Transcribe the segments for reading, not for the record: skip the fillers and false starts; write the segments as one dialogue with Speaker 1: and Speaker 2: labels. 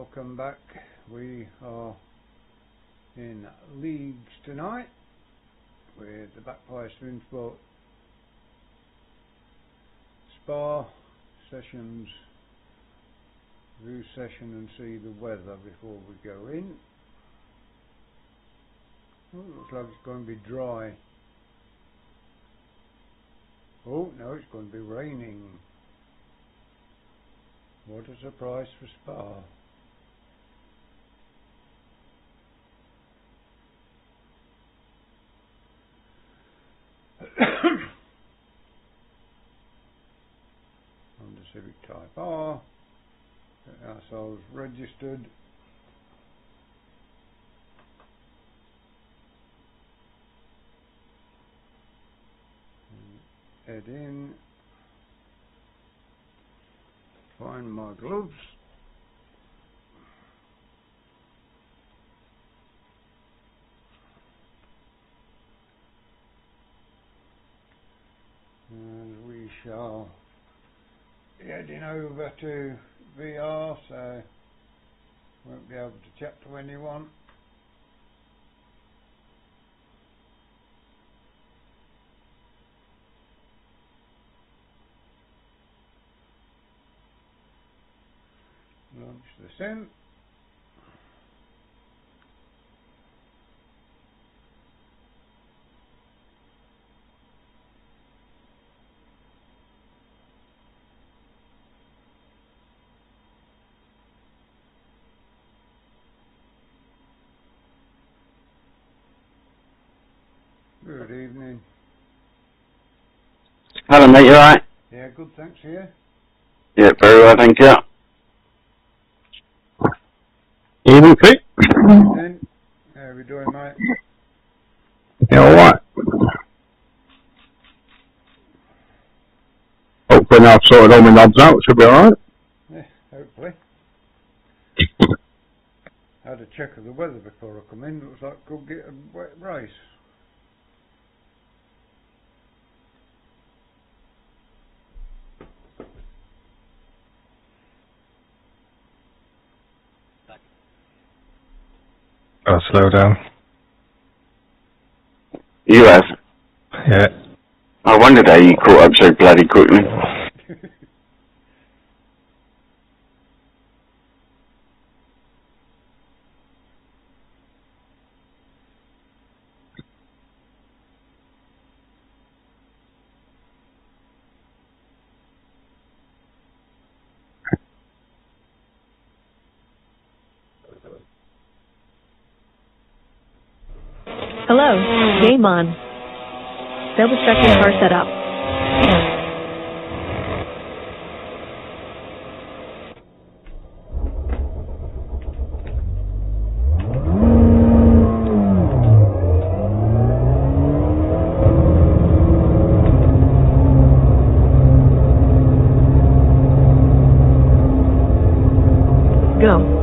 Speaker 1: welcome back. We are in leagues tonight with the Backfire Swim Sport Spa sessions, review session and see the weather before we go in. Oh, looks like it's going to be dry. Oh no, it's going to be raining. What a surprise for Spa. Honda Civic Type R. Get ourselves registered. Head in. Find my gloves. And we shall be heading over to VR, so won't be able to chat to anyone. Launch the sim. Good evening.
Speaker 2: Hello mate, you alright?
Speaker 1: Yeah, good, thanks. Here.
Speaker 2: Yeah, very well, thank you. Evening, Pete.
Speaker 1: Evening. How are we doing, mate?
Speaker 2: Yeah, alright. Hopefully now I've sorted all my knobs out, should be alright.
Speaker 1: Yeah, hopefully. I had a check of the weather before I come in. Looks like I could get a wet race.
Speaker 3: I'll slow down.
Speaker 2: You have?
Speaker 3: Yeah.
Speaker 2: I wondered how you caught up so bloody quickly.
Speaker 4: Hello, game on. Double check your car setup. Go.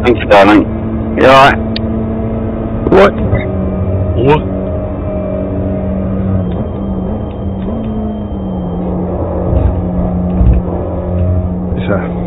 Speaker 2: Thank you, darling. You alright?
Speaker 3: What? Is that?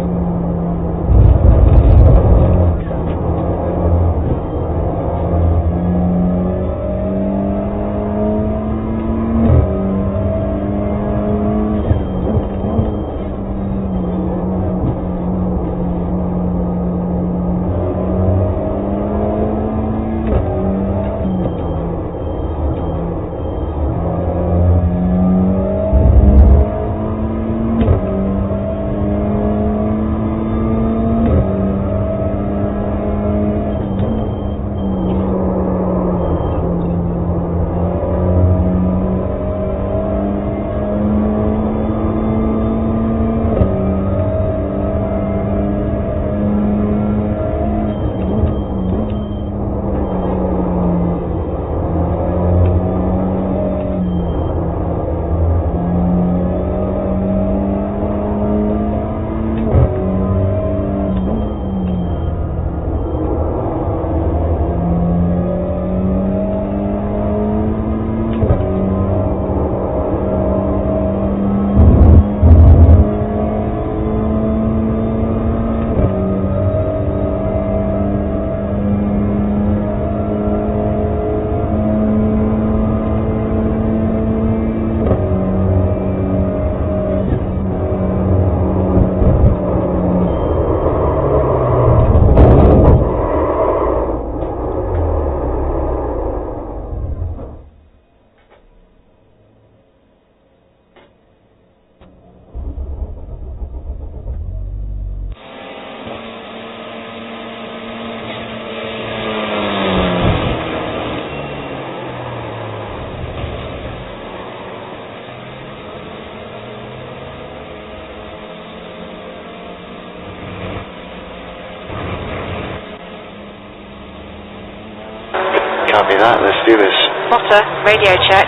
Speaker 5: Copy that. Let's do this.
Speaker 6: Spotter, radio check.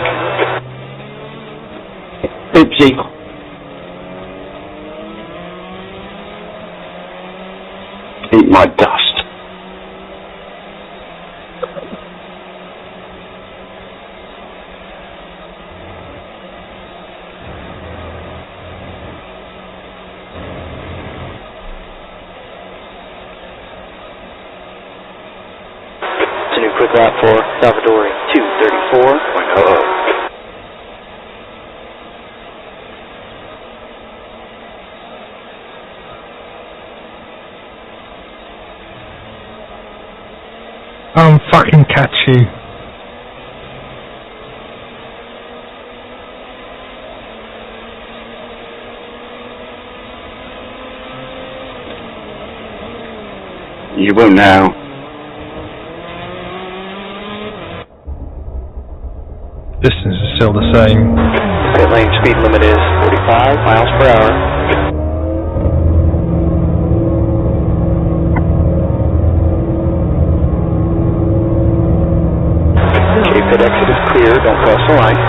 Speaker 2: Oopsie. Eat my dust.
Speaker 5: It's a new quick lap for Salvadori 234.00.
Speaker 3: Fucking catchy.
Speaker 2: You will now.
Speaker 3: Distance is still the same.
Speaker 5: Pit lane speed limit is 45 miles per hour. Pit exit is clear, don't cross the line.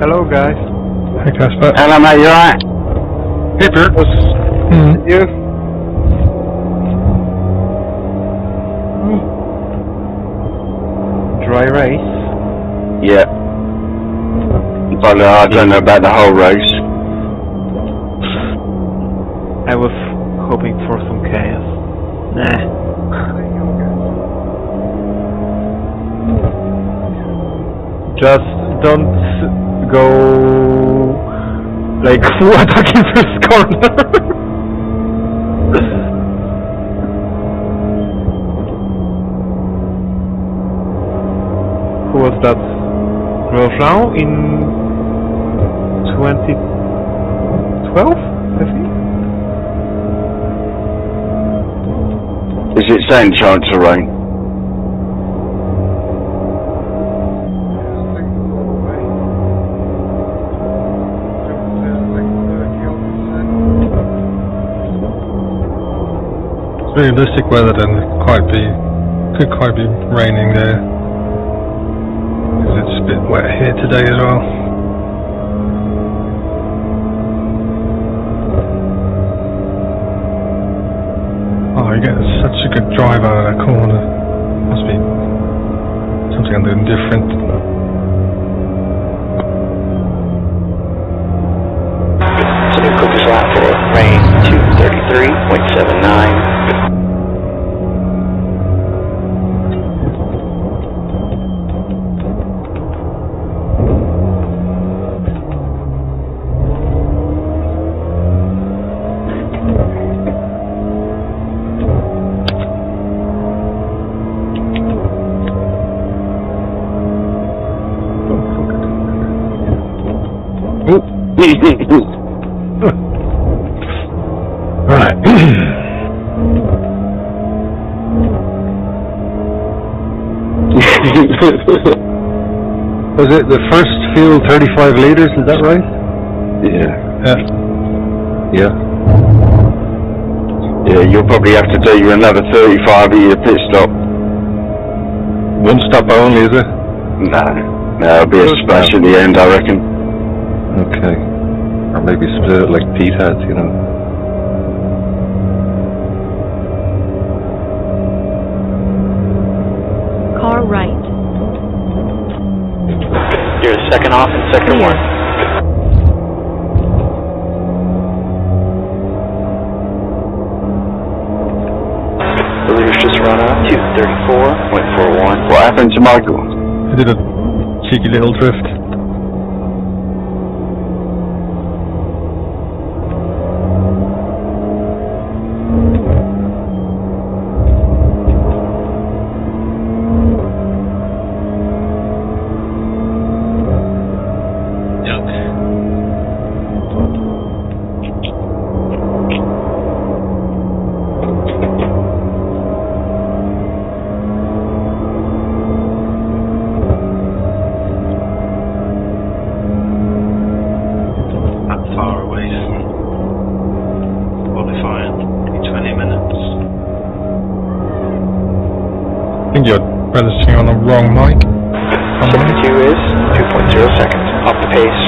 Speaker 1: Hello, guys.
Speaker 3: Hey, Casper.
Speaker 2: Hello, mate, you alright?
Speaker 3: Hey, Bert.
Speaker 1: You? Dry race?
Speaker 2: Yeah. But I don't know about the whole race.
Speaker 7: I was hoping for some chaos. Nah. Just don't go like full attacking first corner. Who was that? Grosjean in 2012, I think?
Speaker 2: Is it saying chance of rain?
Speaker 3: Realistic weather then could quite be raining there. 'Cause it's a bit wet here today as well. Oh, you get such a good drive out of that corner. Must be something I'm doing different.
Speaker 5: It's a new quickest lap for rain 233.79.
Speaker 3: Right. Was it the first fuel 35 litres, is that right?
Speaker 2: Yeah. Yeah, you'll probably have to do another 35 at your pit stop.
Speaker 3: One stop only, is it?
Speaker 2: No, it'll be a splash at the end, I reckon.
Speaker 3: Okay. Or maybe split it like Pete had, you know.
Speaker 4: Car right.
Speaker 5: You're the second off in sector
Speaker 4: Clear.
Speaker 5: 1. The leader's just run up 234.41.
Speaker 2: What happened to Michael?
Speaker 3: I did a cheeky little drift. talking on the wrong mic.
Speaker 5: 72 is 2.0 seconds. Off the pace.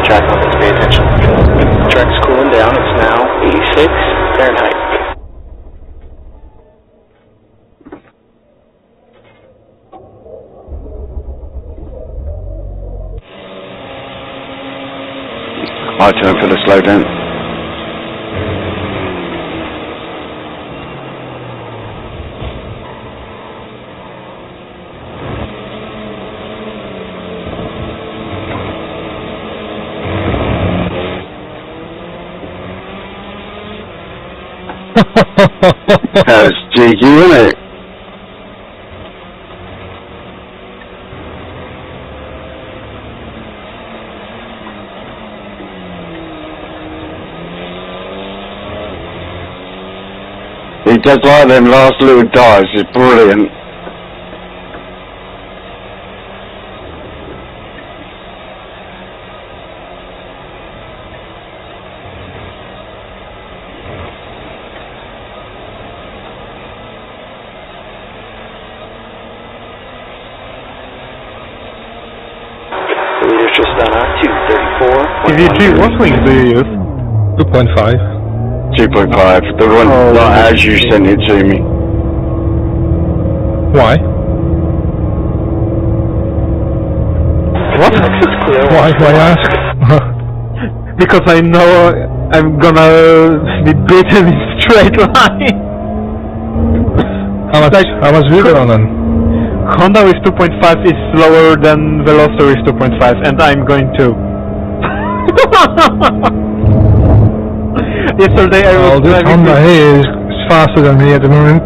Speaker 5: Track levels, pay attention. Track's cooling down, it's now 86 Fahrenheit.
Speaker 2: My turn for the slow down. That's cheeky, isn't it? He does like them last little dives, it's brilliant.
Speaker 5: The leader's just done a 234.
Speaker 7: TVG, what wing do you use?
Speaker 3: 2.5.
Speaker 2: 2.5, the one like as you sent it to me.
Speaker 3: Why?
Speaker 7: What?
Speaker 3: Why ask?
Speaker 7: Because I know I'm gonna be beaten in straight line.
Speaker 3: How much is it on then?
Speaker 7: Honda with 2.5 is slower than Veloster with 2.5, and I'm going to. Yesterday I was
Speaker 3: This
Speaker 7: driving
Speaker 3: Honda here is faster than me at the moment.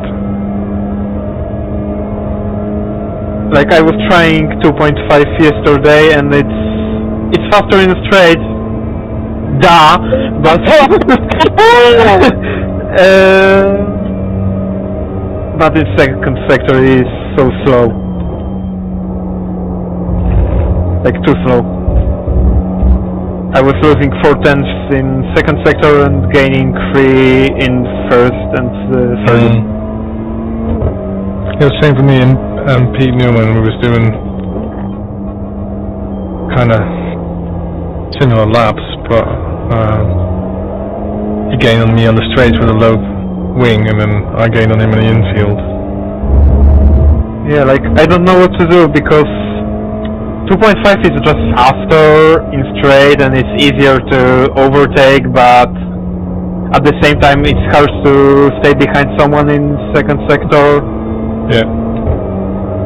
Speaker 7: like I was trying 2.5 yesterday, and it's faster in the straight. Duh, but but in second sector it is so slow, like too slow. I was losing 4/10 in second sector and gaining 3 in first and third.
Speaker 3: Yeah, same for me and Pete Newman. We was doing kind of similar laps, but he gained on me on the straights with a low wing, and then I gained on him in the infield.
Speaker 7: Yeah, like I don't know what to do, because 2.5 is just faster in straight and it's easier to overtake, but at the same time it's hard to stay behind someone in second sector.
Speaker 3: Yeah.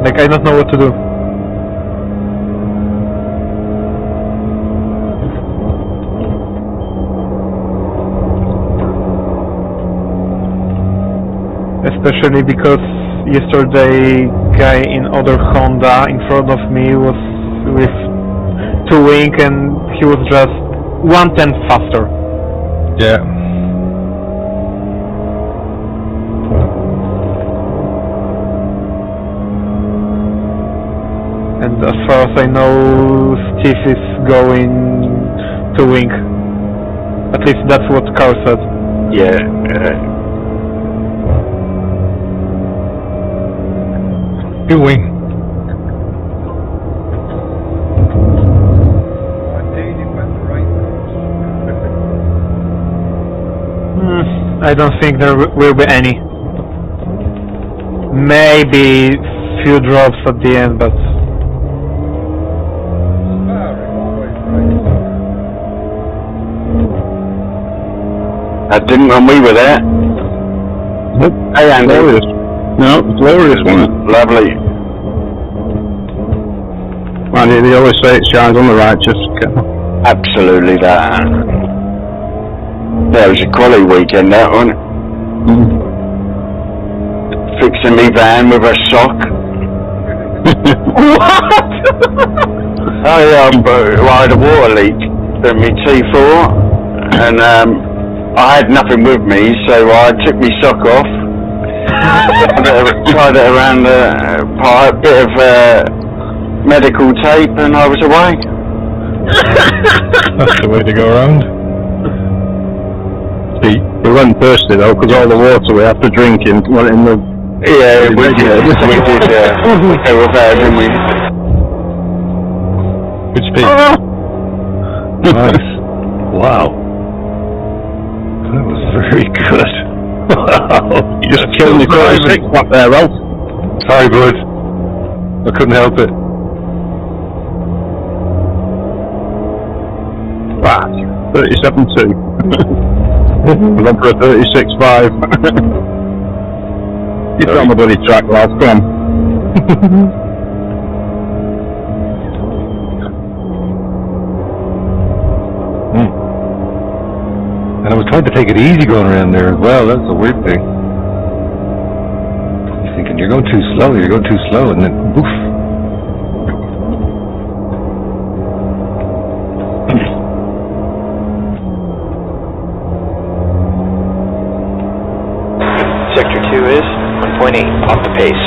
Speaker 7: Like I don't know what to do. Especially because yesterday guy in other Honda in front of me was with 2 wing and he was just 1/10 faster.
Speaker 3: Yeah.
Speaker 7: And as far as I know, Steve is going to wing. At least that's what Carl said.
Speaker 2: Yeah.
Speaker 3: Good wing.
Speaker 7: I don't think there will be any. Maybe few drops at the end, but
Speaker 2: I didn't when we were there.
Speaker 8: Nope.
Speaker 2: Hey, Andy.
Speaker 8: Glorious. No, glorious, wasn't it?
Speaker 2: Lovely.
Speaker 8: Well, they always say it shines on the righteous.
Speaker 2: Absolutely that. That was a quality weekend, that one. Fixing me van with a sock.
Speaker 7: what?
Speaker 2: I had a water leak in my T4, and I had nothing with me, so I took my sock off, tied it around the pipe, bit of medical tape, and I was away.
Speaker 3: That's the way to go around.
Speaker 8: See, we weren't thirsty though, because all the water we have to drink in the...
Speaker 2: Yeah, we did, we go with that, didn't we?
Speaker 3: Which beat?
Speaker 8: Nice. Wow.
Speaker 3: That was very good.
Speaker 8: Wow. You just killed me 36 back there, Ralph.
Speaker 3: Sorry, bud. I couldn't help it.
Speaker 8: Back. 37-2. We're on for a 36-5. You've got my bloody track, Ralph. Come on.
Speaker 3: And I was trying to take it easy going around there as well. That's the weird thing. You're thinking you're going too slow, and then woof.
Speaker 5: Sector 2 is 1.8 off the pace.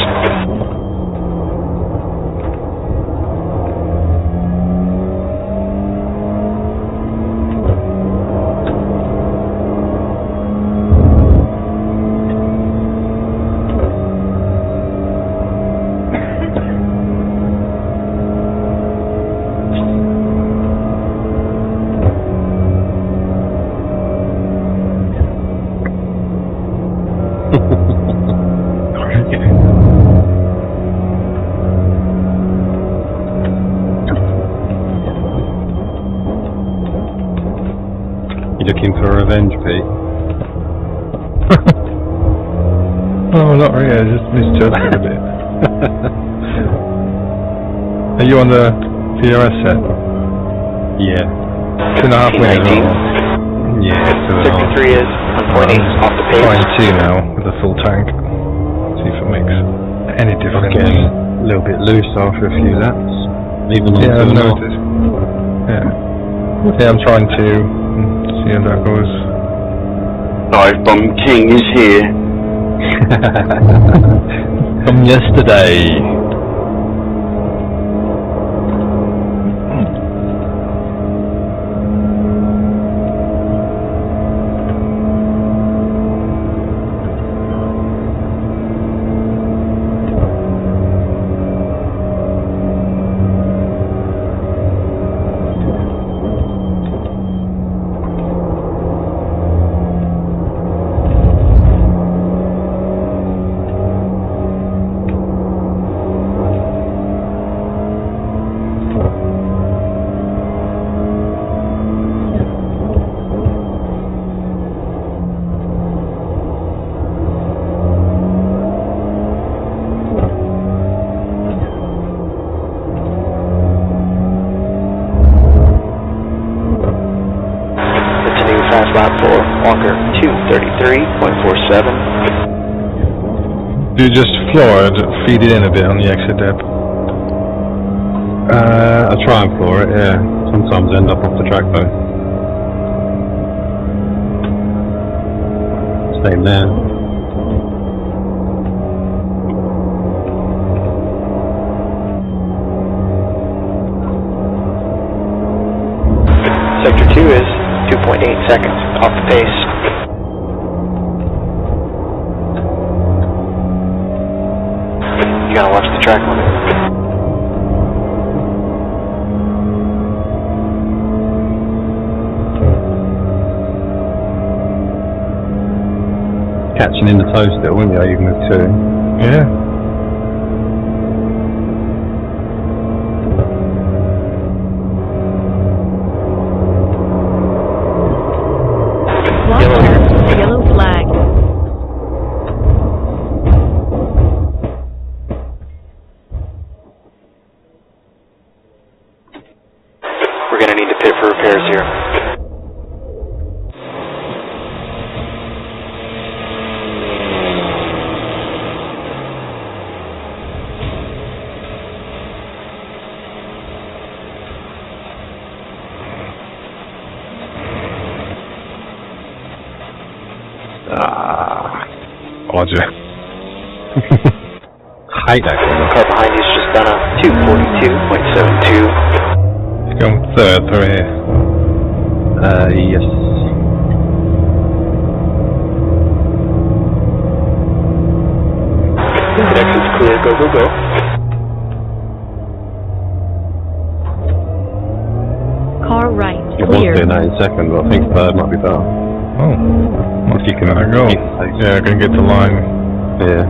Speaker 3: Looking for revenge, Pete? Oh, not really. I just misjudged it a bit. Are you on the PRS set? Yeah. 2.5 winners. Yeah, 2.5.
Speaker 5: Sector 3 is 1.8 off the pace.
Speaker 3: Trying 2 now with a full tank. See if it makes any difference.
Speaker 9: Getting a little bit loose after a few laps. Even on
Speaker 3: Yeah, I've
Speaker 9: 2.5.
Speaker 3: noticed. Yeah, I'm trying to see how that goes.
Speaker 2: Dive Bomb King is here.
Speaker 9: From yesterday.
Speaker 5: Fast lap for Walker 2:33.47.
Speaker 3: Do you just floor it, feed it in a bit on the exit dip?
Speaker 9: I try and floor it, yeah. Sometimes end up off the track though. Same there.
Speaker 5: Sector 2 is 2.8 seconds off the pace. You gotta watch the track limit.
Speaker 9: Catching in the toe still, wouldn't you, even with 2?
Speaker 3: Yeah.
Speaker 4: Yellow flag.
Speaker 5: We're gonna need to pit for repairs here.
Speaker 3: Roger. Hate that corner.
Speaker 5: Car behind you is just done a 242.72.
Speaker 3: Going third through here.
Speaker 9: Yes.
Speaker 5: Exit's clear, go, go, go.
Speaker 4: Car right,
Speaker 9: It was
Speaker 4: clear.
Speaker 9: doing that in second, but I think third might be better.
Speaker 3: Oh. What's he gonna go? Yeah, gonna get the line.
Speaker 9: Yeah.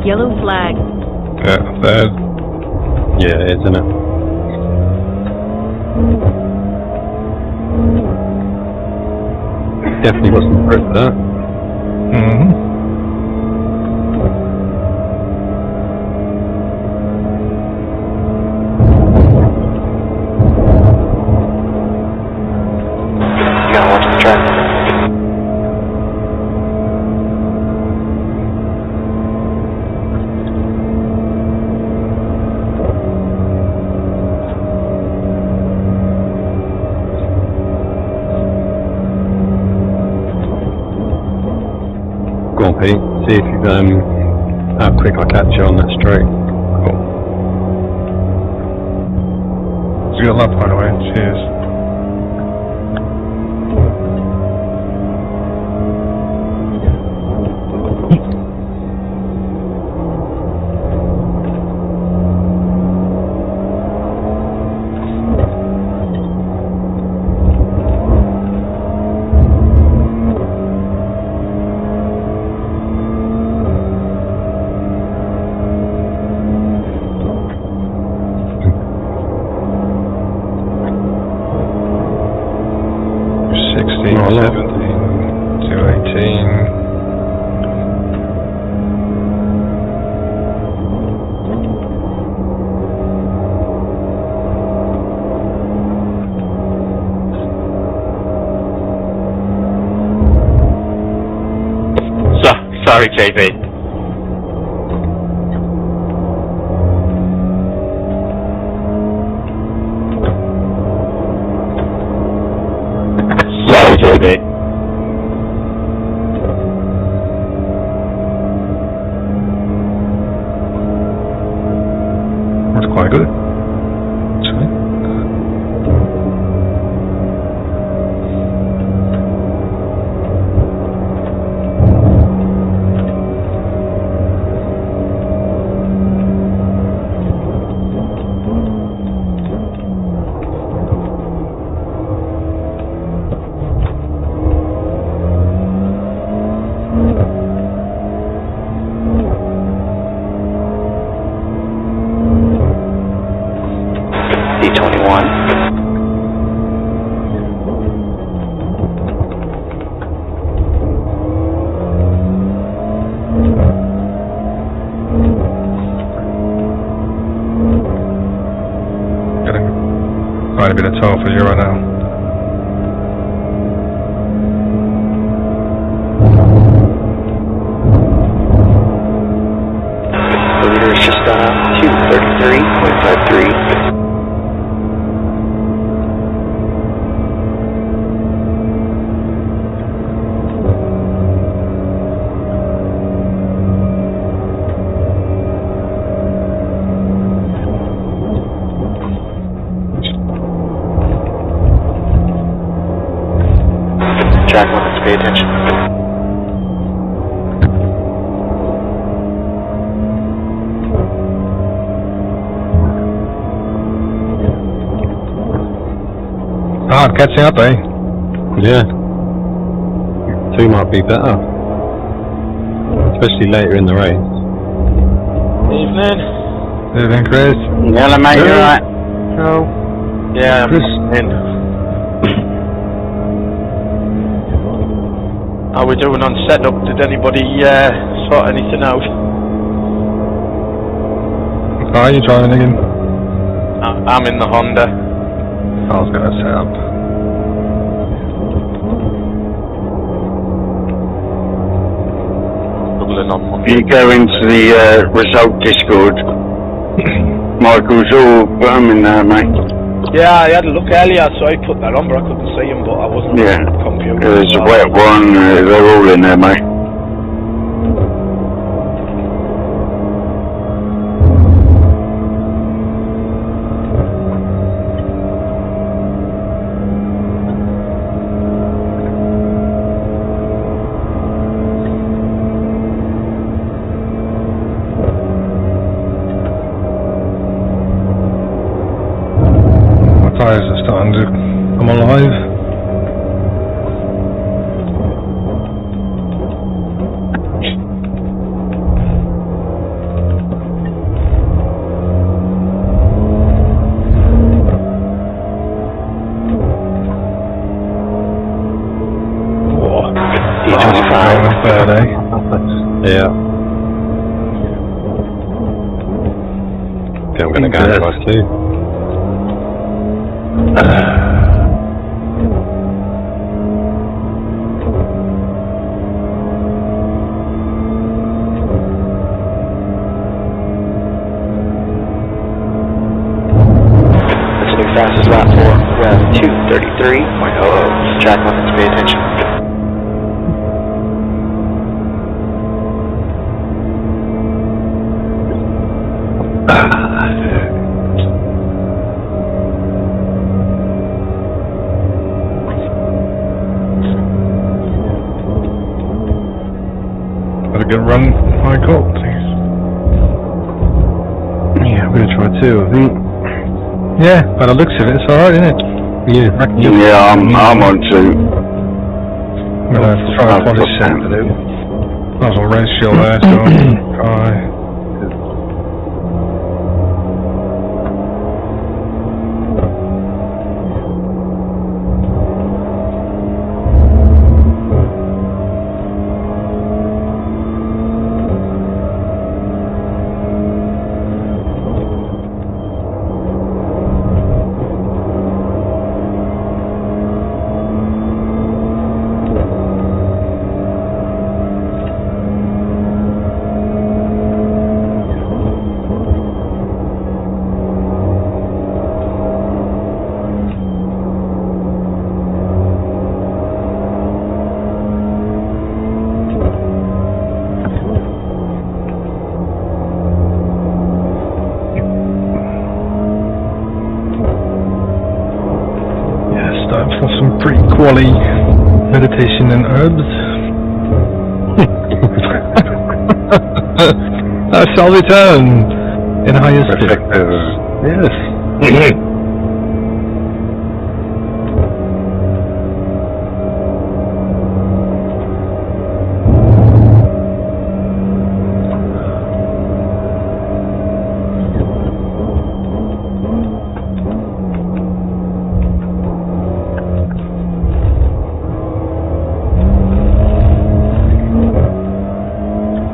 Speaker 4: Yellow flag.
Speaker 3: Yeah, third.
Speaker 9: Yeah, it is, isn't it? Definitely got some fruit for that.
Speaker 3: Mm-hmm.
Speaker 5: You gotta watch the track.
Speaker 9: Go on, Pete. See if you how quick I catch you on that straight.
Speaker 3: Cool. It's a good lap, by the way. Cheers.
Speaker 9: Not a lot.
Speaker 3: 17, 218.
Speaker 7: Sorry, JB. Sorry, JB.
Speaker 3: be the 12 for you right now.
Speaker 5: The leader is just gone out 233.53. Track limits, pay attention.
Speaker 3: Hard catching up, eh?
Speaker 9: Yeah. 2 might be better. Especially later in the race.
Speaker 5: Evening.
Speaker 3: Evening, Chris.
Speaker 2: Hello, mate, you alright?
Speaker 7: No.
Speaker 5: Yeah, I'm
Speaker 3: Chris.
Speaker 5: in. How we doing on setup? Did anybody sort anything out?
Speaker 3: Are you driving again?
Speaker 5: I'm in the Honda.
Speaker 3: I was going to set up.
Speaker 5: Doubling on one.
Speaker 2: You go into the result Discord. Michael's all in there, mate.
Speaker 5: Yeah, I had a look earlier, so I put that on, but I couldn't see him, but I wasn't
Speaker 2: Yeah.
Speaker 5: on the computer.
Speaker 2: There's a wet one, they're all in there, mate.
Speaker 3: Tyres are starting to come alive.
Speaker 5: D25.
Speaker 3: Bad, eh?
Speaker 9: Yeah. Okay, I'm gonna go and drive too.
Speaker 5: That's the fastest lap for 2:33.00. Track limits, pay attention.
Speaker 3: Got a good run, Michael, please.
Speaker 9: Yeah, I'm gonna try too, I think.
Speaker 3: Yeah, by the looks of it, it's alright, isn't it?
Speaker 9: Yeah.
Speaker 2: Yeah, I'm on 2.
Speaker 3: I'm gonna try and follow set to do. Might as well race shield there, so try. Time for some pretty quality meditation and herbs. I shall return in higher spirits. Yes.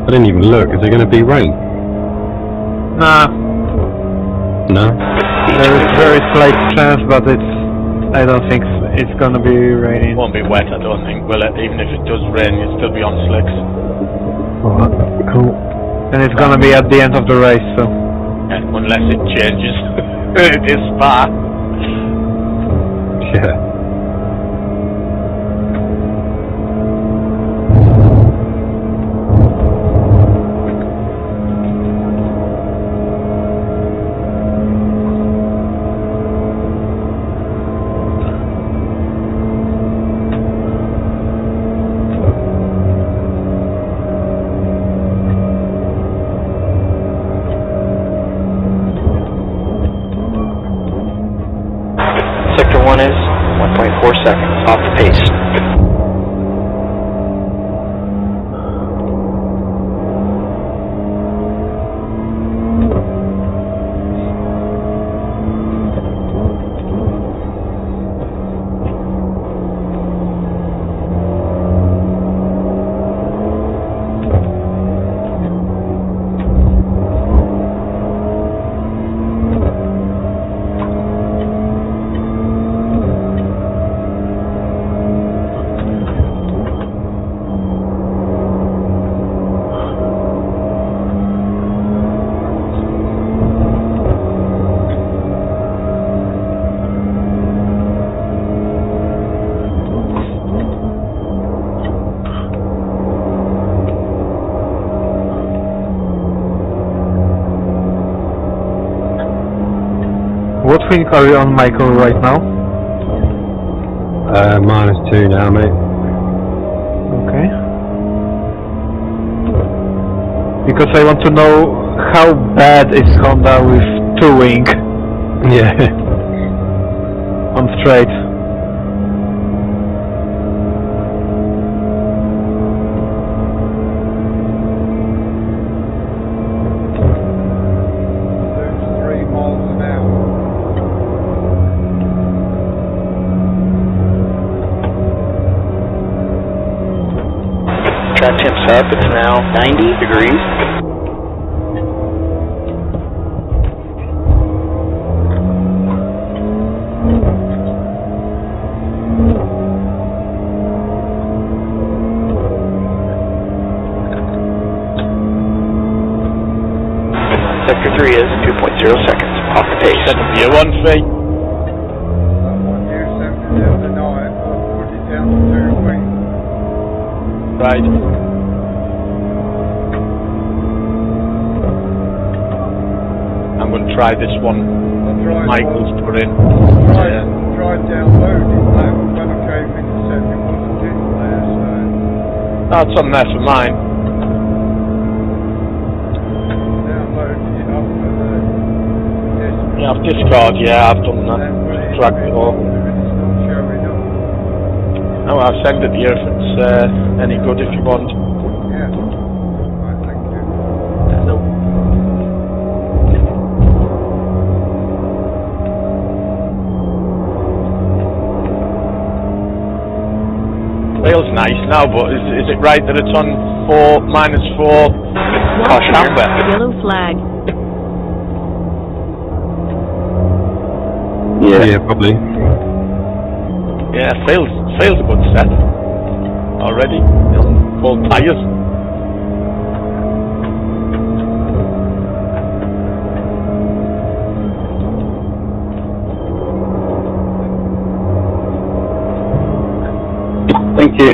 Speaker 9: I didn't even look. Is there going to be rain?
Speaker 7: Nah,
Speaker 9: No?
Speaker 7: there is very slight chance, but it's I don't think it's gonna be raining.
Speaker 10: It won't be wet, I don't think, will it? Even if it does rain, you'll still be on slicks.
Speaker 3: Alright, cool.
Speaker 7: And it's gonna be at the end of the race, so...
Speaker 10: Yeah, unless it changes. It is Spa.
Speaker 3: Yeah.
Speaker 5: Sector 1 is 1.4 seconds off the pace.
Speaker 7: What thing are you on, Michael, right now?
Speaker 3: -2 now, mate.
Speaker 7: Okay. Because I want to know how bad is Honda with two-wing
Speaker 3: Yeah.
Speaker 7: on straight.
Speaker 1: There's 3 miles an hour.
Speaker 5: Track temps up, it's now 90 degrees. Sector 3 is 2.0 seconds off the pace.
Speaker 10: Set up your 1 feet.
Speaker 1: That one you sent me the other night, I put it down to 2 wings.
Speaker 10: Right. I'm going to try this one. Michael's put in.
Speaker 1: Tried downloading that when I came in to set it wasn't in there, so...
Speaker 10: That's on there for mine.
Speaker 1: Downloaded it off of the disc.
Speaker 10: Yeah, I've Discord, yeah, I've done that. Drag it all.
Speaker 1: It's not showing up.
Speaker 10: Oh, I'll send it to you if it's any good if you want.
Speaker 1: Yeah. Right, thank you.
Speaker 10: No. Feels nice now, but is it right that it's on -4?
Speaker 4: Watch
Speaker 10: Caution.
Speaker 4: yellow flag.
Speaker 3: Yeah, probably.
Speaker 10: Yeah, feels a good set already. Full tyres.
Speaker 2: Thank you.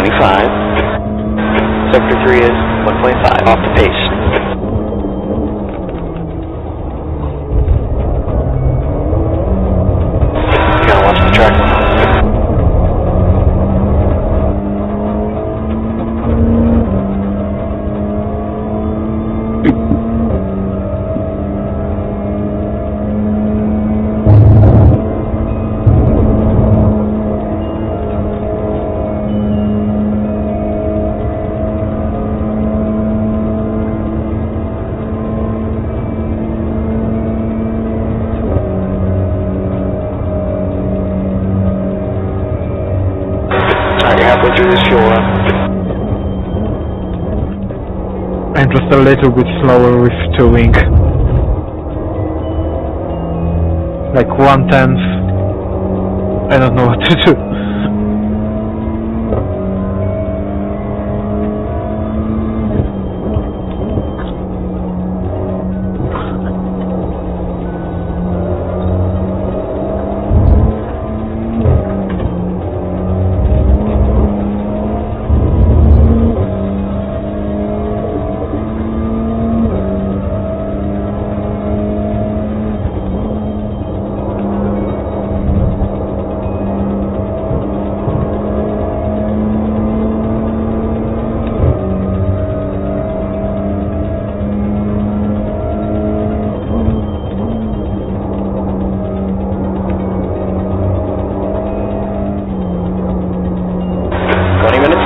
Speaker 5: 25. Sector 3 is 1.5, off the pace. Gotta watch the track. You're halfway through this fuel run.
Speaker 7: I'm just a little bit slower with 2 wing. Like 1/10. I don't know what to do.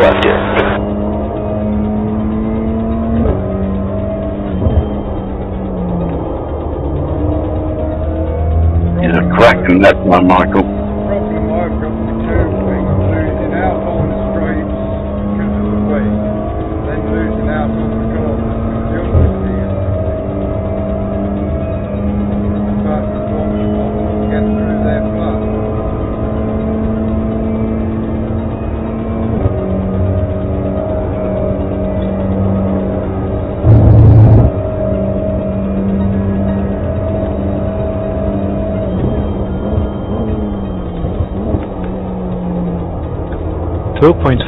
Speaker 5: Left here.
Speaker 2: He's a cracking that one, Michael.
Speaker 1: Problem I've got with 2 wing, losing out on the straights because of the weight, then losing out on the corners with the understeer. But to get through their flat.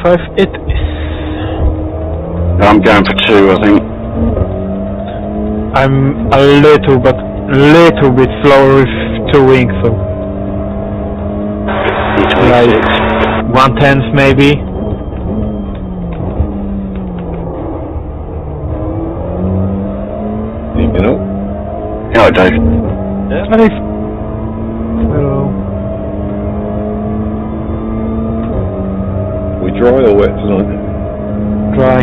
Speaker 7: .5 it is.
Speaker 2: I'm going for 2, I think.
Speaker 7: I'm a little bit slower with 2 wings, so like 1/10 maybe.
Speaker 8: You know?
Speaker 2: Yeah, Dave.
Speaker 7: Nice. Hello.
Speaker 8: Dry or wet tonight?
Speaker 7: Dry.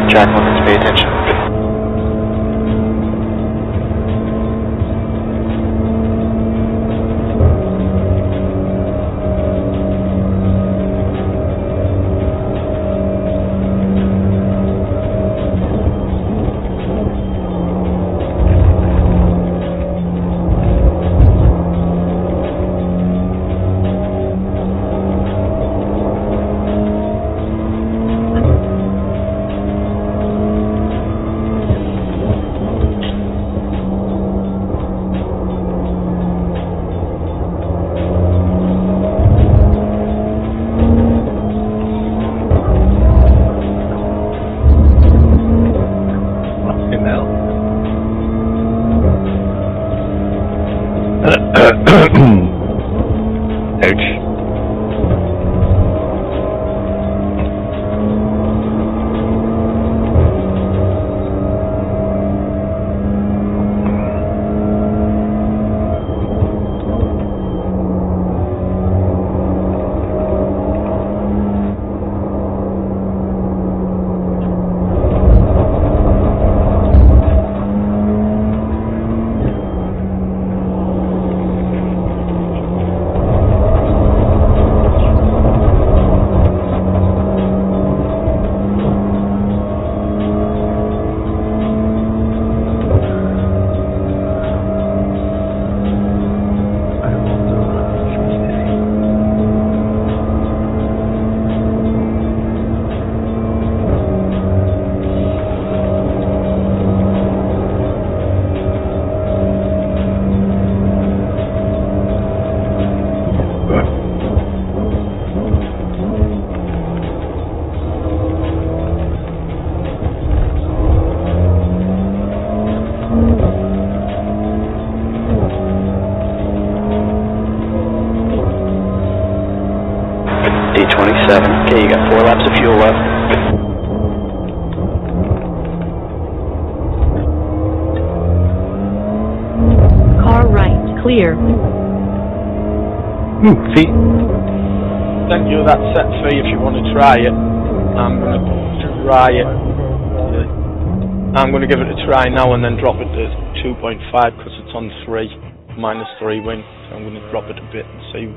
Speaker 5: Track limits, pay attention. D27. Okay, you got 4 laps of fuel left.
Speaker 4: Car right, clear.
Speaker 7: Feet.
Speaker 10: Send you that set fee if you want to try it. I'm going to try it. I'm going to give it a try now and then drop it to 2.5 because it's on 3, -3 wing. So I'm going to drop it a bit and see.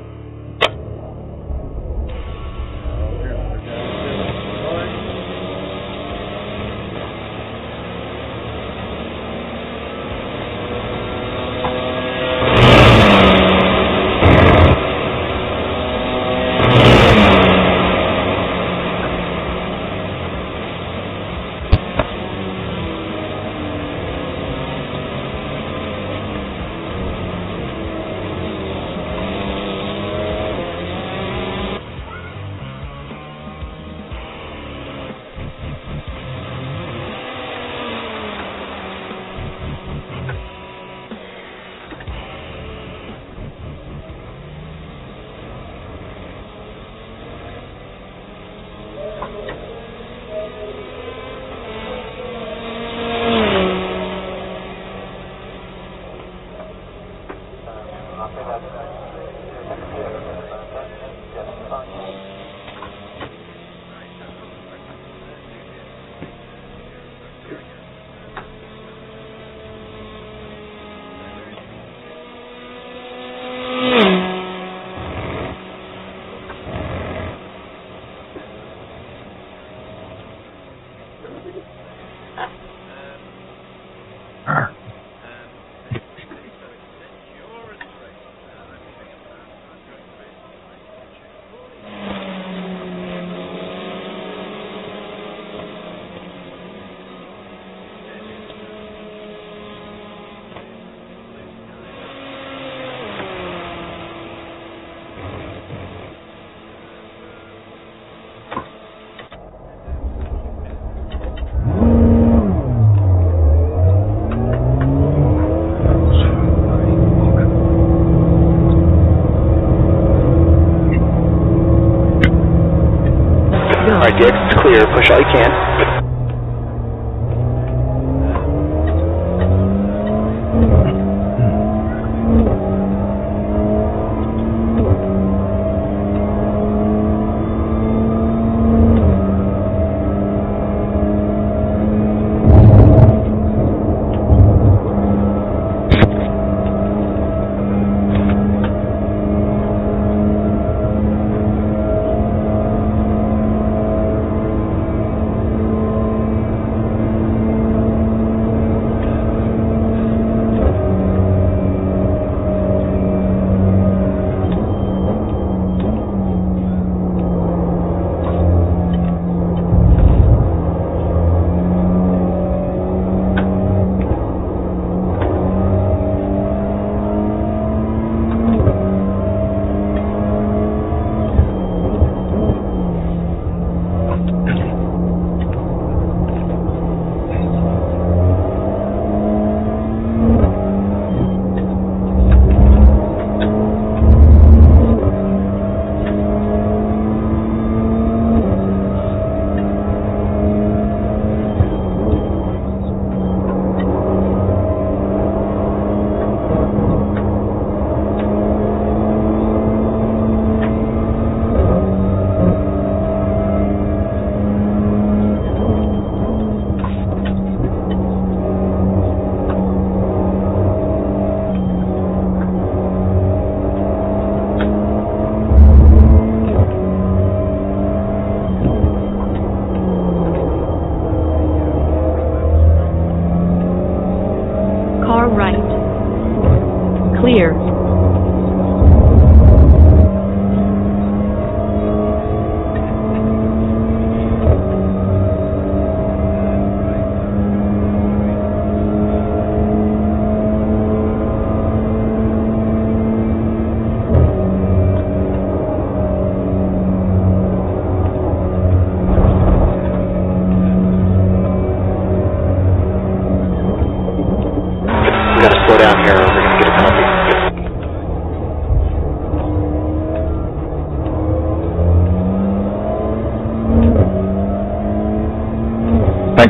Speaker 5: Alright, the exit's clear. Push all you can.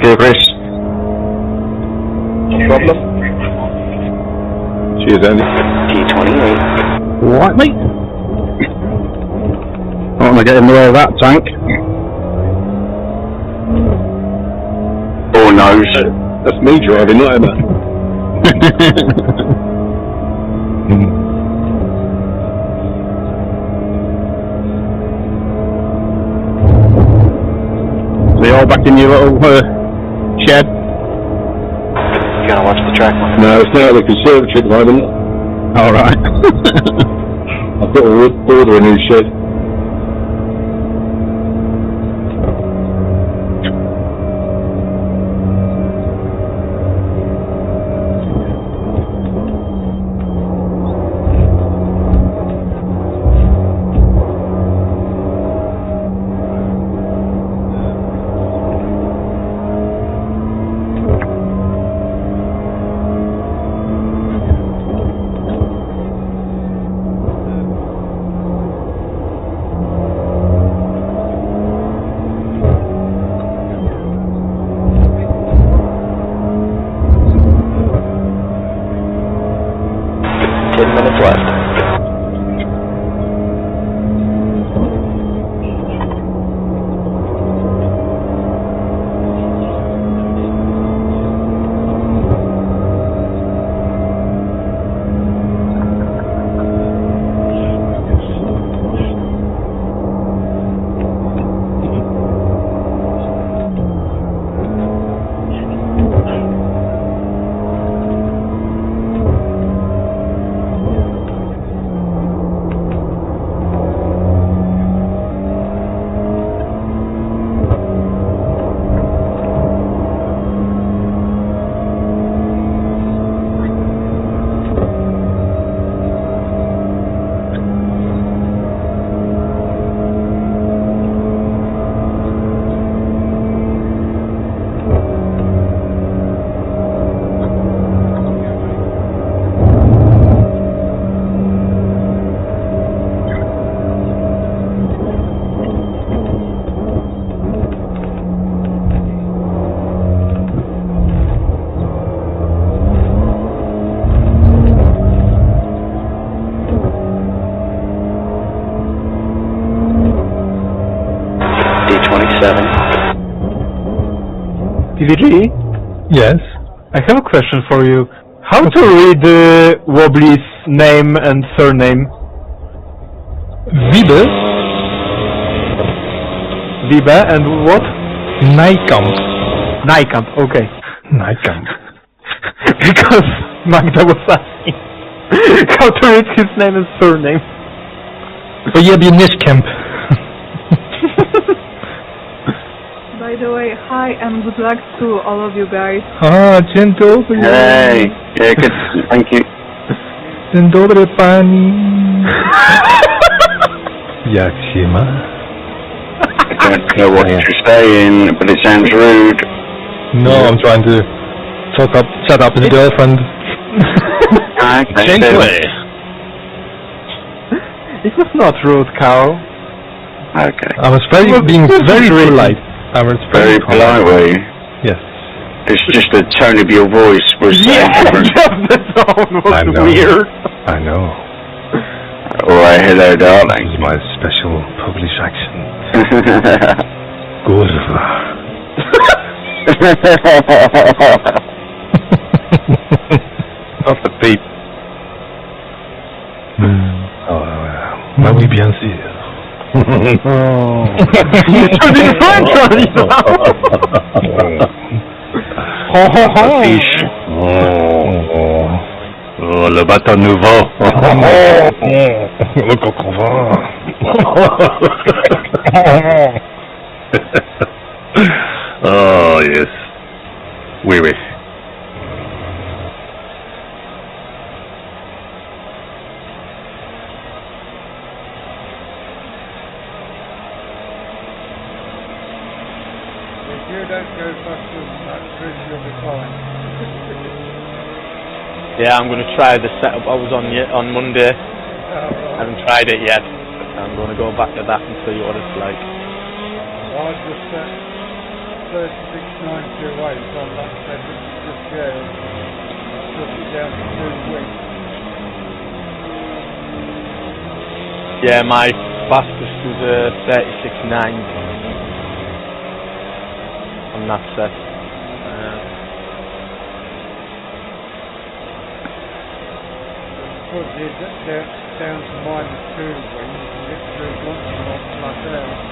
Speaker 2: you, Chris.
Speaker 10: No problem.
Speaker 8: Cheers, Andy.
Speaker 5: D28.
Speaker 8: Alright, mate. I want to get in the way of that tank.
Speaker 2: Or nose.
Speaker 8: That's me driving, not Emma. They all back in your little shed?
Speaker 5: You gotta watch the track one.
Speaker 8: No, it's now the conservatory at the moment. Alright. I've got to order a new shed.
Speaker 7: PVG?
Speaker 3: Yes.
Speaker 7: I have a question for you. How to read Wobbly's name and surname?
Speaker 3: Wiebe?
Speaker 7: Wiebe and what?
Speaker 3: Nijkamp.
Speaker 7: Nijkamp, okay.
Speaker 3: Nijkamp.
Speaker 7: Because Magda was asking how to read his name and surname.
Speaker 3: Oh, je hebt je Niskamp.
Speaker 11: By the way, hi and good luck to all of you guys.
Speaker 3: Ah, dzień dobry.
Speaker 2: Hey, yeah, good, thank you.
Speaker 3: Dzień dobry, pani. Jak się ma?
Speaker 2: I don't know what you're saying, but it sounds rude.
Speaker 3: No, I'm trying to shut up his girlfriend.
Speaker 2: Okay,
Speaker 3: Gently.
Speaker 7: It was not rude, Carl.
Speaker 2: Okay.
Speaker 3: I was being very polite. I was
Speaker 2: Very polite, were you?
Speaker 3: Yes.
Speaker 2: It's just the tone of your voice was different.
Speaker 7: The tone was
Speaker 3: I know.
Speaker 7: weird.
Speaker 3: I know.
Speaker 2: Alright, hello,
Speaker 3: This
Speaker 2: darling.
Speaker 3: is my special Polish accent. Kurwa.
Speaker 8: Off the beat.
Speaker 3: Ma oui, bien sûr.
Speaker 8: Oh, le bâton nouveau.
Speaker 3: Le coq au vent.
Speaker 8: Oh, yes. Oui, oui.
Speaker 1: If you don't go faster than that, Chris, you'll be fine.
Speaker 10: Yeah, I'm going to try the setup I was on Monday. I haven't tried it yet. I'm going to go back to that and see what it's like.
Speaker 1: I just set 36,928, so like I said, this is just shared. Took it down to 2 weeks.
Speaker 10: Yeah, my fastest was 36.9 on that set.
Speaker 1: Put it down to -2 weeks, and literally once a month flat out.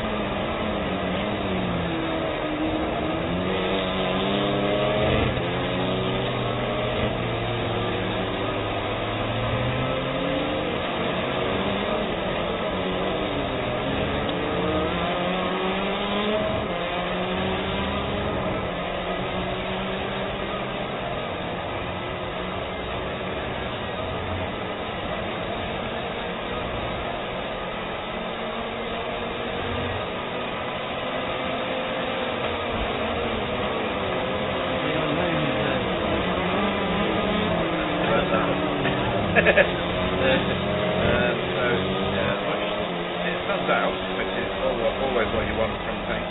Speaker 12: It's not out, which is always what you want from paint.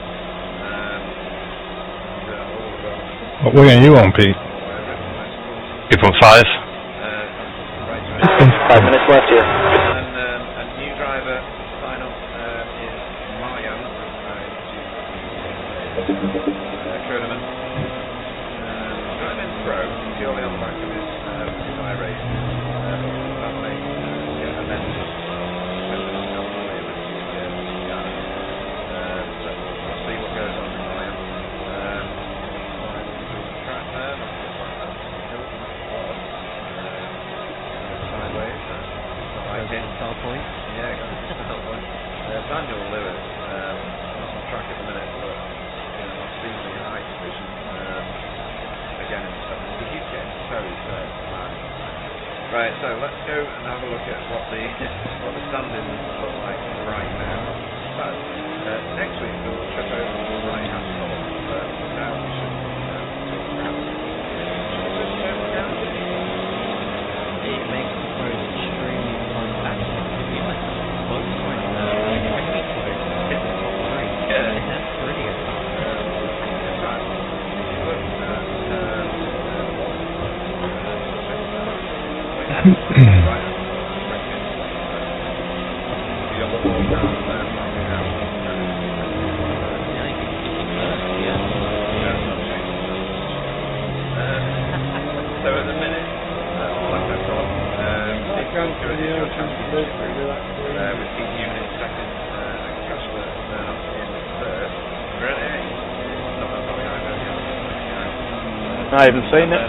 Speaker 3: What way are you on, Pete? You from 5?
Speaker 5: 5 minutes left here.
Speaker 12: And a new driver sign up is Marian Kroneman. Driving pro, purely on the back of his high rate. That may get amended. We'll see what goes on with Marian. Track there, that's just like that. Sideways, not like it.
Speaker 13: Start point.
Speaker 12: Yeah, got a start point. Daniel Lewis, not on track at the minute, but extremely high position. Again, he keeps getting so mad. Right, so let's go and have a look at what the standings look like right now. So, next week we'll trip over to the right hand column, but now we should talk about
Speaker 13: It makes the pros extremely fantastic. If you like one point, hit the top right.
Speaker 12: Yeah.
Speaker 13: That's brilliant.
Speaker 12: in fact, if you look at right, you got the wall down there, marking out. So at the minute, on the left-hand column, with Keith Unit second, and Cashler in third. Really? It's not that far behind,
Speaker 10: I haven't seen it.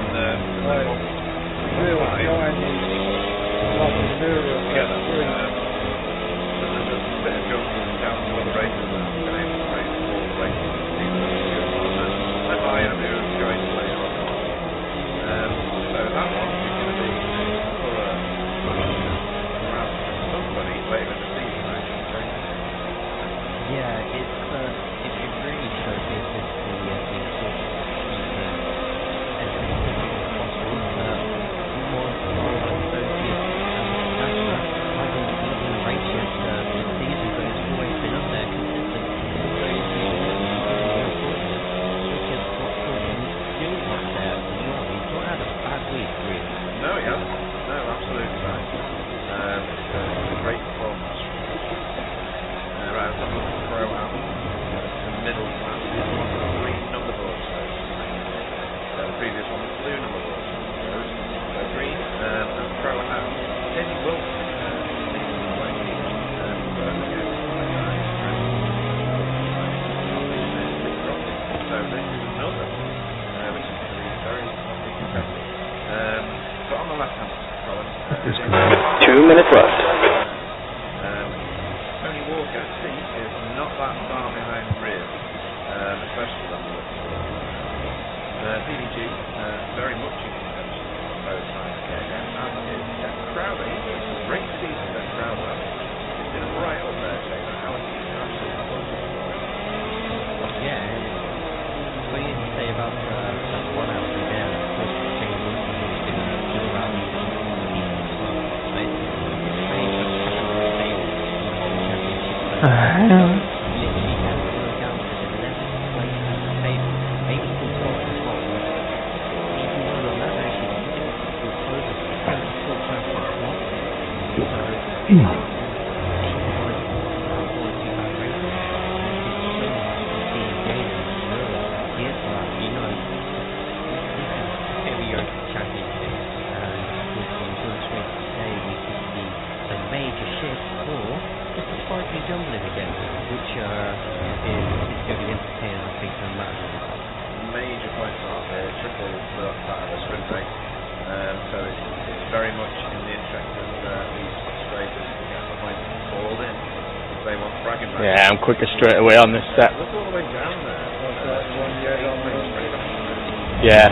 Speaker 13: going to be entertaining, I think, no matter what.
Speaker 12: Major points out there, triple that of a sprint race. So it's very much in the interest of these straights to get the points all in. They want bragging rights.
Speaker 10: Yeah, I'm quicker straight away on this set.
Speaker 12: Look all the way down there.
Speaker 10: Yeah.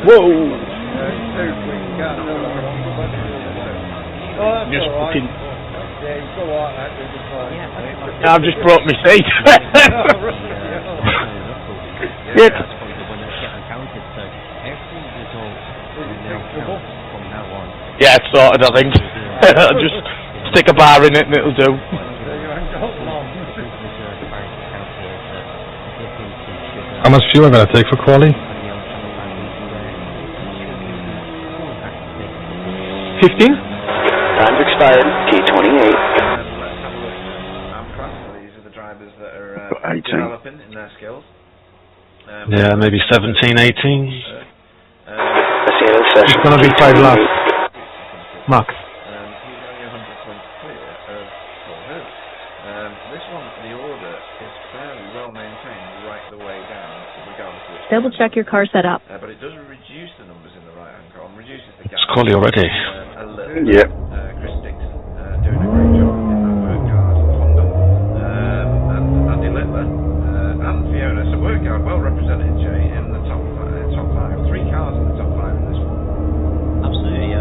Speaker 10: Whoa! Just fucking.
Speaker 1: Yeah, you go like that, you'll be fine.
Speaker 10: I've just broke my seat.
Speaker 13: Yeah, that's probably the one that's getting counted, so every result will now count from now on.
Speaker 10: Yeah, it's sorted, I think. I'll just stick a bar in it and it'll do.
Speaker 3: How much fuel are going to take for quali? 15?
Speaker 5: Time's expired. T28.
Speaker 12: Let's have a look at class. These are the drivers that are
Speaker 2: 18.
Speaker 12: developing in their skills.
Speaker 9: Yeah, maybe 17, 18.
Speaker 7: It's gonna be 5 laps. Max.
Speaker 12: He's only 100 points clear of Paul Hill. This one, the order is fairly well maintained right the way down, regardless of which.
Speaker 4: Double check your car setup.
Speaker 12: But it does reduce the numbers in the right-hand column, reduces the gap.
Speaker 9: It's quali already.
Speaker 12: A little.
Speaker 2: Yep.
Speaker 12: Chris Dixon doing a great job in that work car. Honda. And Andy Littler and Fiona. So work car well represented, Jay, in the top five. 3 cars in the top 5 in this one.
Speaker 13: Absolutely,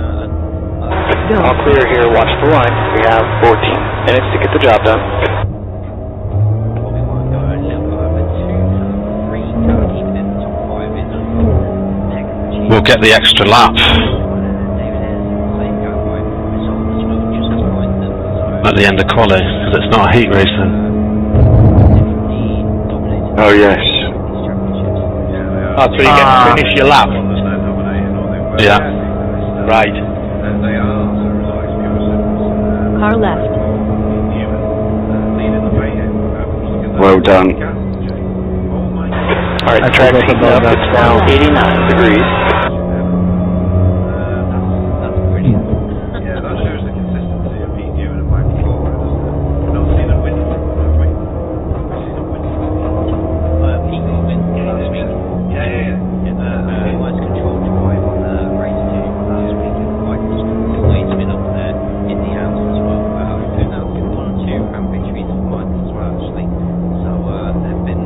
Speaker 5: All clear here. Watch the line. We have 14 minutes to get the job done.
Speaker 13: probably want to go a little bit over 2, 3 cars keeping in the top 5 in the
Speaker 9: We'll get the extra lap at the end of quali, because it's not a heat race then.
Speaker 2: Oh yes.
Speaker 10: Oh, so you get to finish your lap?
Speaker 9: Yeah.
Speaker 10: Right.
Speaker 12: They are, so relaxed viewers.
Speaker 4: Car left.
Speaker 12: Leading the way here.
Speaker 2: Well done.
Speaker 5: Alright, the track's heating up. It's now 89 degrees.
Speaker 13: That's brilliant.
Speaker 12: Yeah, that shows the consistency of Pete Ewan and Michael Forward, doesn't it? We've not seen them winning from them, have we? We've seen them winning from them.
Speaker 13: Pete will win last week.
Speaker 12: Yeah.
Speaker 13: Nice control drive on race 2 last week, and Mike was always been up there in the hours as well. We've now been 1-2 and victories for Mike as well, actually. So they've been,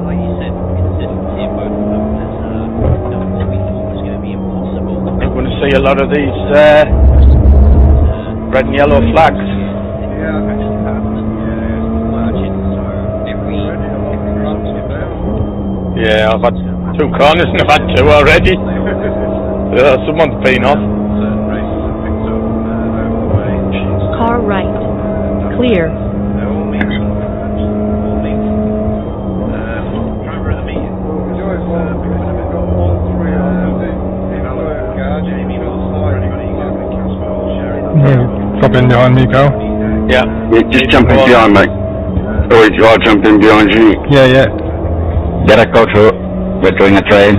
Speaker 13: like you said, consistency in both of them. There's what we thought was going to be impossible.
Speaker 10: I'm going to see a lot of these red and yellow flags. Yeah, I've had 2 corners and I've had 2 already. Someone's been off.
Speaker 4: Car right. Clear.
Speaker 12: Driver of the meeting. Because we've got all 3 on the Jamie Wilson, anybody you get with Caswell, Sherry.
Speaker 3: Drop in behind me, Carl.
Speaker 10: Yeah.
Speaker 2: Yeah, just jump in behind me. Or I'll jump in behind you.
Speaker 3: Yeah.
Speaker 8: Get a go through. We're doing a train.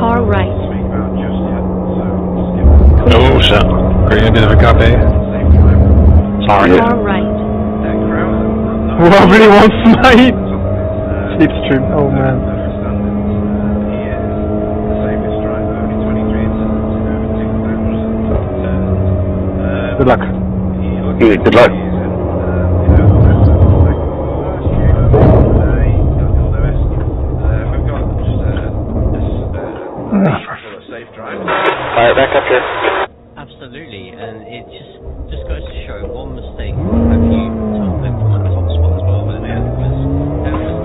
Speaker 4: Car right.
Speaker 3: Oh shit. Creating a bit of a gap here.
Speaker 8: Sorry.
Speaker 4: Car right.
Speaker 7: Who really wants my slipstream? Oh man. Good luck.
Speaker 2: Yeah, good luck.
Speaker 5: Fire back up here.
Speaker 13: Absolutely, and it just goes to show one mistake will have you tumble in from a top spot as well. But it was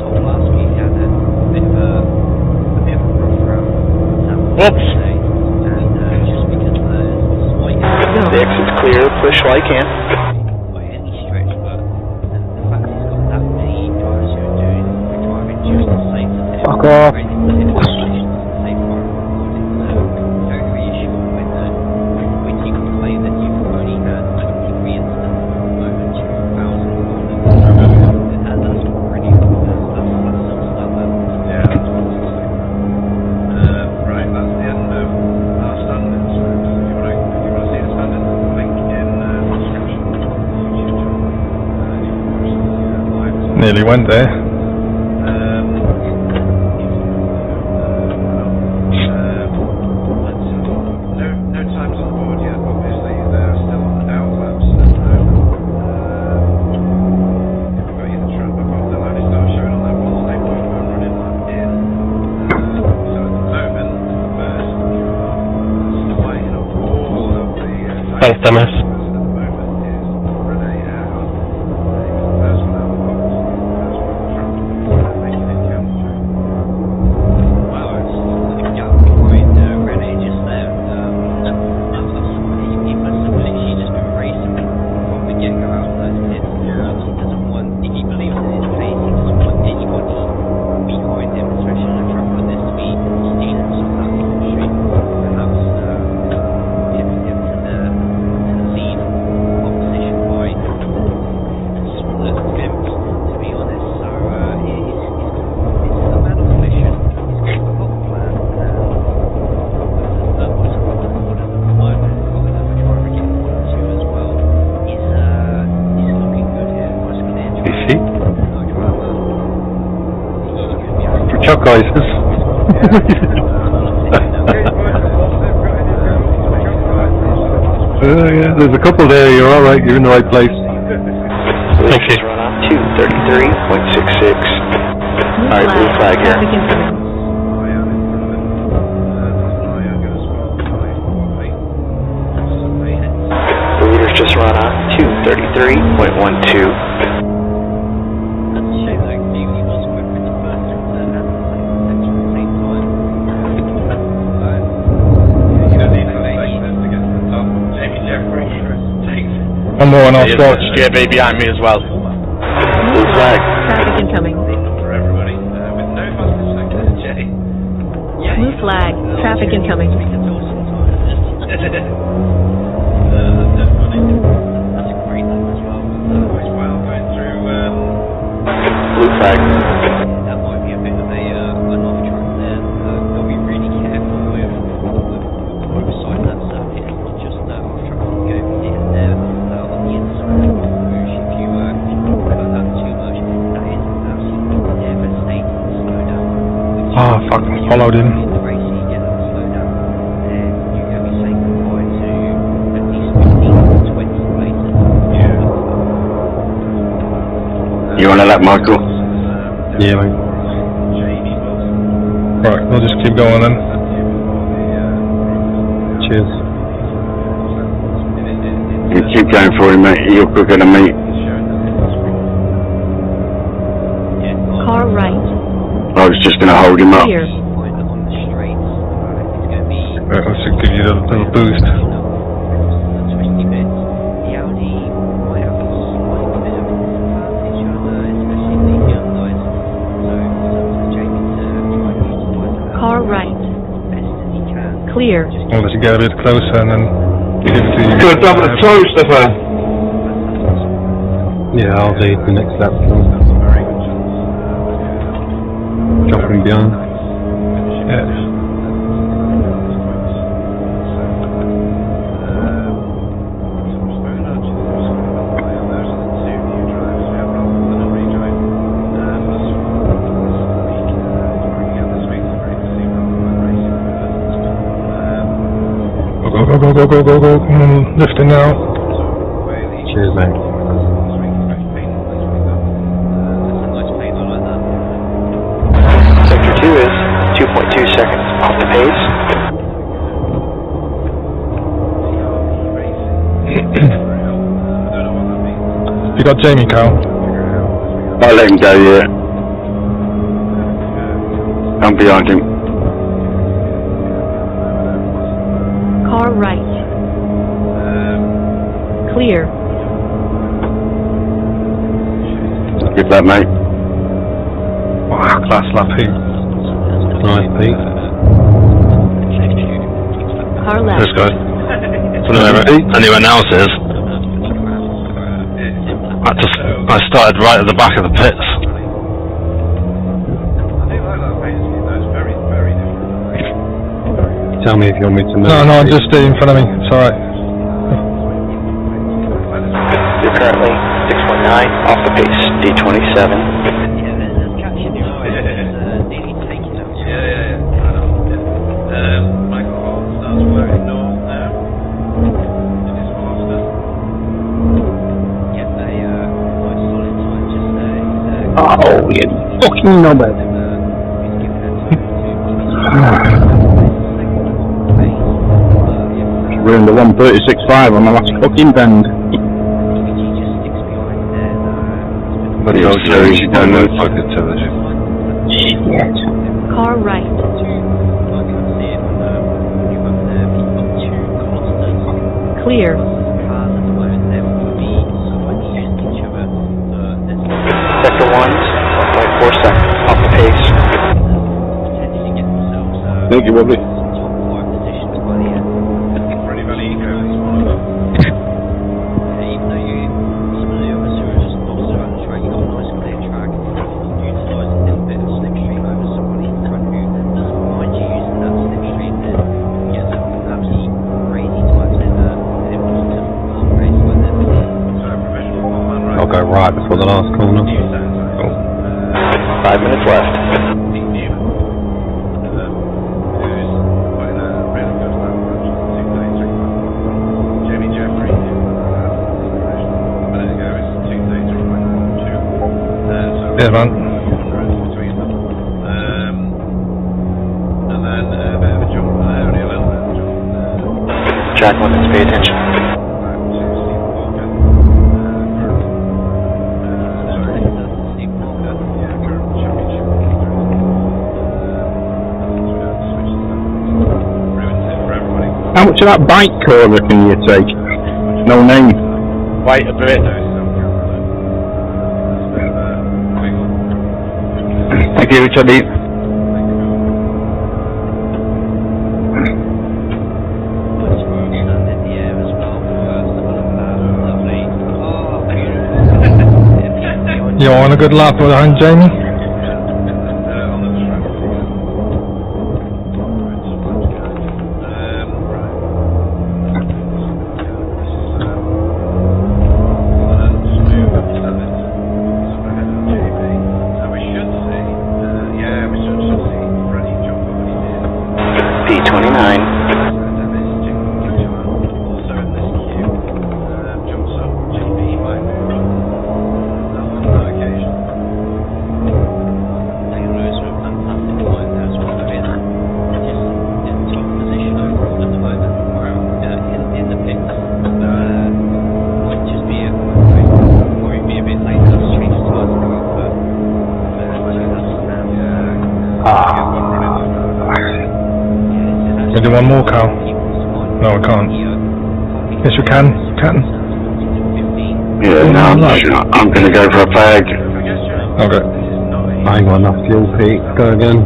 Speaker 13: told last week had a bit of a rough road.
Speaker 10: Oops.
Speaker 13: And just because slight
Speaker 5: The exit's clear. Push while you can.
Speaker 13: by any stretch, but the fact he's got that many drivers who are driving just as safe as him.
Speaker 7: Fuck off.
Speaker 12: Right, that's the end of our standings. So if you want to see the standings, link in the description. YouTube channel. You can watch the live
Speaker 3: Nearly went there.
Speaker 12: No times on the board yet, obviously. They're still on outlaps at the moment. I've got you the track. They'll only start showing on that once they move a running lap in. So at the moment, the first flying up all of the
Speaker 3: Thanks, Thomas.
Speaker 9: Chuck ices. Yeah, there's a couple there. You're all right. You're in the right place.
Speaker 5: Thank you. 233.66. Alright, blue flag here.
Speaker 4: Traffic incoming.
Speaker 5: The leader's just run on 233.12.
Speaker 3: One more and I'll start.
Speaker 10: JB behind me as well.
Speaker 5: Blue flag.
Speaker 4: Traffic incoming.
Speaker 12: For everybody, with no fastest sector, Jay.
Speaker 4: Blue flag. Traffic incoming.
Speaker 5: Blue flag.
Speaker 13: That might be a bit of an off track there. They'll be really careful with oversight that circuit. It's not just off track you go in there on the inside. If you talk about that too much, that is absolutely devastating slowdown.
Speaker 3: Ah, fucking followed him.
Speaker 13: In the race, you get that slowdown, and you can be saying goodbye to at least 15 to 20 places.
Speaker 2: You want to let Michael?
Speaker 9: Yeah, mate.
Speaker 3: Right, we'll just keep going then.
Speaker 9: Cheers.
Speaker 2: You keep going for him, mate. You're quicker than me.
Speaker 4: Car right.
Speaker 2: I was just going to hold him up.
Speaker 4: Clear.
Speaker 3: Right, let's give you a little boost.
Speaker 4: Car right. Clear.
Speaker 3: I'll let you get a bit closer and then give it to you.
Speaker 7: Good, I'm gonna throw stuff.
Speaker 9: Yeah, I'll lead the next lap. Jumping behind.
Speaker 3: Yeah. Go. Come on, lifting now.
Speaker 9: Cheers, mate.
Speaker 5: Sector 2 is 2.2 seconds off the pace.
Speaker 3: You got Jamie, Carl?
Speaker 2: I'll let him go, yeah. I'm behind him.
Speaker 4: Car right. Clear.
Speaker 2: Good luck, mate.
Speaker 3: Wow, class lap Pete.
Speaker 9: Nice, Pete.
Speaker 4: Car left.
Speaker 9: Let's go. Anyone else's? I started right at the back of the pits. Tell me if you want me to move.
Speaker 3: No, just in front of me. It's alright.
Speaker 5: You're currently 6.9 off the pace, D27.
Speaker 12: Michael Hall starts flaring north now. It is faster.
Speaker 8: Oh, you fucking knobhead. We're in the 136.5 on the last fucking bend.
Speaker 2: But it also shows you don't know fucking television.
Speaker 4: Car right. Clear.
Speaker 5: Sector 1's 1.4 seconds, off the pace.
Speaker 8: Thank you, Bobby.
Speaker 9: I'll go right before the last corner.
Speaker 5: 5 minutes left.
Speaker 3: Yeah, man.
Speaker 12: And then a bit of a jump there, only a little bit of a jump.
Speaker 5: Track limits, pay attention.
Speaker 8: How much of that bike corner can you take? No name.
Speaker 10: Quite a bit.
Speaker 2: Thank you, Charlie.
Speaker 3: You want a good lap behind Jamie? Can we do one more, Carl? No, I can't. Yes, you can. You can.
Speaker 2: Yeah, no, I'm going to go for a fag.
Speaker 3: Okay.
Speaker 9: I ain't got enough fuel, Pete. Go again.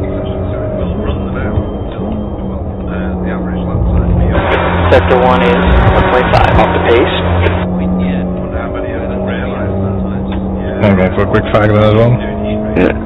Speaker 5: Sector 1 is 1.5 off the pace.
Speaker 3: I'm going for a quick fag then as well.
Speaker 2: Yeah.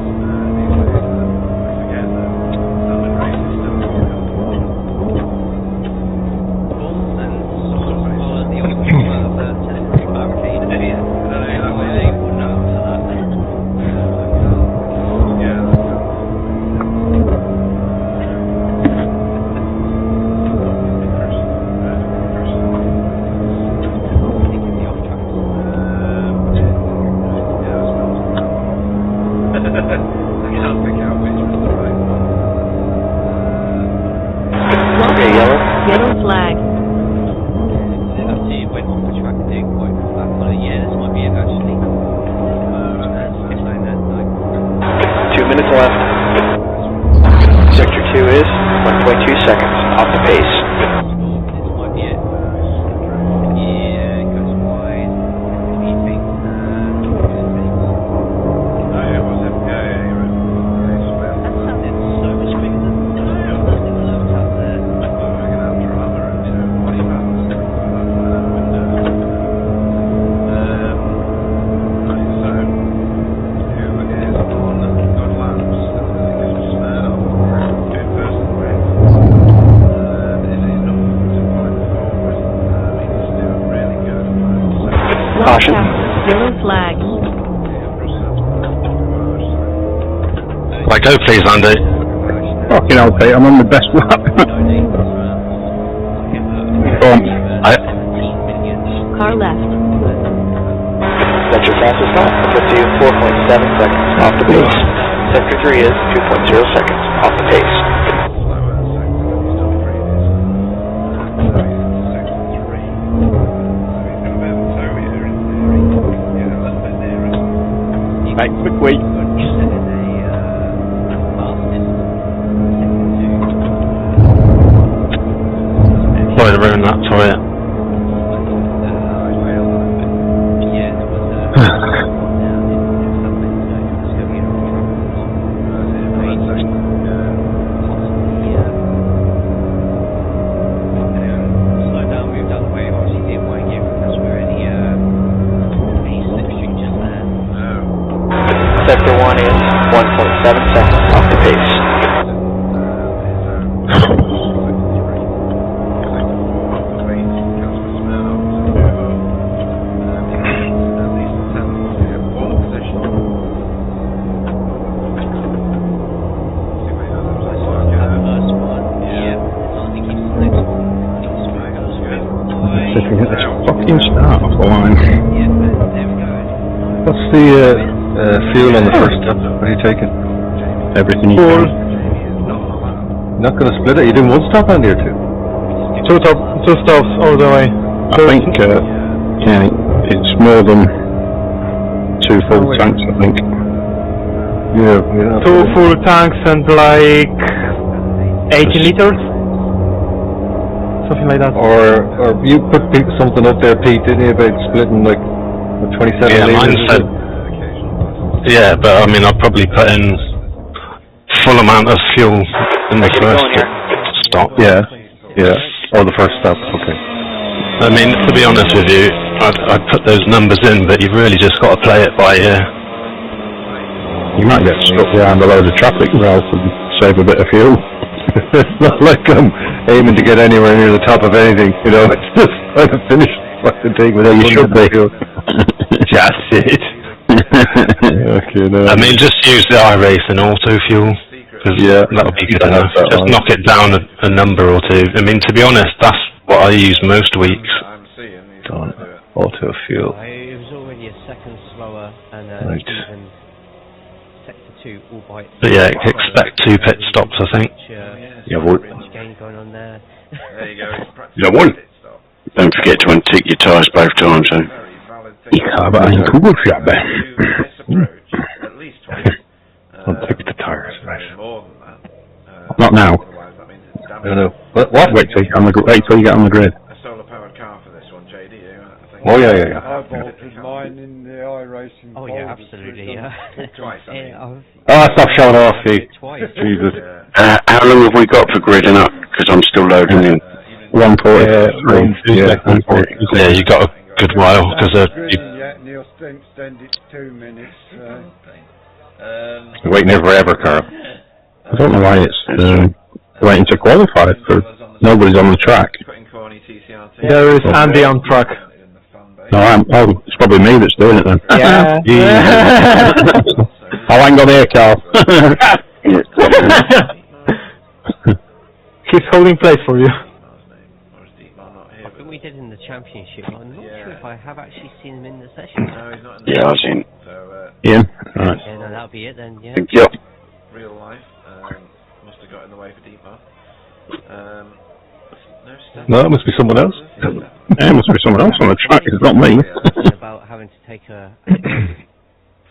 Speaker 4: Yellow flag.
Speaker 5: Left. Sector 2 is 1.2 seconds off the pace.
Speaker 9: Right, go please, Andy.
Speaker 8: Fucking hell, Pete, I'm on my best lap.
Speaker 4: Car left.
Speaker 5: That's your fastest lap. Puts you 4.7 seconds off the pace. Sector 3 is 2.0 seconds off the pace.
Speaker 10: Right, quick wait.
Speaker 9: Sorry to ruin that, sorry.
Speaker 5: Sector 1 is 1.7 seconds off the pace.
Speaker 8: See if we get this fucking start off the line.
Speaker 9: What's the fuel on the first step? What are you taking?
Speaker 8: Everything you can.
Speaker 9: You're not going to split it? You're doing one stop, Andy, or two?
Speaker 7: Two stops all the way.
Speaker 8: I think, yeah, it's more than 2 full tanks, I think.
Speaker 9: Yeah.
Speaker 7: 2 full tanks and like 80 liters? Something like that.
Speaker 9: Or you put something up there, Pete, didn't you, about splitting like 27
Speaker 14: yeah,
Speaker 9: litres?
Speaker 14: mine said, yeah, but I mean, I'll probably put in full amount of fuel in the first stop.
Speaker 9: Yeah, or the first stop, okay.
Speaker 14: I mean, to be honest with you, I'd put those numbers in, but you've really just got to play it by ear.
Speaker 8: You might get stuck behind a load of traffic rather than save a bit of fuel.
Speaker 9: It's not like I'm aiming to get anywhere near the top of anything, you know, it's just trying to finish fucking thing with
Speaker 8: you should be.
Speaker 9: Just it. Okay, no.
Speaker 14: I mean, just use the iRacing auto fuel, because that'll be good enough. Just knock it down a number or two. I mean, to be honest, that's what I use most weeks.
Speaker 9: Auto fuel.
Speaker 13: It was already a second slower, and
Speaker 9: Right.
Speaker 13: even sector 2 all by itself.
Speaker 14: But yeah, expect 2 pit stops, I think.
Speaker 2: Jawohl.
Speaker 13: Game going on there.
Speaker 12: There you go.
Speaker 2: Jawohl. Don't forget to untick your tyres both times, though.
Speaker 8: Ich habe einen Kugelschreiber.
Speaker 12: At least twice.
Speaker 9: Untick the tyres, right.
Speaker 12: More than that.
Speaker 8: Not now.
Speaker 12: Otherwise, that means it's damage.
Speaker 9: I don't know. What?
Speaker 8: Wait till you get on the grid.
Speaker 12: A solar powered car for this one, JD. I think.
Speaker 9: Oh, yeah.
Speaker 1: I bolted mine in the iRacing.
Speaker 13: Oh yeah, absolutely, yeah.
Speaker 12: Twice, I mean.
Speaker 9: Oh, stop showing off, Pete.
Speaker 13: Twice.
Speaker 9: Jesus.
Speaker 2: How long have we got for gridding up? Because I'm still loading in.
Speaker 8: 143.
Speaker 14: Yeah, you got a good while, because
Speaker 1: And he'll extend it to 2 minutes.
Speaker 9: We're waiting here forever, Carl.
Speaker 8: I don't know why it's waiting to qualify for nobody's on the track.
Speaker 7: There is Andy on track.
Speaker 8: No, it's probably me that's doing it then.
Speaker 7: Yeah.
Speaker 8: Oh, hang on here, Carl.
Speaker 7: He's holding place for you.
Speaker 13: I think we did in the championship. I'm not sure if I have actually seen him in the session.
Speaker 12: No, he's not in the
Speaker 2: Yeah, I've seen.
Speaker 8: Ian? Right.
Speaker 13: Yeah, no, that'll be it then, yeah.
Speaker 2: Yep.
Speaker 12: Real life. Must have got in the way for deep bar.
Speaker 9: No, it must be someone else.
Speaker 8: Yeah, it must be someone else on the track, it's not me.
Speaker 13: About having to take a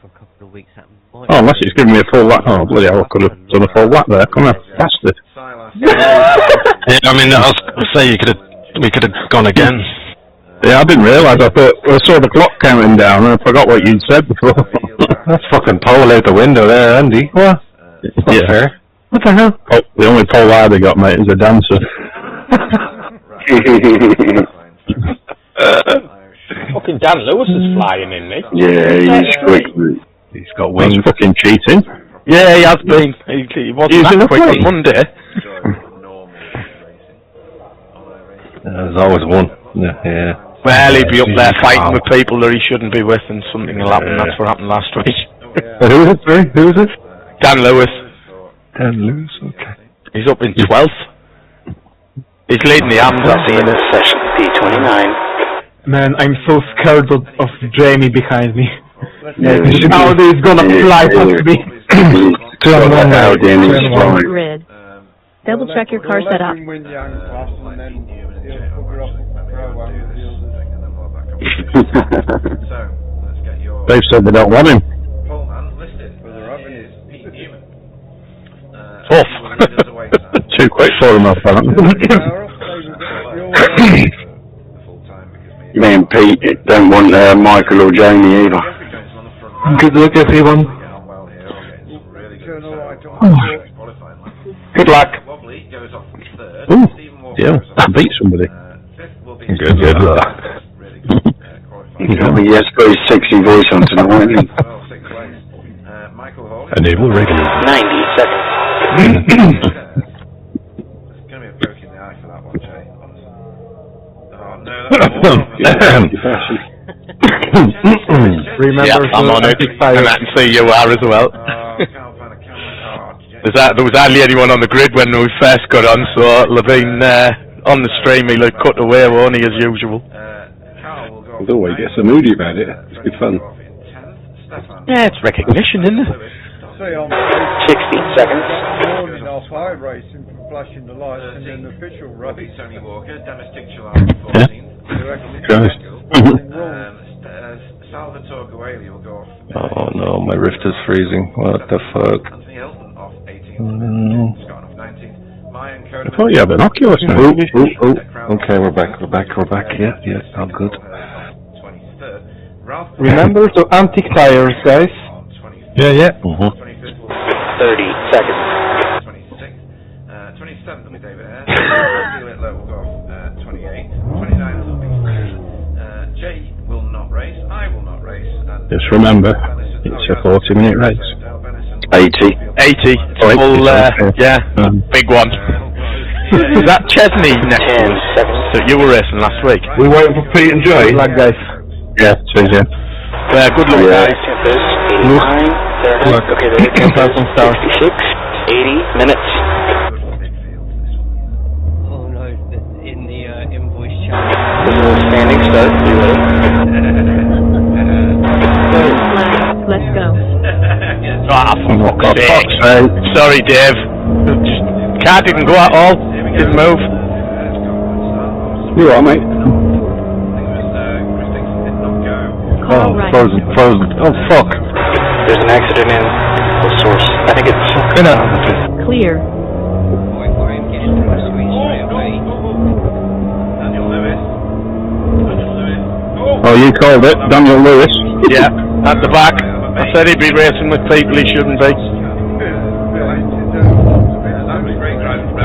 Speaker 13: for a couple of weeks. That might
Speaker 8: Oh, unless it's giving me a full lap. Oh, bloody hell, I could have done a full lap there. Come on, bastard.
Speaker 14: yeah, I mean, I was going to say we could have gone again.
Speaker 8: Yeah, I didn't realise. I thought I saw the clock counting down and I forgot what you'd said before.
Speaker 9: That's fucking pole out the window there, Andy. What?
Speaker 8: Yeah.
Speaker 9: Fair.
Speaker 7: What the hell?
Speaker 8: Oh, the only pole I ever got, mate, is a dancer.
Speaker 10: Fucking Dan Lewis is flying in, mate.
Speaker 2: Yeah, he's quick.
Speaker 9: He's got wings.
Speaker 8: That's fucking cheating.
Speaker 10: Yeah, he has been. He wasn't that quick on Monday.
Speaker 9: There's always one. Yeah.
Speaker 10: Well, he'd be up there fighting with people that he shouldn't be with, and something will happen. That's what happened last week.
Speaker 9: Who is it? Sorry, who is it?
Speaker 10: Dan Lewis.
Speaker 9: 10 loose, okay.
Speaker 10: He's up in 12th. He's leading the arms at the end of
Speaker 5: session P29.
Speaker 7: Man, I'm so scared of Jamie behind me.
Speaker 2: Yeah,
Speaker 7: Audi is gonna fly past me.
Speaker 4: Grid. Double check your car setup.
Speaker 9: Dave said they don't want him.
Speaker 10: Off.
Speaker 9: Too quick for him, apparently.
Speaker 2: Me and Pete don't want Michael or Jamie either.
Speaker 7: Good luck, everyone. Good luck.
Speaker 9: Ooh, yeah, I beat somebody. Good luck.
Speaker 2: He has got his sexy voice on tonight, hasn't he?
Speaker 9: Enable radio.
Speaker 5: 90 seconds.
Speaker 12: It's going to be a poke in the eye for that one, Jay. Oh no, that's
Speaker 10: Remember, I'm on it, and I can see you are as well. There was hardly anyone on the grid when we first got on, so Levine on the stream he'll have cut away, won't he, as usual?
Speaker 9: Although he gets so moody about it, it's good fun.
Speaker 10: Yeah, it's recognition, isn't it?
Speaker 5: 60 seconds.
Speaker 1: Morning off high racing for flashing the lights and then the official race.
Speaker 12: Tony Walker, Domestic July 14th.
Speaker 9: Christ.
Speaker 12: Salvatore Gueli will go off.
Speaker 9: Oh no, my rift is freezing. What the fuck?
Speaker 12: Anthony Hilton off 18th. Scott off 19th. Mayan
Speaker 9: I thought you had binoculars now. Okay, we're back. Yeah, I'm good.
Speaker 7: Remember to antique tires, guys.
Speaker 9: Yeah.
Speaker 5: 30 seconds.
Speaker 12: 26th. 27th will be David Ayres. Felix Lowe will go off 28th. 29th will be Jay will not race. I will not race. And
Speaker 9: Just remember, it's a 40-minute race.
Speaker 2: 80.
Speaker 10: 80. Full, yeah, big one. Is that Chesney next to us that you were racing last week?
Speaker 9: We waiting for Pete and Jay?
Speaker 7: Good luck, guys.
Speaker 9: Yeah, cheers, yeah.
Speaker 10: Good luck, guys.
Speaker 5: 89, 30. Okay, there it comes. 66, 80 minutes.
Speaker 13: Oh no, in the invoice chart.
Speaker 5: Standing start, you ready?
Speaker 4: Let's go.
Speaker 10: For fuck's sake. Sorry, Dave. Car didn't go at all. Didn't move.
Speaker 9: You alright, mate? Oh,
Speaker 4: Right.
Speaker 9: frozen. Oh, fuck.
Speaker 5: There's an accident in the source. I think it's
Speaker 4: Clear.
Speaker 13: I'm getting to my screen straight away.
Speaker 12: Daniel Lewis.
Speaker 9: Oh, you called it, Daniel Lewis.
Speaker 10: Yeah, at the back. I said he'd be racing with people he shouldn't be.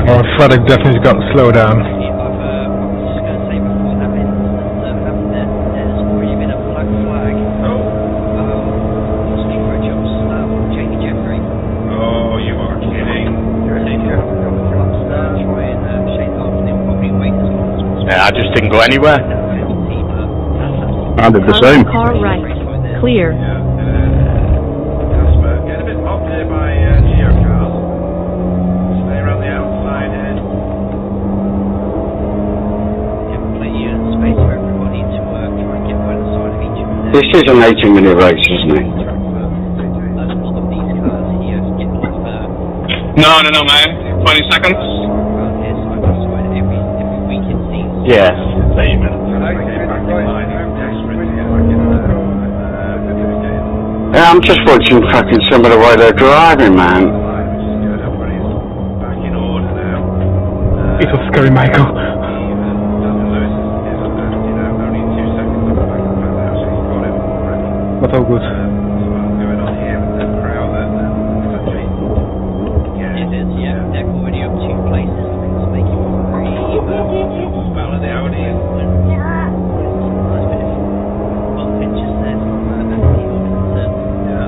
Speaker 3: Oh, Frederick definitely got to slow down.
Speaker 13: I was just going to say before that there's already been a flag. Street jumps, Jamie Jeffrey.
Speaker 12: Oh, you are kidding.
Speaker 13: Try and Shane Hartman probably wait as long as possible.
Speaker 10: Yeah, I just didn't go anywhere.
Speaker 9: I did the same.
Speaker 4: Car right. Clear.
Speaker 12: Casper, getting a bit mobbed here by Geo cars. Stay around the outside edge.
Speaker 13: Plenty of space for everybody to try and get by the side of each other.
Speaker 2: This is an 18-minute race, isn't it?
Speaker 13: A lot of these cars here get a lot of
Speaker 14: No, man. 20 seconds.
Speaker 13: around here side by side every week it seems.
Speaker 10: Yeah.
Speaker 2: Yeah, I'm just watching fucking some of the way they're driving, man.
Speaker 12: Back in order now.
Speaker 7: It was scary, Michael.
Speaker 12: Only 2 seconds on the back of the back now, so he's got it already.
Speaker 7: But all good.
Speaker 12: What's going on here with the crowd and country?
Speaker 13: It is, yeah. They're already up 2 places. It's making it very
Speaker 12: Well, the Audi is
Speaker 13: just there from Anthony Hawkins.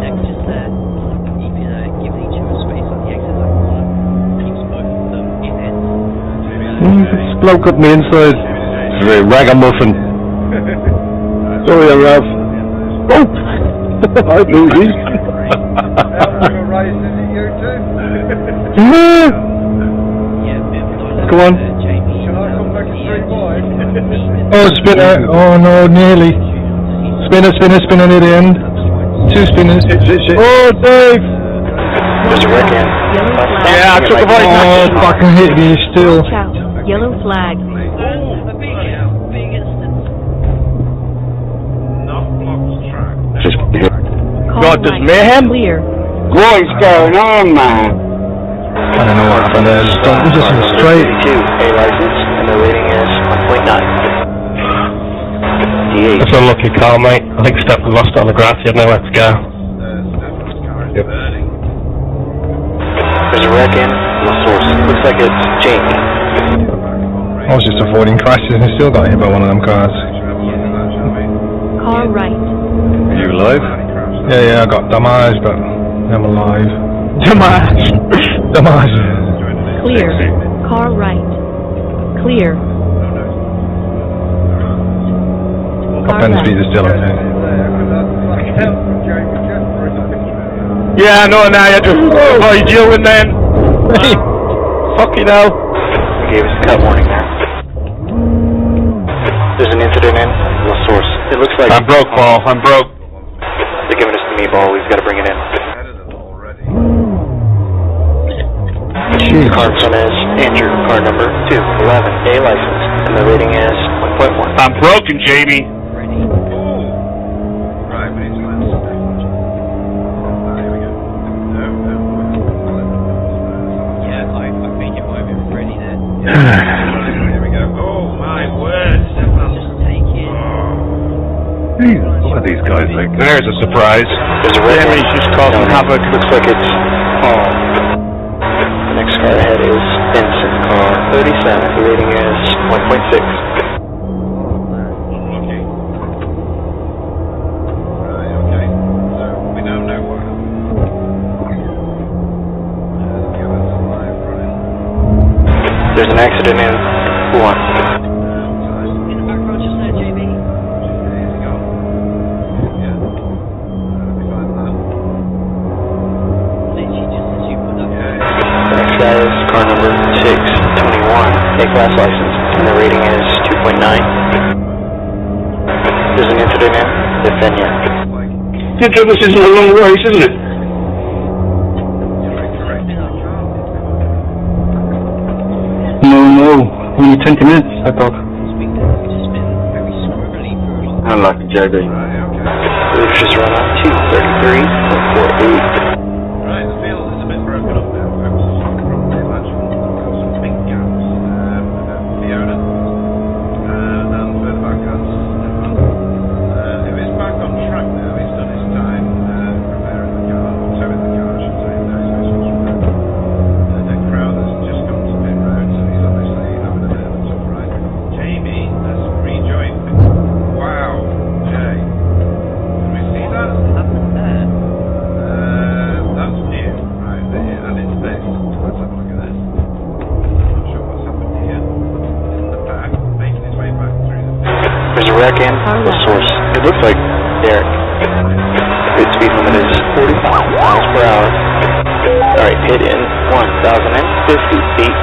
Speaker 13: Next just there. Even giving each other space on the exit lap corner. Keeps both of them in ends.
Speaker 9: This bloke got me inside. It's a very ragamuffin. Sorry, Ralph. Oh! Hi, Lucy.
Speaker 1: a race, is it, you two?
Speaker 9: Go on.
Speaker 1: Shall I come back and street wide?
Speaker 3: Oh, spinner. Oh no, nearly. Spinner near the end. 2 spinners. Oh, Dave!
Speaker 5: There's a wreck in.
Speaker 10: Yeah, I took a voice.
Speaker 3: Oh, fucking hit me still.
Speaker 4: Watch out. Yellow flag.
Speaker 2: Just
Speaker 4: Call
Speaker 10: God, there's
Speaker 4: right.
Speaker 10: mayhem?
Speaker 4: Clear.
Speaker 2: what is going on, man?
Speaker 3: I don't know what happened there. Just in the straight.
Speaker 5: A license, and the rating is 1.9.
Speaker 14: That's an unlucky car, mate. I think Steph lost it on the grass. He had nowhere to go.
Speaker 12: Yep.
Speaker 5: There's a wreck in. No source. Looks like it's Jamie.
Speaker 3: I was just avoiding crashes and still got hit by one of them cars.
Speaker 4: Car right.
Speaker 9: Are you alive?
Speaker 3: Yeah, I got damage, but I'm alive.
Speaker 10: Damage.
Speaker 4: Clear. Car right. Clear.
Speaker 3: Top end speed is still okay.
Speaker 10: Yeah, no, now you just avoid you and then. Fucking hell.
Speaker 5: Gave us a cut warning there. There's an incident in. No source. It looks like.
Speaker 14: I'm broke, Paul. I'm broke.
Speaker 5: They're giving us the meatball. We've got to bring it in. The car in front is injured. Car number 211. A license. And the rating is 1.1.
Speaker 14: I'm broken, Jamie.
Speaker 12: Right, but it's here we go. No.
Speaker 13: Yeah, I think it might be ready there.
Speaker 12: Here we go. Oh my word!
Speaker 13: Just take it.
Speaker 9: What are these guys like?
Speaker 14: There's a surprise.
Speaker 5: There's a red
Speaker 10: Jamie's just causing havoc.
Speaker 5: Looks like it's Paul. The next car ahead is Vincent. Car 37. The rating is 1.6. There's an accident in 1.
Speaker 13: In the background just there, JB. Literally just as you put that.
Speaker 5: The next guy is car number 621, A-class license, and the rating is 2.9. There's an incident in Bithynia.
Speaker 14: This isn't a long race, isn't it?
Speaker 9: No, only 20 minutes, I thought.
Speaker 2: Unlucky, JB.
Speaker 5: We've just run up 233.48.
Speaker 12: Right, the field is a bit broken up now, folks. Probably imagine some big gaps. Fiona, and further back as if it's back on track now, he's done his time repairing the car, or towing the car, I should say. No, he's repaired. The crowd has just come to pit road, so he's obviously having a bit of a tough ride. Jamie has rejoined. Wow, Jay. Can we see that? That's new, right, and it's this. Let's have a look at this. Not sure what's happened here. In the back, making his way back through the field.
Speaker 5: There's a wreck in the source. It looks like Derek. The speed limit is 45 miles per hour. Alright, hit in 1,050 feet.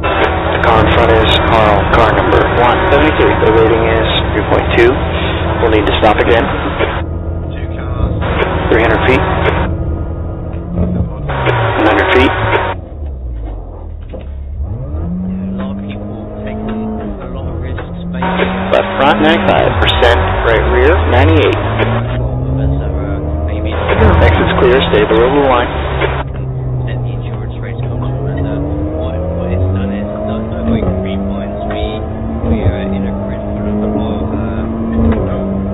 Speaker 5: The car in front is Carl, car number 173. The rating is 3.2. We'll need to stop again. 300 feet. 100 feet.
Speaker 13: A lot of people taking a lot of risks, basically.
Speaker 5: Left front 95%. Right rear 98.
Speaker 13: Maybe
Speaker 5: Exit's clear. Stay below the line.
Speaker 13: the insurance rates comes from, and what it's done is not going 3 points. We are in a grid full of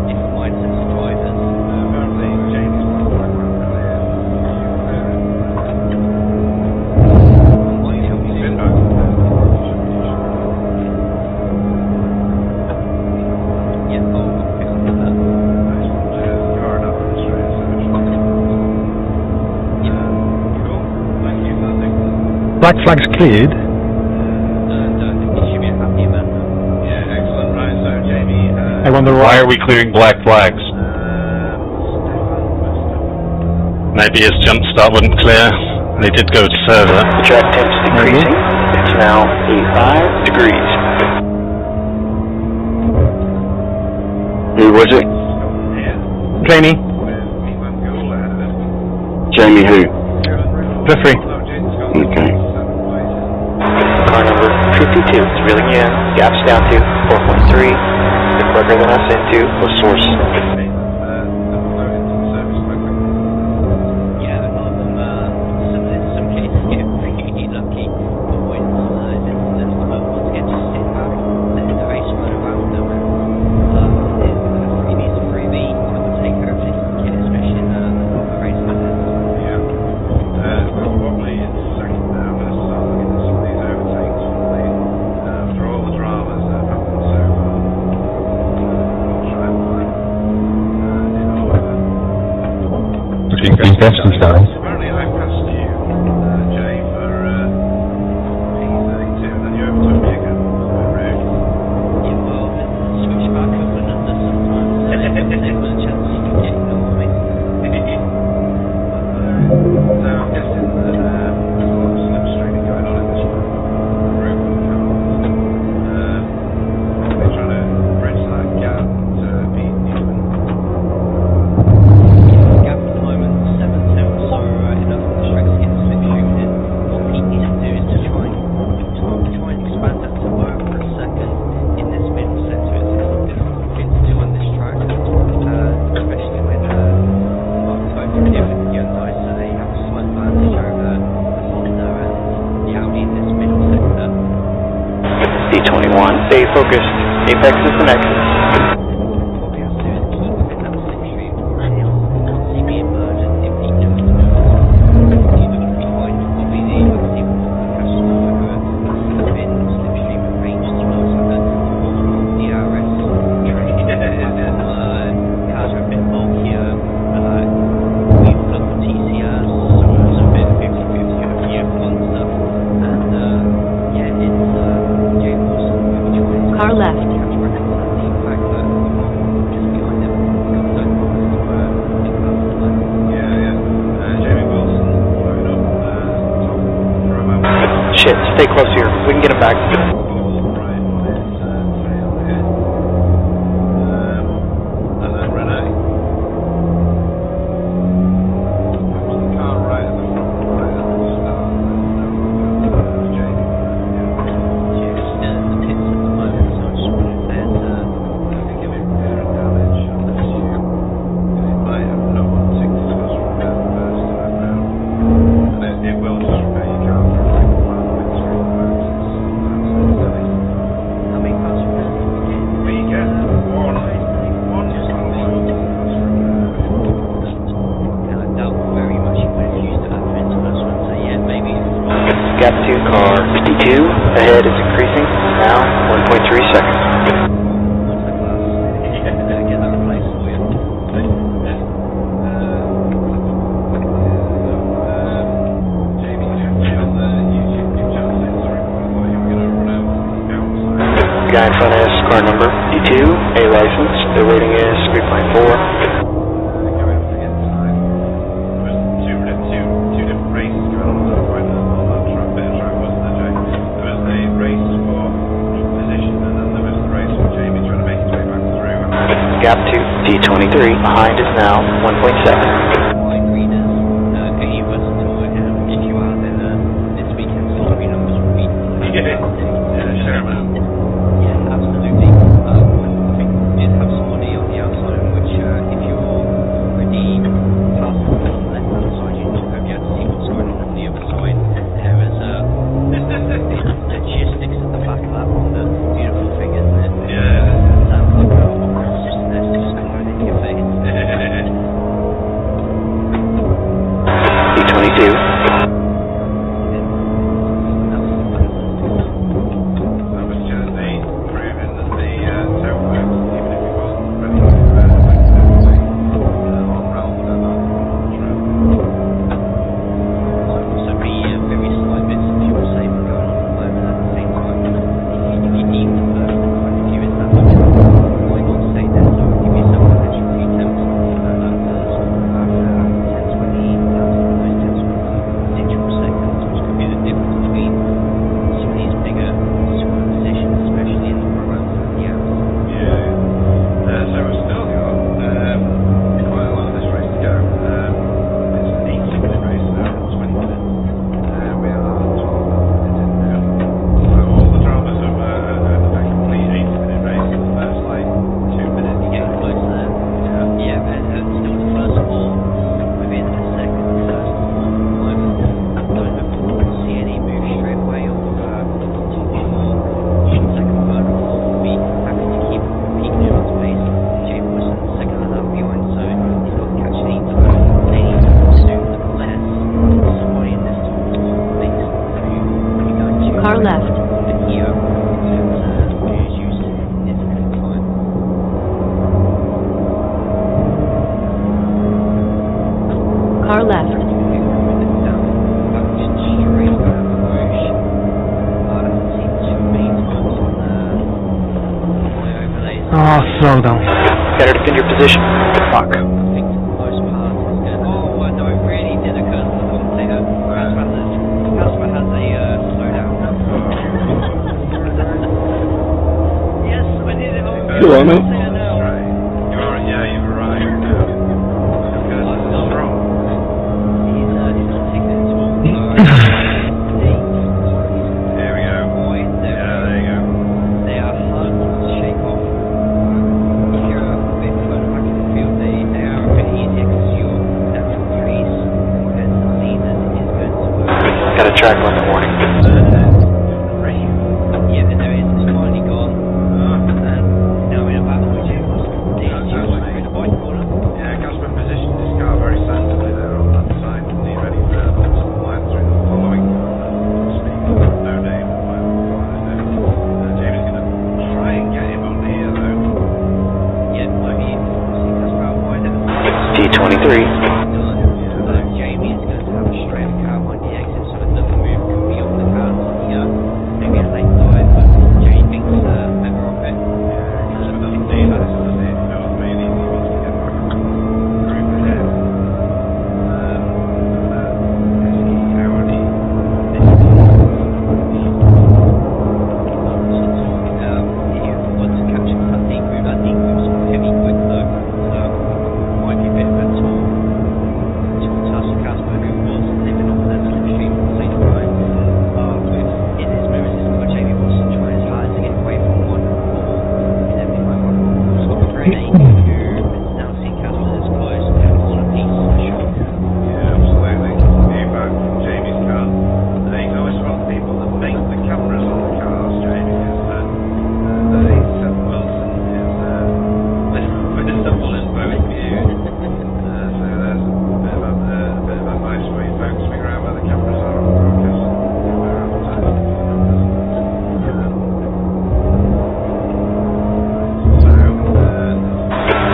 Speaker 13: different mindsets of drivers.
Speaker 12: Apparently, Jamie's one of the He's been back.
Speaker 13: Yeah, pick up on that.
Speaker 12: Car and administrator section. Cool. Thank you for that, Nick.
Speaker 3: Black flag's cleared.
Speaker 13: And I think you should be happy about that.
Speaker 12: Yeah, excellent. Right, so Jamie.
Speaker 3: I wonder
Speaker 14: Why are we clearing black flags? Maybe his jump start wasn't clear. They did go to further.
Speaker 5: Track temps decreasing. It's now 85 degrees.
Speaker 2: Who was it?
Speaker 7: Jamie.
Speaker 2: Jamie who?
Speaker 7: Jeffrey.
Speaker 2: Okay.
Speaker 5: Car number 52 is reeling in. Gaps down to 4.3. The quicker than us into the source.
Speaker 13: Yeah, a lot of them, some cases get really lucky. Avoid incidents that once again just sit back, let the race run around them, and freebies to freebie, it will take care of this kid, especially in the race like this.
Speaker 12: Probably in second now. I'm going to start looking at some of these overtakes for all the dramas that have happened so far. I'll try and find
Speaker 9: Looking best and stuff.
Speaker 12: apparently I passed you, Jay, for P32, and then you overtook me again.
Speaker 13: Yeah, well, switch back up and under sometimes, there's a chance you can get ignore me.
Speaker 12: So I'm guessing that there's a lot of slipstreaming going on in this group of cars. Probably trying to bridge that gap to be even.
Speaker 13: Gap at the moment, 7 tenths, so enough of the track to get slipstreamed in. What Pete needs to do is to try and expand that to over a second in this middle sector. It's a lot difficult thing to do on this track, especially when both him and Hyundai, so they have a slight advantage over the Honda and the Audi in this middle sector.
Speaker 5: D21, stay focused. Apex is the next.
Speaker 13: What we have to do is keep within that slipstream until see me emerge, and if he does he's either going to be behind Bobby the customer who are within slipstream and range as well, so that multiple DRS cars are a bit bulkier. We've looked at TCRs, so it's a bit 50-50 of the F1 stuff, and yeah, it's Jay Wilson who joins.
Speaker 4: Car left.
Speaker 12: Jamie Wilson loading up top for a moment.
Speaker 5: Shit, stay close here. We can get him back.
Speaker 12: Right on his tail here. And then Renee. Comes the car right at the front, right at the start. Jamie.
Speaker 13: Still in the pits at the moment, so I just wondered if there's
Speaker 12: Give him damage, I'll assume. It might have no one to discuss repair the first time round. And it will just repair your car for like 1.3 purposes. That's silly.
Speaker 13: how many cars are there?
Speaker 12: We get one just on the
Speaker 13: And I doubt very much he would have used that for his first one, so yeah, maybe it's
Speaker 5: Gap 2, car 52. Ahead is increasing. Now 1.3 seconds.
Speaker 13: get that replaced for you.
Speaker 12: Jamie, you should be on the YouTube channel. Sorry, I thought you were going to run out outside.
Speaker 5: Guy in front of us, car number D2, A license. The rating is 3.4.
Speaker 12: Going for the inside. There was two different races going on at that point on that track, bit of track, wasn't there, Jay? There was the race for position, and then there was the race for Jamie trying to make his way back through.
Speaker 5: Gap 2, D23. Behind is now 1.7.
Speaker 13: Wide readers, any versatile, if you are, then this weekend's lottery numbers will be
Speaker 12: Yeah, sure, man.
Speaker 13: yeah, absolutely. I think we did have somebody on the outside, which if you're already past on the left-hand side, you should be able to see what's going on the other side. There is logistics at the back of that one, the beautiful thing, isn't it?
Speaker 12: Yeah.
Speaker 13: Look at what just there's just coming in your face.
Speaker 5: D22.
Speaker 12: That was Jersey proving that the tow works, even if it wasn't ready to make everything on round and on track.
Speaker 13: Might also be very slight bits of fuel saving going on at the moment at the same time. If you need the first point of view is that much, why not stay there? So give yourself an extra few temps after 10, 20
Speaker 15: slow down.
Speaker 5: Better defend your position.
Speaker 15: Fuck.
Speaker 13: Oh, no, it really did occur to the commentator. Casper has a slowdown. Yes, I did it all.
Speaker 8: You alright, mate?
Speaker 5: Got a track on the morning.
Speaker 13: Yeah, the noise is finally gone. Now we're in a battle with James.
Speaker 12: Yeah, Casper positioned his car very sensibly there on that side. He's ready for line through the following speed. No name. Jamie's going to try and get him on here though.
Speaker 13: Yeah, I mean, Casper out wide.
Speaker 5: D23.
Speaker 13: Jamie is going to have a straight car on the exit, so it doesn't move beyond the car. Maybe a late dive, but Jamie thinks better of it.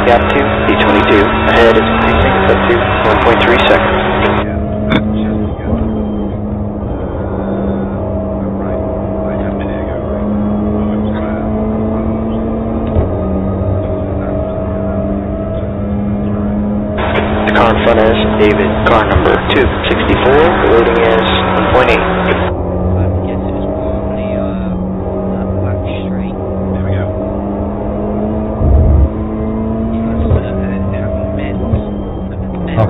Speaker 5: Gap 2, D22. Ahead is pacing up to 1.3 seconds. The car in front is David, car number 264. The loading is 1.8.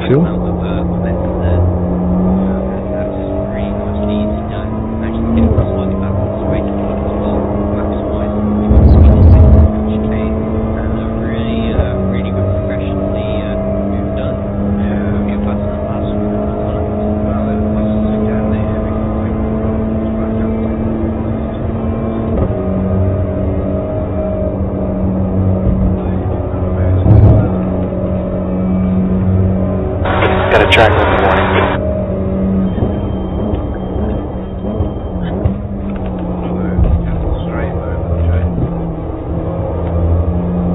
Speaker 3: Fuel?
Speaker 5: Got a track on the morning.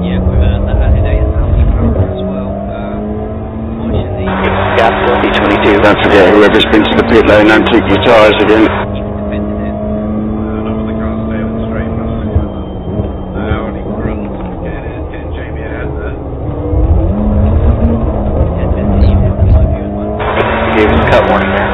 Speaker 13: Yeah, with that headache and Audi power as well. Unfortunately,
Speaker 5: Gap 1D22. Don't forget, whoever's been to the pit lane, don't take your tyres again. Cut warning there.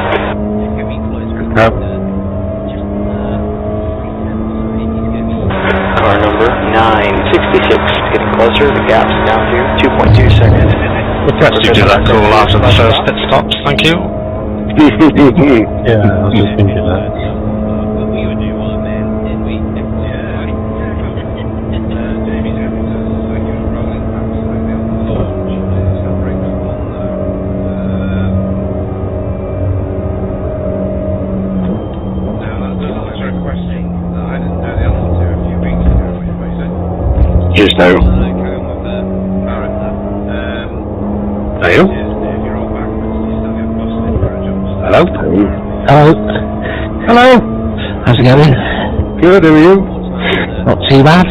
Speaker 5: Car number 966. Getting closer. The gap's down to 2.2 seconds.
Speaker 14: Let's do that call after the first pit stops, thank you.
Speaker 9: Yeah, I was just thinking that.
Speaker 2: Just now.
Speaker 9: Hello? Hello?
Speaker 15: Hello. Hello. How's it going?
Speaker 9: Good, how are you?
Speaker 15: Not too bad.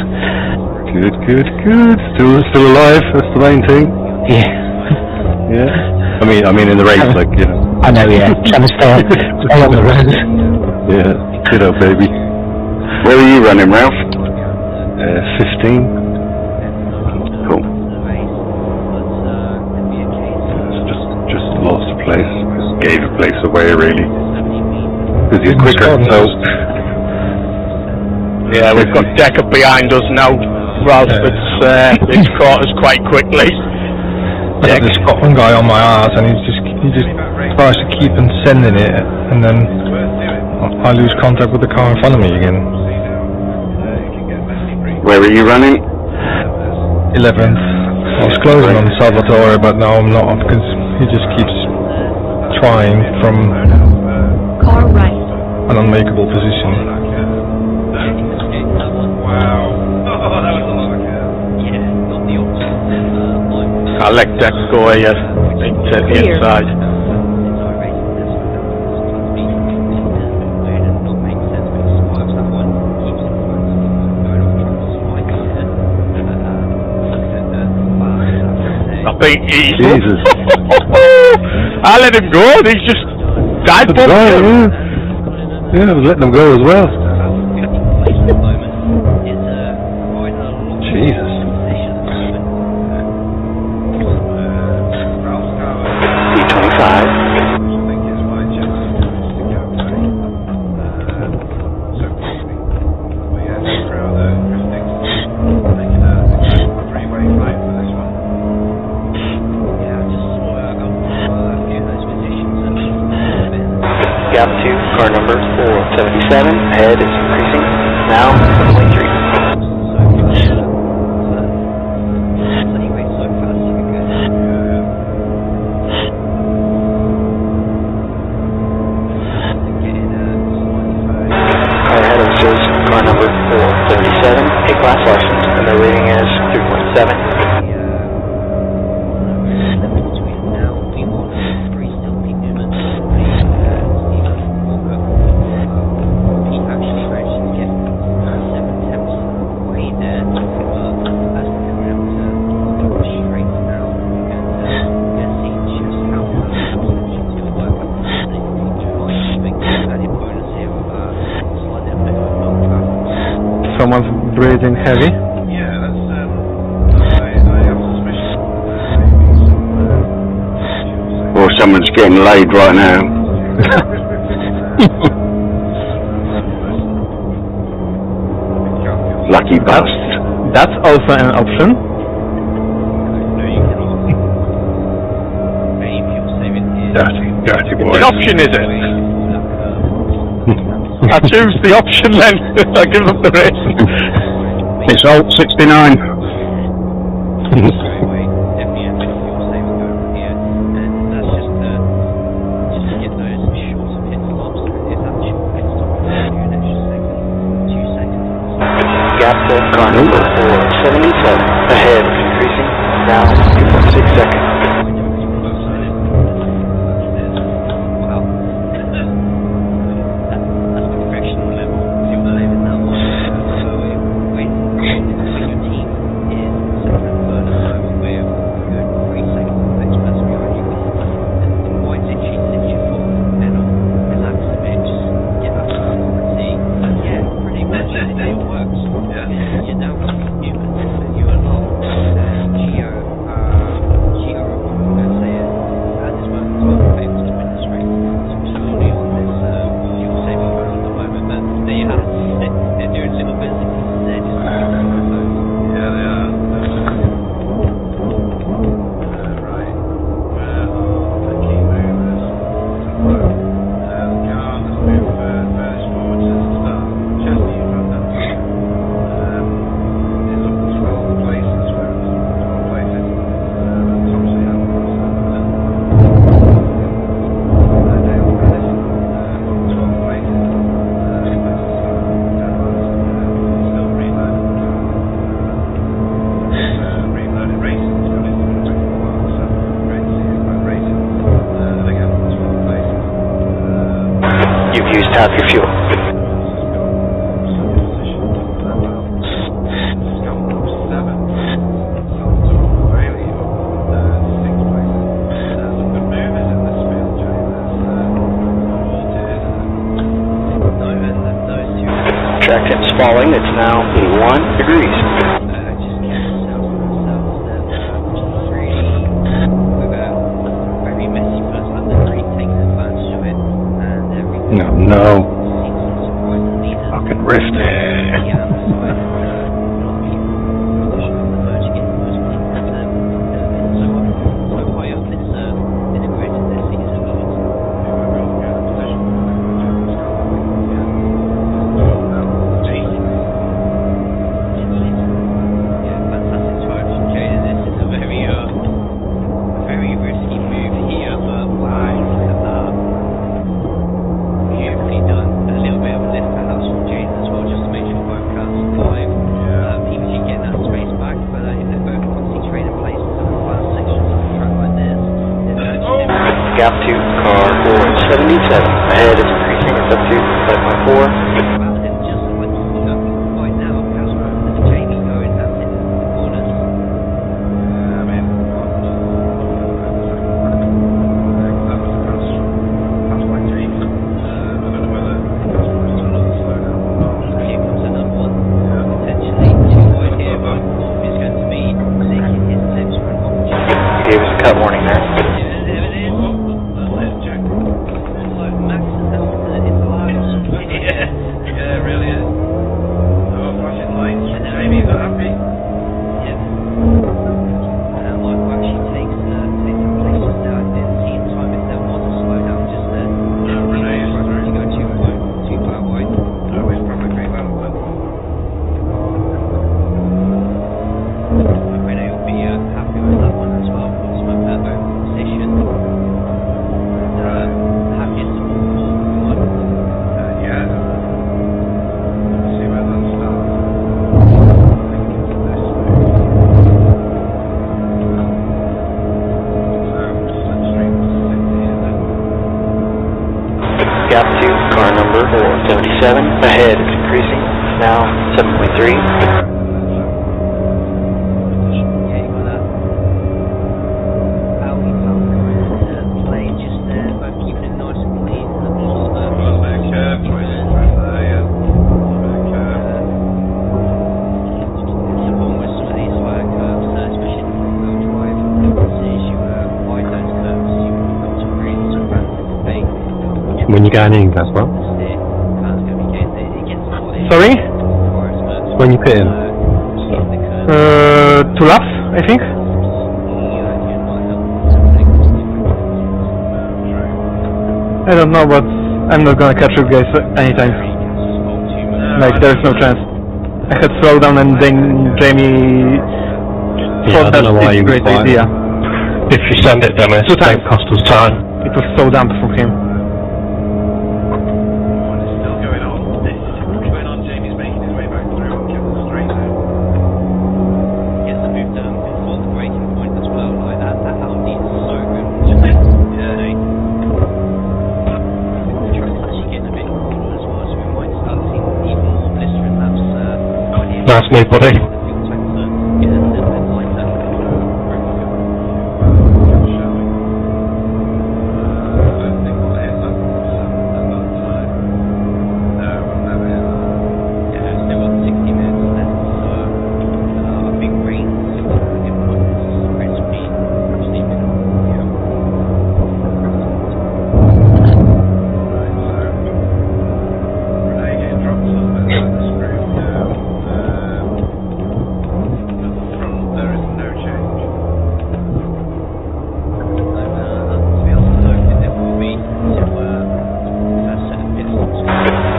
Speaker 9: Good, good, good. Still alive, that's the main thing.
Speaker 15: Yeah.
Speaker 9: Yeah. I mean in the race, like, you know.
Speaker 15: I know, yeah. Trying to stay on the road.
Speaker 9: Yeah, good up, baby.
Speaker 2: Where are you running, Ralph?
Speaker 9: 15. place away, really. Because he's quicker, so...
Speaker 10: Yeah, we've got Decker behind us now, Ralph. It's caught us quite quickly.
Speaker 3: I got this Scotland guy on my arse, and he just tries to keep on sending it, and then I lose contact with the car in front of me again.
Speaker 2: Where are you running?
Speaker 3: 11th. I was closing on Salvatore, but now I'm not, because he just keeps trying from
Speaker 4: Car right.
Speaker 3: an unmakeable position.
Speaker 10: I'll let Deck go here. Take the inside. I think he's...
Speaker 9: Jesus.
Speaker 10: I let him go, and he's just died for him.
Speaker 9: Yeah, I was letting him go as well. Jesus.
Speaker 5: Gap 2, car number 477, head is increasing, now 1.3. Car ahead of us is car number 477, A-class license, and the rating is 3.7.
Speaker 7: Someone's breathing heavy.
Speaker 12: Yeah, that's, I have suspicion.
Speaker 2: Or someone's getting laid right now. Lucky bastard.
Speaker 7: That's also an option.
Speaker 9: Dirty boy.
Speaker 10: What option is it? I choose the option then. I give up the race.
Speaker 9: It's Alt 69.
Speaker 5: Gap to car number 477, ahead increasing, now 2.6 seconds. You've used half your fuel. Track temps falling, it's now 81 degrees.
Speaker 9: No. Fucking rift.
Speaker 5: Gap 2, car 477. Ahead is increasing, it's up to 5.4. Gave us a cut warning there. Gap 2, car number 477. Ahead is increasing, now 7.3.
Speaker 9: When you going in, Gaspar?
Speaker 7: Sorry?
Speaker 9: When you pit in?
Speaker 7: 2 laps, I think. I don't know, but I'm not gonna catch you guys anytime. Like, there's no chance. I had slow down and then Jamie
Speaker 9: Yeah, I
Speaker 7: thought
Speaker 9: don't know why
Speaker 7: it's
Speaker 9: you
Speaker 7: a great
Speaker 9: would
Speaker 7: idea.
Speaker 9: If you send it, Dennis,
Speaker 7: 2 times.
Speaker 9: don't cost us time.
Speaker 7: It was so dumb from him.
Speaker 9: That's me, buddy.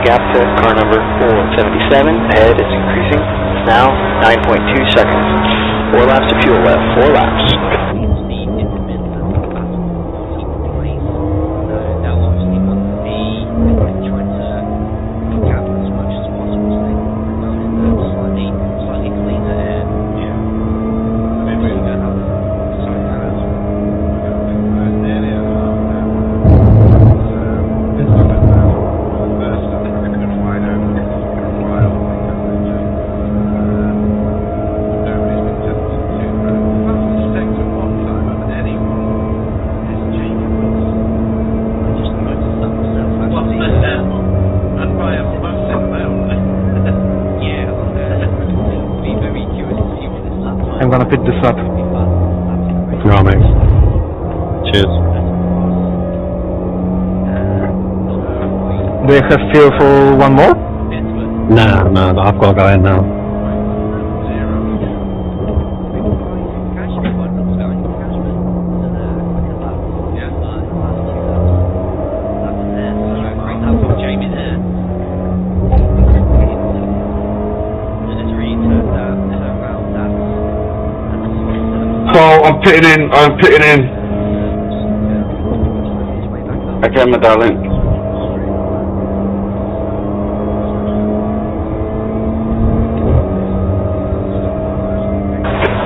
Speaker 5: Gap to car number 477. Ahead is increasing. It's now 9.2 seconds. 4 laps of fuel left. 4 laps.
Speaker 7: I'm gonna pick this up.
Speaker 9: No, mate. Cheers.
Speaker 7: Do you have fuel for one more?
Speaker 15: No, I've got to go in now.
Speaker 2: So I'm pitting in. Okay, my darling.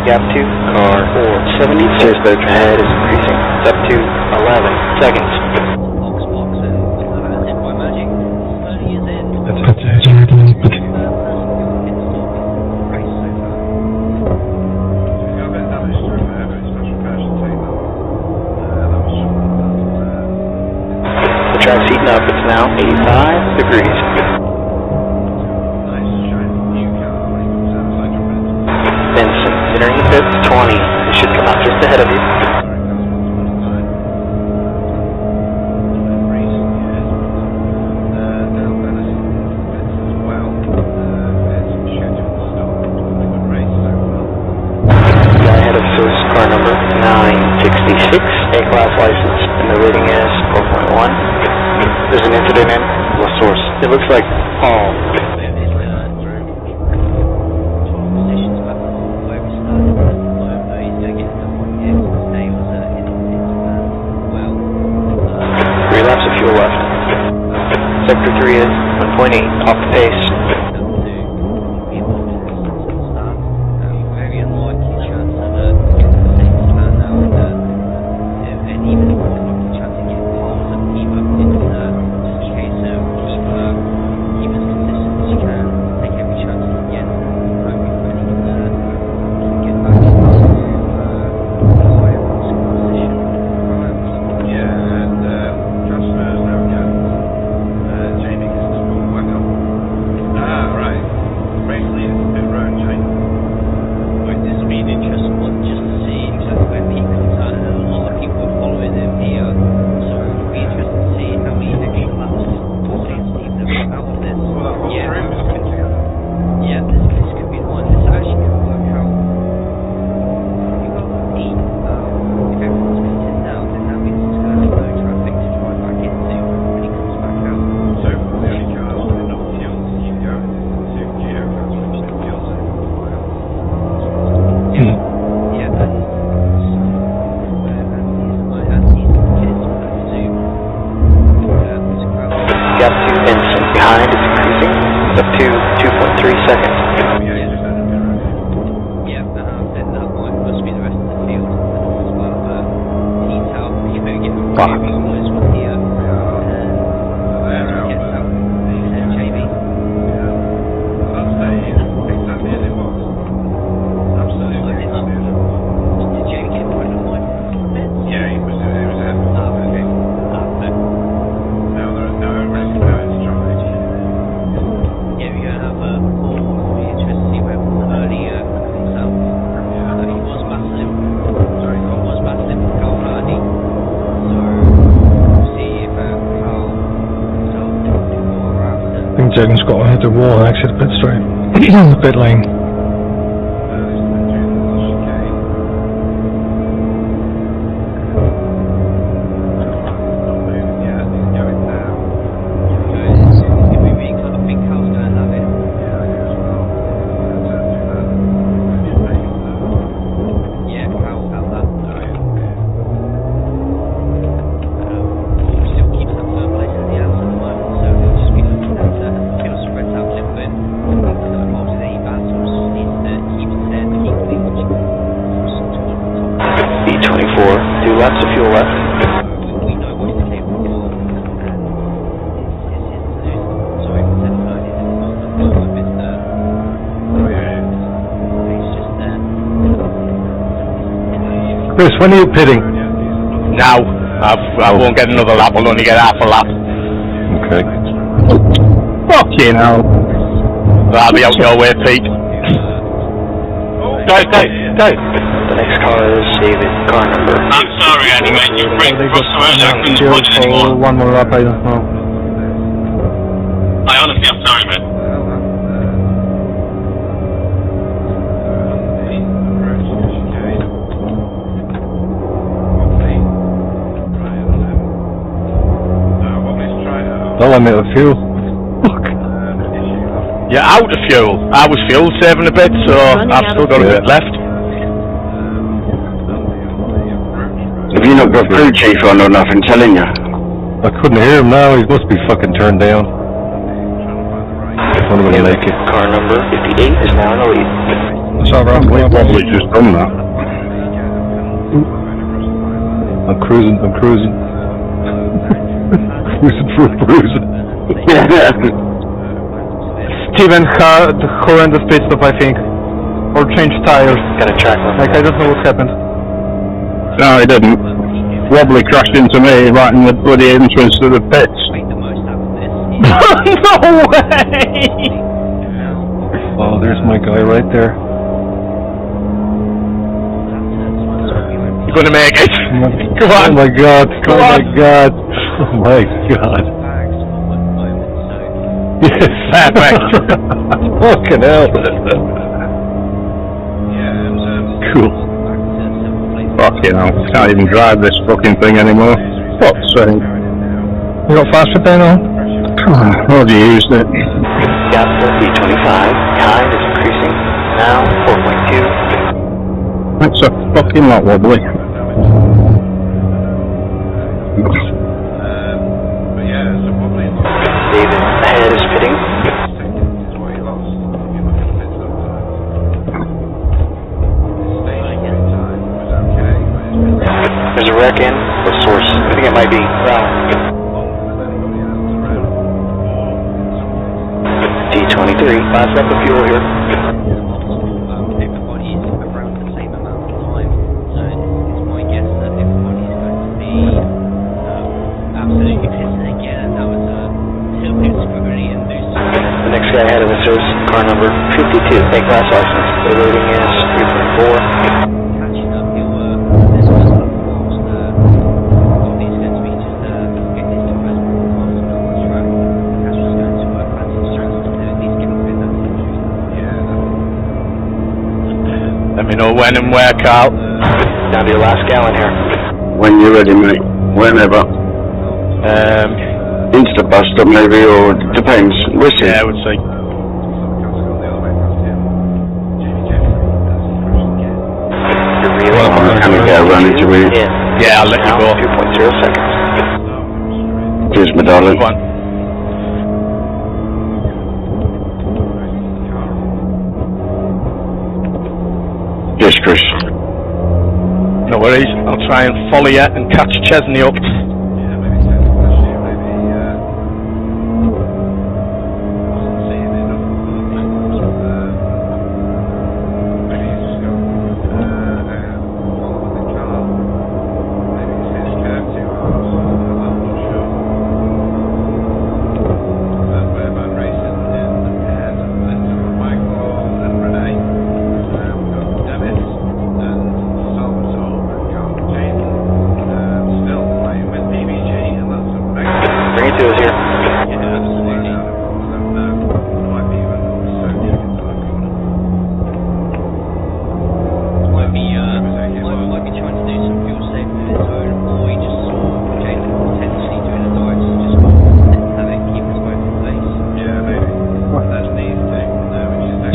Speaker 5: Gap 2, car 476, ahead is increasing. It's up to 11 seconds. The track's heating up, it's now 85 degrees. Benson, entering the pits, 20. It should come out just ahead of you. Guy ahead of us is car number 966, A-class license, and the rating is 4.1. There's an incident in what source? It looks like Paul. Relapse of fuel left. Sector 3 is 1.8, off the pace. Gap 2 Benson, behind is increasing, up to 2.3 seconds.
Speaker 3: I think Jaden's got to hit the wall and exit the pit straight. The pit lane.
Speaker 5: B24, 2 laps of fuel left.
Speaker 9: Chris, when are you pitting?
Speaker 16: Now. I won't get another lap, I'll only get half a lap.
Speaker 9: Okay.
Speaker 7: Fucking hell.
Speaker 16: That'll be out your way, Pete. Go.
Speaker 5: The next car is David, car number.
Speaker 16: I'm sorry, Andy, mate. You bring Russell out, I couldn't budge anymore.
Speaker 7: One more lap, I don't know.
Speaker 14: I honestly, I'm sorry, mate.
Speaker 9: Well, I'm out of fuel.
Speaker 16: You're out of fuel. I was fuel saving a bit, so I've still got a bit left.
Speaker 2: Have you not got crew chief on or nothing telling you?
Speaker 9: I couldn't hear him now. He must be fucking turned down. I'm gonna make it.
Speaker 5: Car number 58 is now in the lead.
Speaker 3: That's alright.
Speaker 8: Wobbly just done that.
Speaker 9: I'm cruising. Cruising for a bruising.
Speaker 7: Steven had horrendous pit stop, I think. Or changed tires.
Speaker 5: Got a track one.
Speaker 7: Like, I don't know what happened.
Speaker 8: No, he didn't. Wobbly crashed into me right in the bloody entrance to the pits.
Speaker 7: No way!
Speaker 9: Oh, there's my guy right there.
Speaker 16: You're gonna make it. Come on.
Speaker 9: Oh my god. Oh my god. Oh my god. Yes.
Speaker 16: Perfect.
Speaker 9: Fucking hell. Cool.
Speaker 8: Fucking hell. Can't even drive this fucking thing anymore. Fuck's sake.
Speaker 3: You got faster pen on?
Speaker 8: Already used it.
Speaker 5: Gap for B25. Time is increasing. Now 4.2.
Speaker 8: That's a fucking lot, Wobbly.
Speaker 5: David ahead is pitting. There's a wreck in. What source? I think it might be D23. Last up of fuel here.
Speaker 13: Everybody's around the same amount of time, so it's my guess that everybody's going to be absolutely pissing again, and that was a little bit squiggly and loose.
Speaker 5: The next guy ahead of us is car number 52. A class license. The loading is 3.4.
Speaker 13: Catching up, this was Bobby's going to be just get his tires fast enough on the track. Cash was going to fancy strengths to at least get a bit that
Speaker 16: Let me know when and where, Carl.
Speaker 5: Down to your last gallon here.
Speaker 2: When you're ready, mate. Whenever. Insta bus stop maybe, or depends. We'll see.
Speaker 16: Yeah, I would say.
Speaker 5: You're really
Speaker 2: I'm gonna get a run into it.
Speaker 16: Yeah, I'll let you go.
Speaker 5: 2.0 seconds.
Speaker 2: Cheers, my darling.
Speaker 16: Go on.
Speaker 2: Yes, Chris.
Speaker 16: No worries. I'll try and follow you and catch Chesney up.
Speaker 5: Bring it to us here.
Speaker 13: might be trying to do some fuel saving in his own, or we just saw Jalen potentially doing a dive to just have it keep us both in place.
Speaker 12: Yeah, maybe. That's the thing.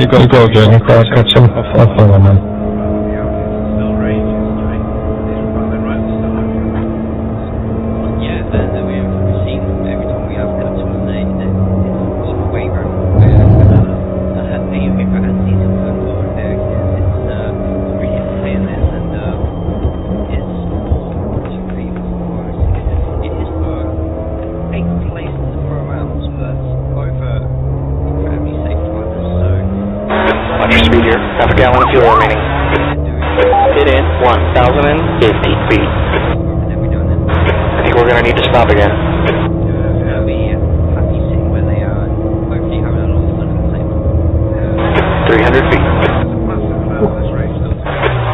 Speaker 3: You got Jalen Cross, got some fun on man.
Speaker 12: Still ranges, right?
Speaker 13: Yeah, and we've seen every time we have got to eliminate it, it's all the way around the anti-season over there, it's really playing this, and it's it is for 8th place in the Pro Rounds, but over incredibly safe drivers, so
Speaker 5: Watch your speed here. Half a gallon of fuel remaining. Hit in 1,050 feet. I think we're gonna need to stop again.
Speaker 13: they'll be happy sitting where they are, and hopefully having a lot of fun at the same time.
Speaker 5: 300 feet.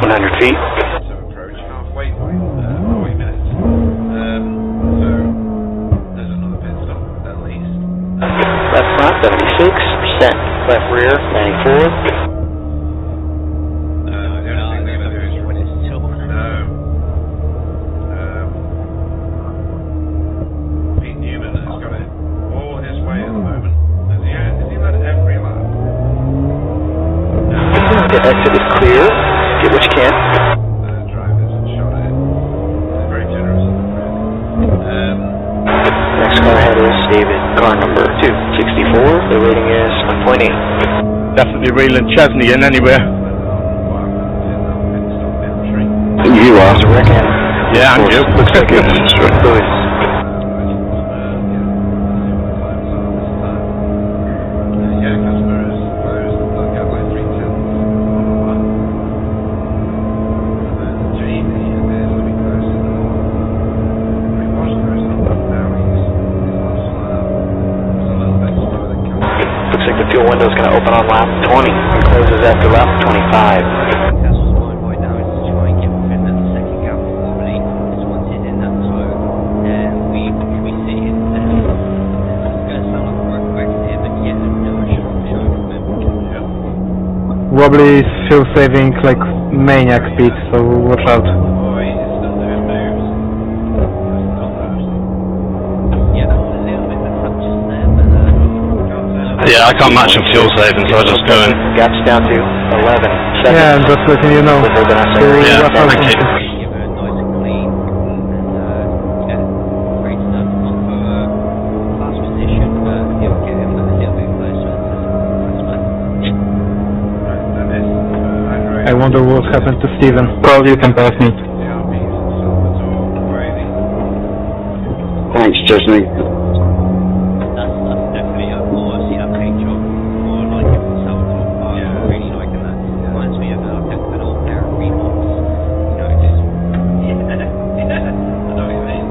Speaker 5: 100 feet.
Speaker 12: To approach halfway point, 40 minutes. So there's another pit stop at least.
Speaker 5: Less 76%. Left rear, 94. The exit is clear. Get what you can. Next car ahead is David, car number 264. The rating is 1.8.
Speaker 16: Definitely reeling Chesney in anywhere.
Speaker 2: You are.
Speaker 16: Yeah, and you.
Speaker 2: Looks like it.
Speaker 5: Lewis. Looks like the fuel window is going to open on lap 20 and closes after lap 25.
Speaker 7: Wobbly is fuel saving like maniac speed, so watch out.
Speaker 14: Yeah, I can't match in fuel saving, so I just go in.
Speaker 5: Gaps down to 11 seconds.
Speaker 7: Yeah, I'm just letting you know.
Speaker 14: Yeah, thank you.
Speaker 7: I wonder what happened to Steven. Carl, you can pass me.
Speaker 2: Thanks, Chesney.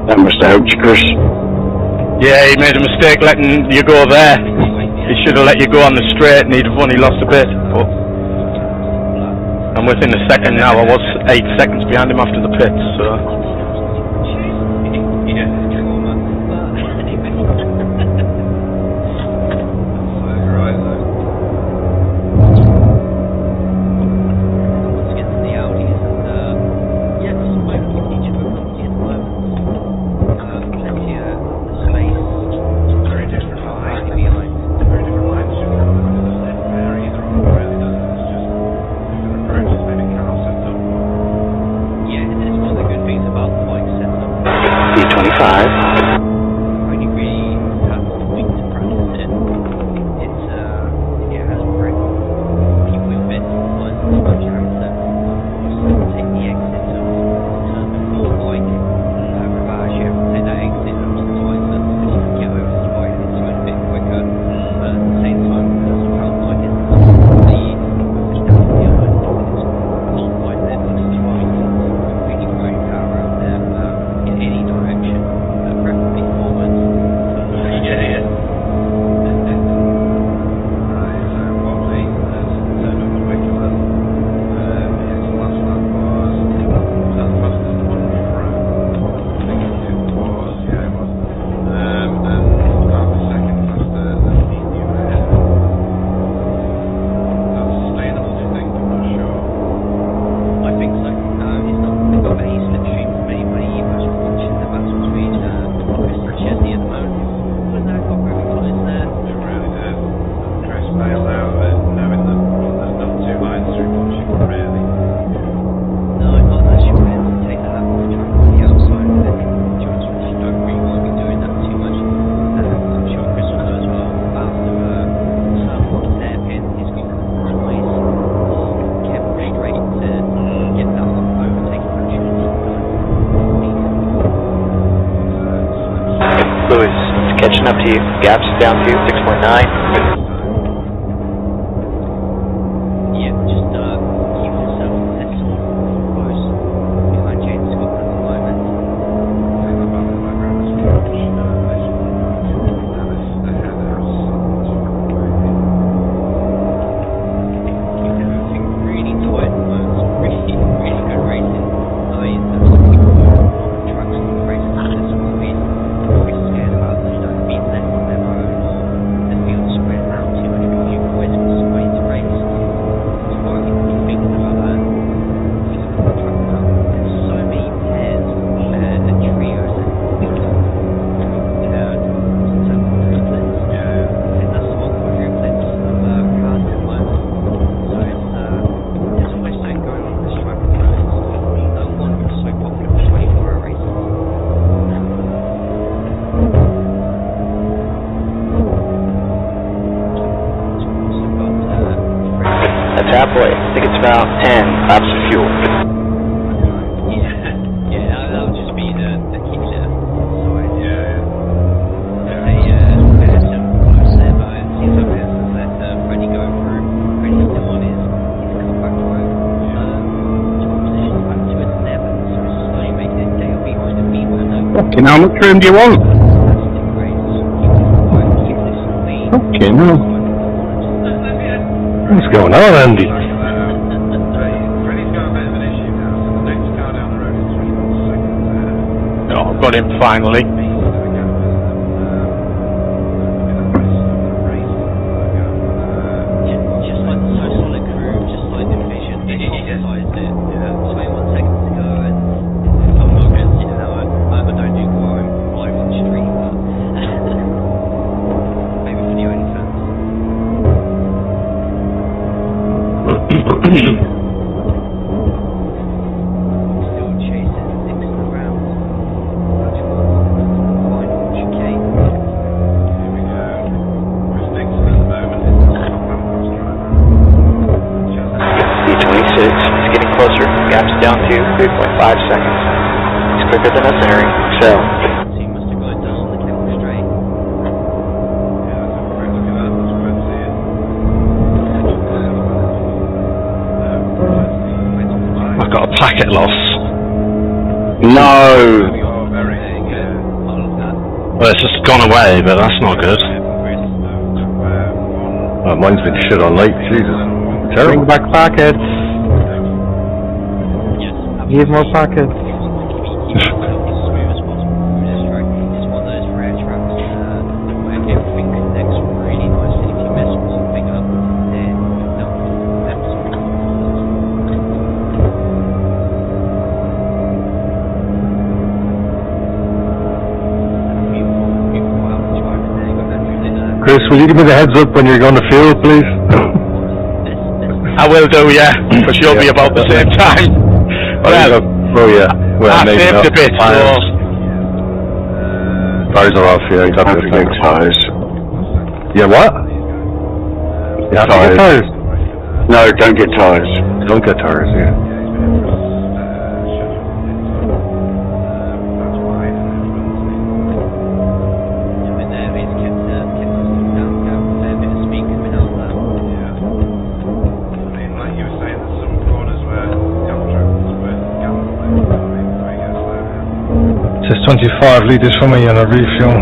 Speaker 2: That must have helped you, Chris.
Speaker 16: Yeah, he made a mistake letting you go there. He should have let you go on the straight and he'd have only lost a bit. But I'm within a second now. I was 8 seconds behind him after the pits, so...
Speaker 5: Catching up to you. Gaps down to 6.9. That's halfway. I think it's about 10 laps of fuel.
Speaker 13: That'll just be the key there.
Speaker 8: Fucking how much room do you want? Okay, no.
Speaker 9: What's going on, Andy?
Speaker 16: Oh, I've got him finally.
Speaker 5: Down to 3.5 seconds. He's quicker than us entering, so.
Speaker 13: He must have gone down the Kemmel straight.
Speaker 14: I've got a packet loss.
Speaker 2: No!
Speaker 14: Well, it's just gone away, but that's not good.
Speaker 9: Oh, mine's been shit on late, Jesus. Terrible.
Speaker 7: Bring back packets. Give more packets.
Speaker 9: Chris, will you give me the heads up when you're going to fuel, please?
Speaker 16: I will do, yeah, because you'll be about the same time. Well,
Speaker 9: well,
Speaker 16: I
Speaker 9: maybe
Speaker 16: saved
Speaker 9: not.
Speaker 16: a bit, so.
Speaker 9: Tires are off, yeah, you got to
Speaker 2: Get tires.
Speaker 9: Yeah, what? You have to get tires?
Speaker 2: No, don't get tires.
Speaker 9: Don't get tires, yeah.
Speaker 3: It says 25 litres for me and a refuel.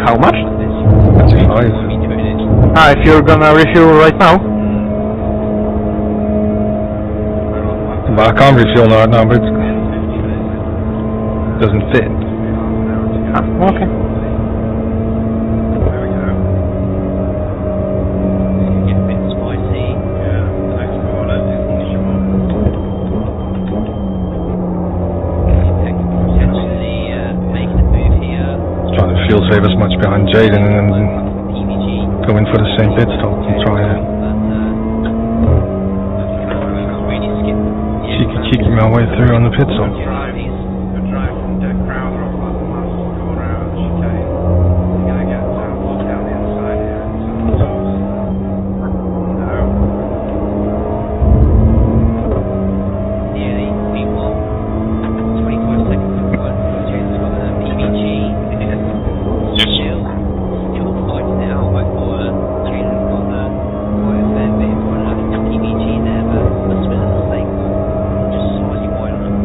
Speaker 7: How much?
Speaker 3: 25.
Speaker 7: If you're gonna refuel right now?
Speaker 3: But I can't refuel right now, but it doesn't fit.
Speaker 7: Okay.
Speaker 3: Fuel save as much behind Jaden and then go in for the same pit stop and try it. Cheeky my way through on the pit stop.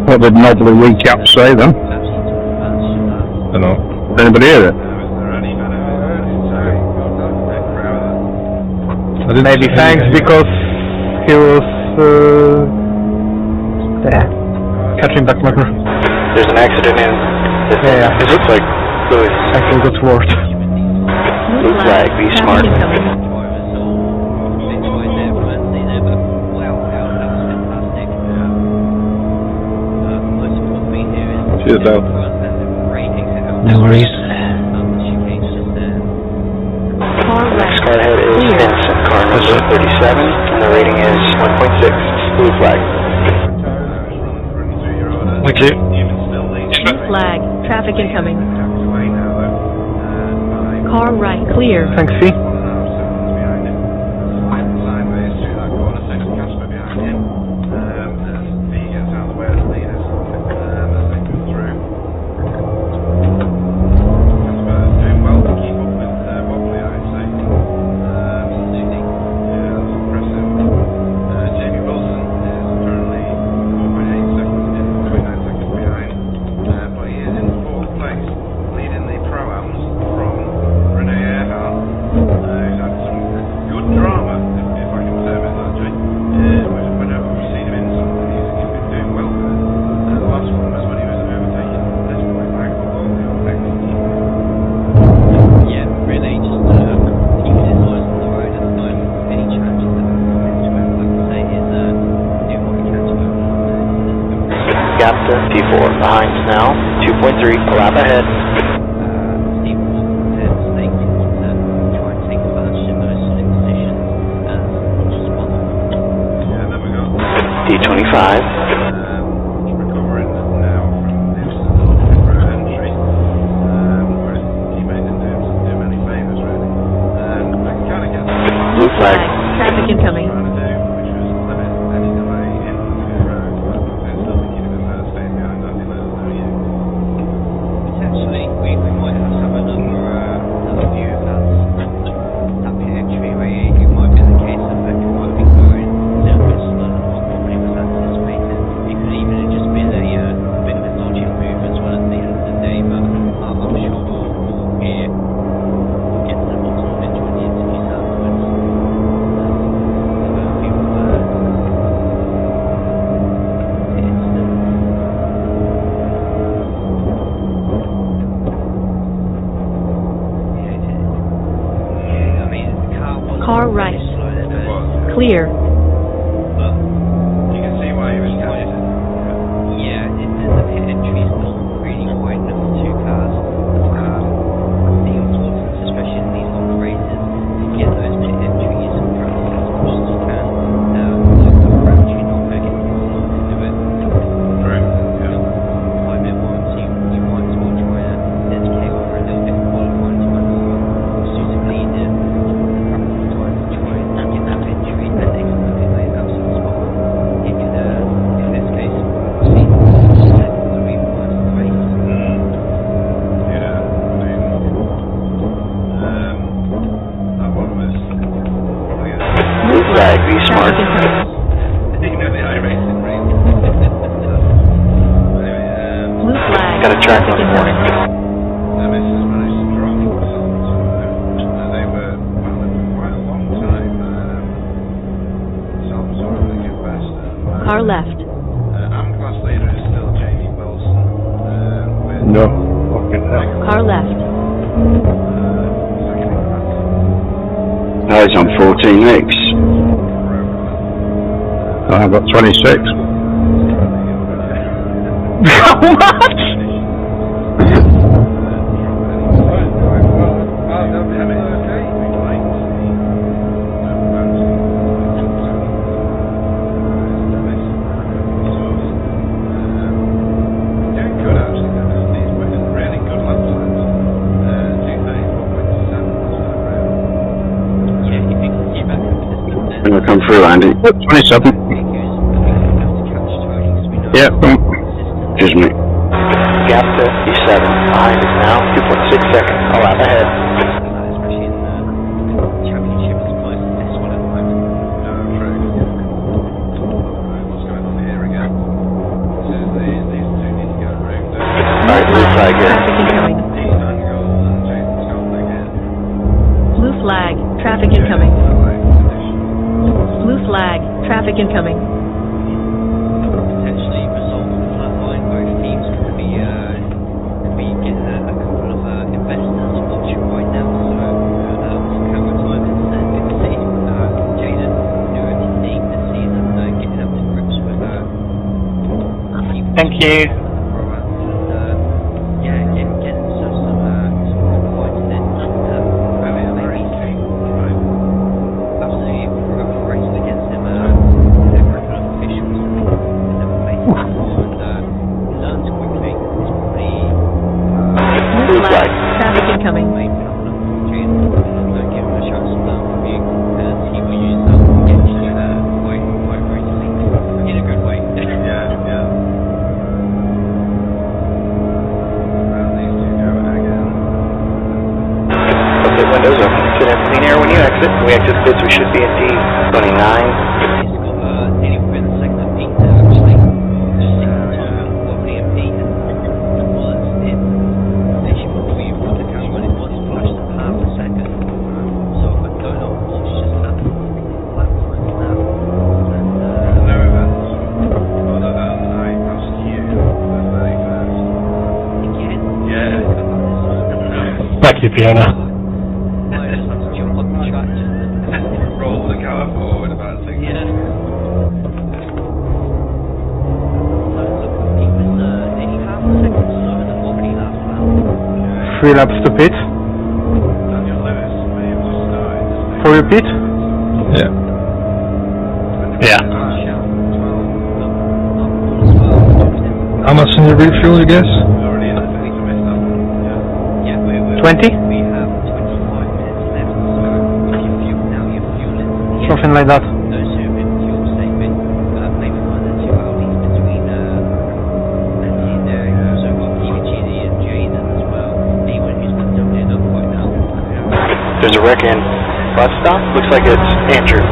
Speaker 8: What did Nobly recap say then?
Speaker 3: Don't know.
Speaker 8: Did anybody hear it?
Speaker 7: Maybe thanks because he was catching back marker.
Speaker 5: There's an accident in.
Speaker 7: Yeah.
Speaker 5: It looks like Louis.
Speaker 7: Actually got worked.
Speaker 5: Blue flag, be smart.
Speaker 8: Cheers out.
Speaker 15: No worries.
Speaker 5: Next car ahead is Vincent, car number 37, and the rating is 1.6. Blue flag.
Speaker 14: Thank you.
Speaker 4: Blue flag. Traffic incoming. Car right, clear.
Speaker 3: Thanks, C.
Speaker 5: P4 behind us now, 2.3, a lap ahead. D25.
Speaker 12: Recovering now from this entry, whereas teammate didn't do many favours really. I can kind of get
Speaker 5: Blue flag.
Speaker 4: Traffic incoming. Car right. Clear.
Speaker 12: You can see why he was catching it.
Speaker 13: Yeah, the pit entry is not really wide enough for two cars. The importance, especially in these long races, to get those pit entries and practice as much as you can. We're actually not going to get long to do it.
Speaker 12: Correct, yeah.
Speaker 13: 5 minute warranty, you might as well try and dedicate over a little bit of qualifying time as well. Suitably the practice time to try and get that entry and then take a look at those absolute spot on. It could, in this case, see the reason why it's the race.
Speaker 12: Yeah, I mean, that one was probably
Speaker 5: Blue flag, be smart.
Speaker 12: you know the iRacing race.
Speaker 4: Blue flag.
Speaker 5: Got a track on the morning.
Speaker 12: This has managed to drop themselves. They were well for quite a long time. Self-absorbing at best.
Speaker 4: Car left.
Speaker 12: Class leader is still Jamie Wilson. With
Speaker 9: No. Okay.
Speaker 4: Car left.
Speaker 12: second in class.
Speaker 2: No, it's on 14X.
Speaker 9: I've got 26.
Speaker 2: Gonna come through, Andy.
Speaker 9: 27. Yeah.
Speaker 2: Excuse me.
Speaker 5: Gap to E7, behind us now, 2.6 seconds, a lap ahead.
Speaker 13: Especially in the championship as opposed to this one at the moment.
Speaker 12: What's going on here again? These two need to get moved.
Speaker 5: Alright, blue flag here.
Speaker 4: Traffic incoming.
Speaker 12: Dean Angle and Jason Scott again.
Speaker 4: Blue flag. Traffic incoming. Blue flag. Traffic incoming.
Speaker 13: Potentially result in the flat line. Both teams could be getting a couple of investors watching right now. So camera time is good to see Jaden do his thing this season, getting up to grips with
Speaker 7: Thank you.
Speaker 13: getting himself some points in. Absolutely racing against him. Criminal officials and never faced before, and learns quickly. It's probably
Speaker 4: Blue flag. Traffic incoming.
Speaker 13: maybe not
Speaker 5: Good and clean air when you exit. When we exit the pits, we should be at D29.
Speaker 3: Thank you, Fiona.
Speaker 12: Roll the car forward about 6 minutes.
Speaker 7: 3 laps to pit. For your pit?
Speaker 3: Yeah.
Speaker 14: Yeah.
Speaker 3: How much in your refuel, you guess?
Speaker 7: 20? Something like that.
Speaker 5: There's a wreck in bus stop. Looks like it's Andrew.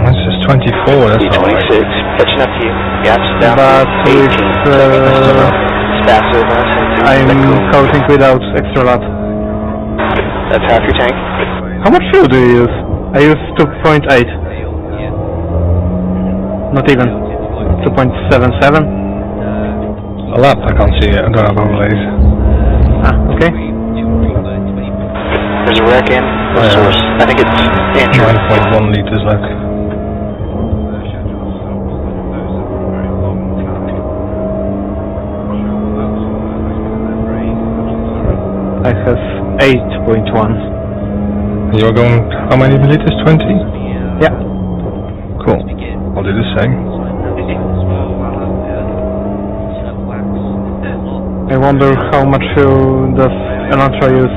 Speaker 3: This is 24, that's not right.
Speaker 5: D26. Catching up to you. Gaps down
Speaker 7: But
Speaker 5: to 18. Faster than us into
Speaker 7: I'm
Speaker 5: Cancun.
Speaker 7: counting without extra lap.
Speaker 5: That's half your tank.
Speaker 7: How much fuel do you use? I use 2.8. Not even. 2.77.
Speaker 3: A lap, I can't see it, I don't have overlays.
Speaker 7: Ah, okay.
Speaker 5: There's a wreck in. Source. I think it's Andrew.
Speaker 3: 9.1 litres left.
Speaker 7: I have 8.1.
Speaker 3: You're going, how many litres? 20?
Speaker 7: Yeah.
Speaker 3: Cool. I'll do the same.
Speaker 7: I wonder how much fuel does Elantra use?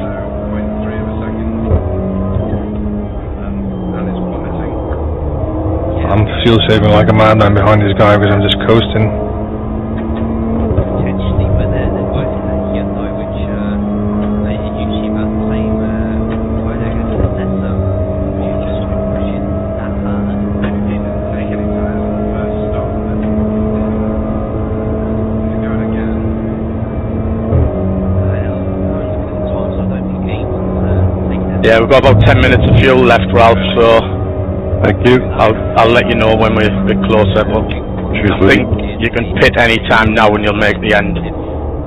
Speaker 3: I'm fuel saving like a madman behind this guy because I'm just coasting.
Speaker 16: Yeah, we've got about 10 minutes of fuel left, Ralph, so
Speaker 9: Thank you.
Speaker 16: I'll let you know when we're a bit closer, but I think you can pit any time now and you'll make the end.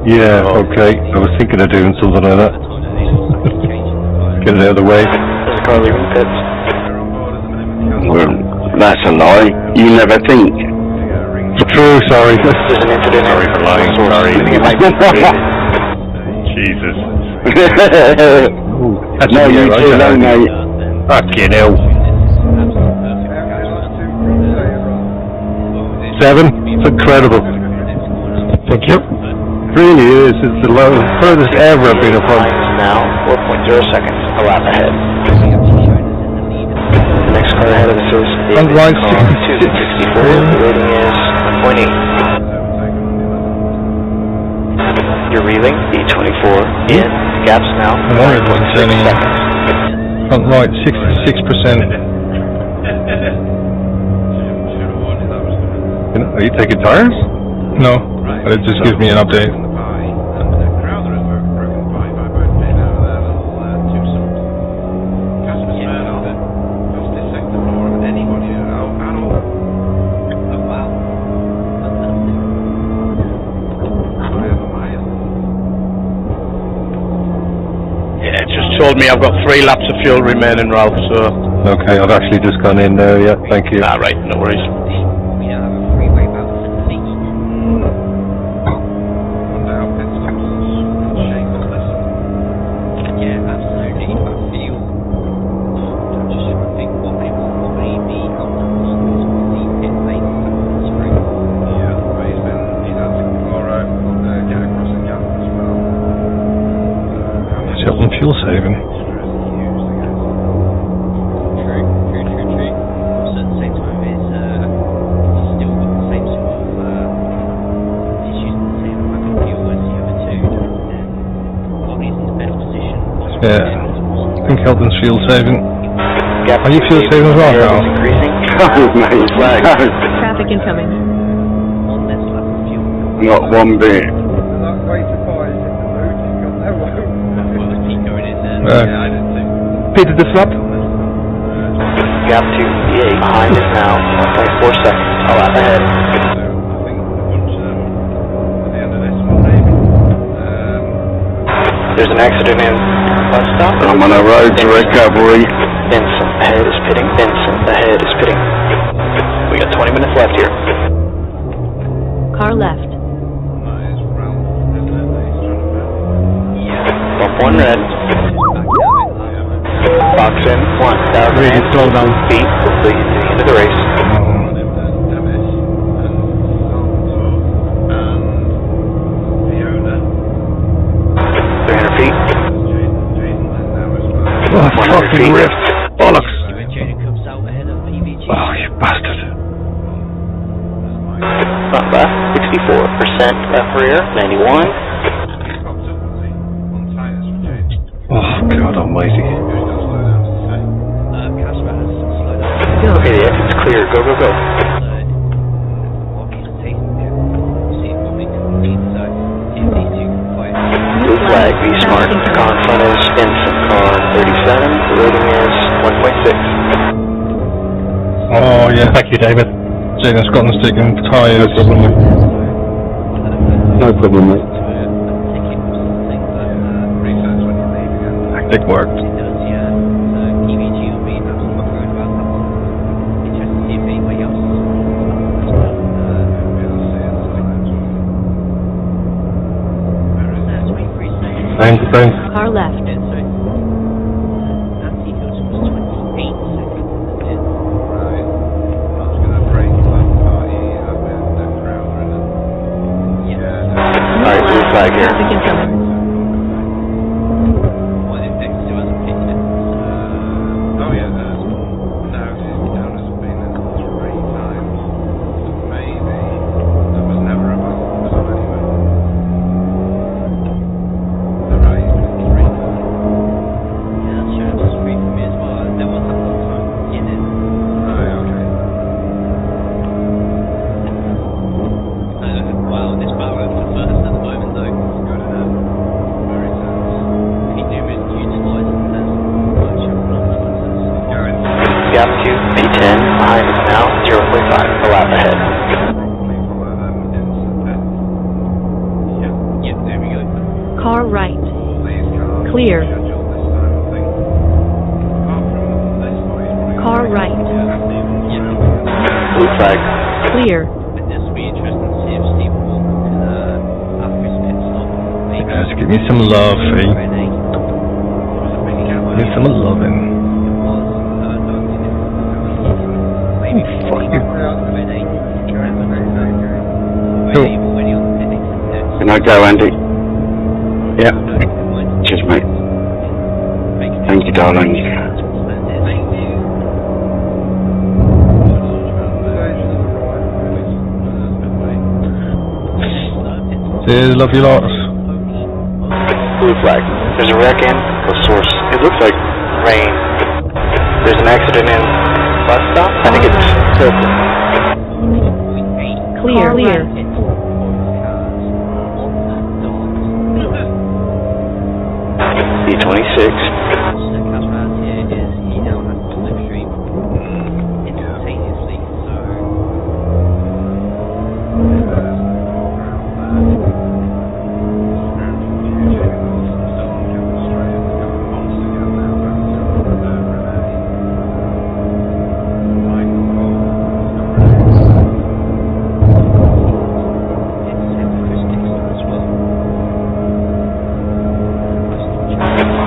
Speaker 9: Yeah, okay. I was thinking of doing something like that. Get it out of the way.
Speaker 5: There's a car leaving the pits.
Speaker 2: Well, that's a lie. You never think.
Speaker 9: True, sorry.
Speaker 5: There's an incident.
Speaker 14: Sorry for lying,
Speaker 5: Source.
Speaker 14: sorry.
Speaker 5: I think it might be
Speaker 14: Jesus.
Speaker 2: No, you too long, mate.
Speaker 9: Fucking hell. 7? It's incredible.
Speaker 3: Thank you.
Speaker 9: Really is. It's the furthest ever I've been upon.
Speaker 5: Now, 4.0 seconds. A lap ahead. The next car ahead of us is
Speaker 3: Front right,
Speaker 5: 264. The rating is 1.8. You're reeling. D24 in. Gaps now.
Speaker 3: I wonder if it wasn't
Speaker 5: 9.6
Speaker 3: turning in.
Speaker 5: seconds.
Speaker 3: Front right, 66%.
Speaker 9: Are you taking tires?
Speaker 3: No, but it just gives me an update.
Speaker 16: Yeah, it just told me I've got 3 laps of fuel remaining, Ralph, so...
Speaker 9: Okay, I've actually just gone in there, yeah, thank you.
Speaker 16: Ah, right, no worries.
Speaker 3: Helping fuel saving. Yeah. Kelton's fuel saving. Are you fuel saving as well, Carl?
Speaker 2: No, mate. No.
Speaker 4: Traffic incoming.
Speaker 2: Not one bit.
Speaker 7: Peter the slap.
Speaker 5: Gap 2, V8 behind us now, 1.4 seconds, all out ahead. There's an accident in bus stop.
Speaker 2: I'm on a road to recovery.
Speaker 5: Vincent, ahead is pitting. Vincent, ahead is pitting. We got 20 minutes left here.
Speaker 4: Car left.
Speaker 5: Bump 1 red. Box in, 1,000
Speaker 7: Really slow down.
Speaker 5: feet, hopefully to the end of the race.
Speaker 9: Oh, fucking rift. Bollocks. Oh, you bastard.
Speaker 5: Front left, 64%, left rear, 91.
Speaker 9: Oh, God almighty.
Speaker 5: Okay, the exit's clear, go, go, go. Blue flag, be smart. Car in front is Vincent, car 37, the rating is 1.6.
Speaker 3: Oh, yeah.
Speaker 14: Thank you, David.
Speaker 3: Jane Scotland's taking tyres.
Speaker 8: No problem, mate.
Speaker 3: It worked. Thanks.
Speaker 4: Car left.
Speaker 5: Alright, blue flag here.
Speaker 4: Traffic incoming.
Speaker 5: Gap 2, P10, behind us now, 0.5, a lap ahead.
Speaker 4: Car right. Clear. Car right.
Speaker 5: Blue flag.
Speaker 4: Clear.
Speaker 3: Guys, give me some love, eh? Give me some loving. Fuck you. Cool.
Speaker 2: Can I go, Andy? Yeah. Cheers, mate. Thank you, darling.
Speaker 3: Cheers, love you lots.
Speaker 5: Blue flag. There's a wreck in the source. It looks like rain. There's an accident in bus stop. I think it's Tilton.
Speaker 4: Clear.
Speaker 5: B26.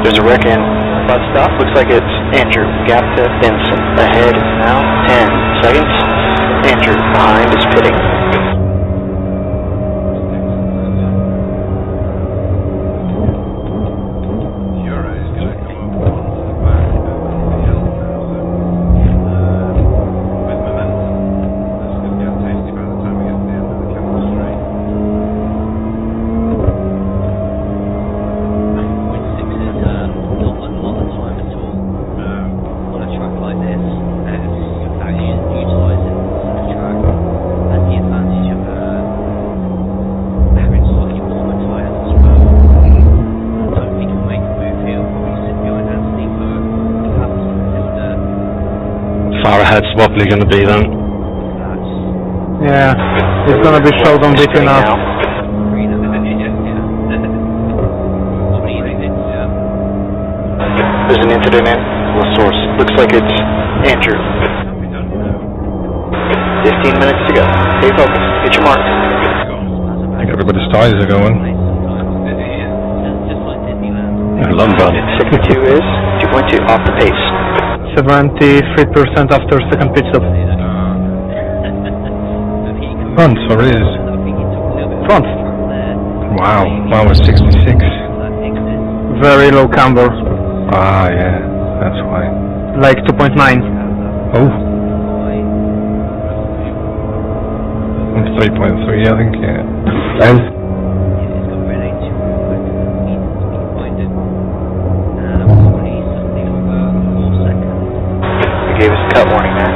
Speaker 5: There's a wreck in bus stop. Looks like it's Andrew. Gap to Vincent. Ahead is now 10 seconds. Andrew behind is pitting.
Speaker 14: it's wobbly going to be then.
Speaker 7: Yeah, it's gonna be showdown between us.
Speaker 5: There's an incident in. What source? Looks like it's Andrew. 15 minutes to go. Stay focused. Hit your mark.
Speaker 3: I think everybody's tires are going.
Speaker 9: Lumbar.
Speaker 5: 62 is 2.2 off the pace.
Speaker 7: 73% after second pit stop.
Speaker 3: Front or rears?
Speaker 7: Front.
Speaker 3: Wow, mine was 66.
Speaker 7: Very low camber.
Speaker 3: Ah, yeah, that's why.
Speaker 7: Like 2.9.
Speaker 3: Oh. I'm 3.3, I think, yeah.
Speaker 9: And?
Speaker 5: Gave us a cut warning there.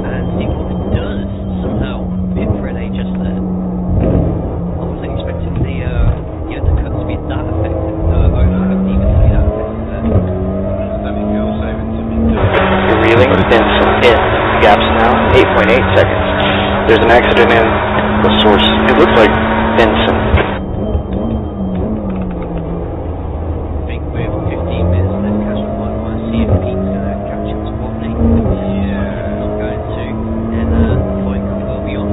Speaker 13: And see what it does somehow hit Freddie just there. I wasn't expecting the cut to be that effective, overcut even to be that effective there.
Speaker 5: You're reeling, Benson in. Gaps now, 8.8 seconds. There's an accident in the source. It looks like Benson.
Speaker 13: I think with 15 minutes left, Cashman might want to see if Pete's going to catch up to Rodney. Yeah. Not going to, then the fight could well be on.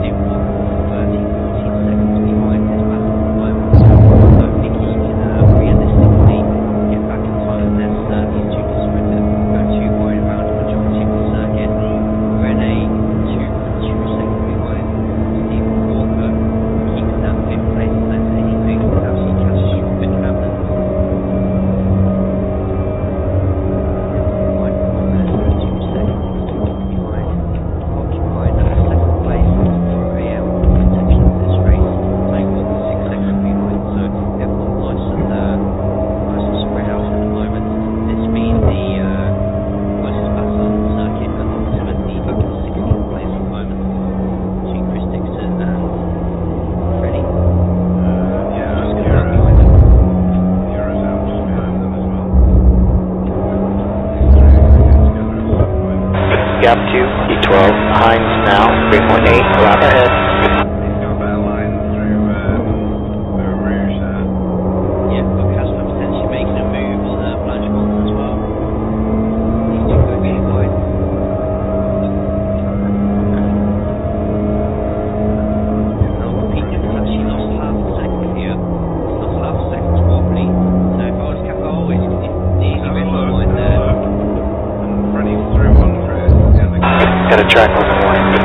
Speaker 13: Still 13, 14 seconds behind his battle at the moment. I don't think he can realistically get back in time unless he's too concerned to go too wide around the majority of the circuit. Rene 2 seconds behind Stephen Walker, keeping that fifth place unless anything absolutely catastrophic happens. Mike Thomas 2 seconds behind, occupied second place for a protection of this race. Mike Walker 6 seconds behind, so everyone nice and spread out at the moment. This being the closest battle on the circuit, and ultimately back to 16th place at the moment between Chris Dixon and Freddie. Just got that behind him.
Speaker 5: Gap 2, E12. Hines now, 3.8, lap ahead.
Speaker 13: Yeah, but Cashman potentially making a move on Blanchard as well. These two go getting wide. Pete has actually lost half a second here. He's lost half a second to Wobbly. So if I was always the easy red line there.
Speaker 5: Got a track on the warning.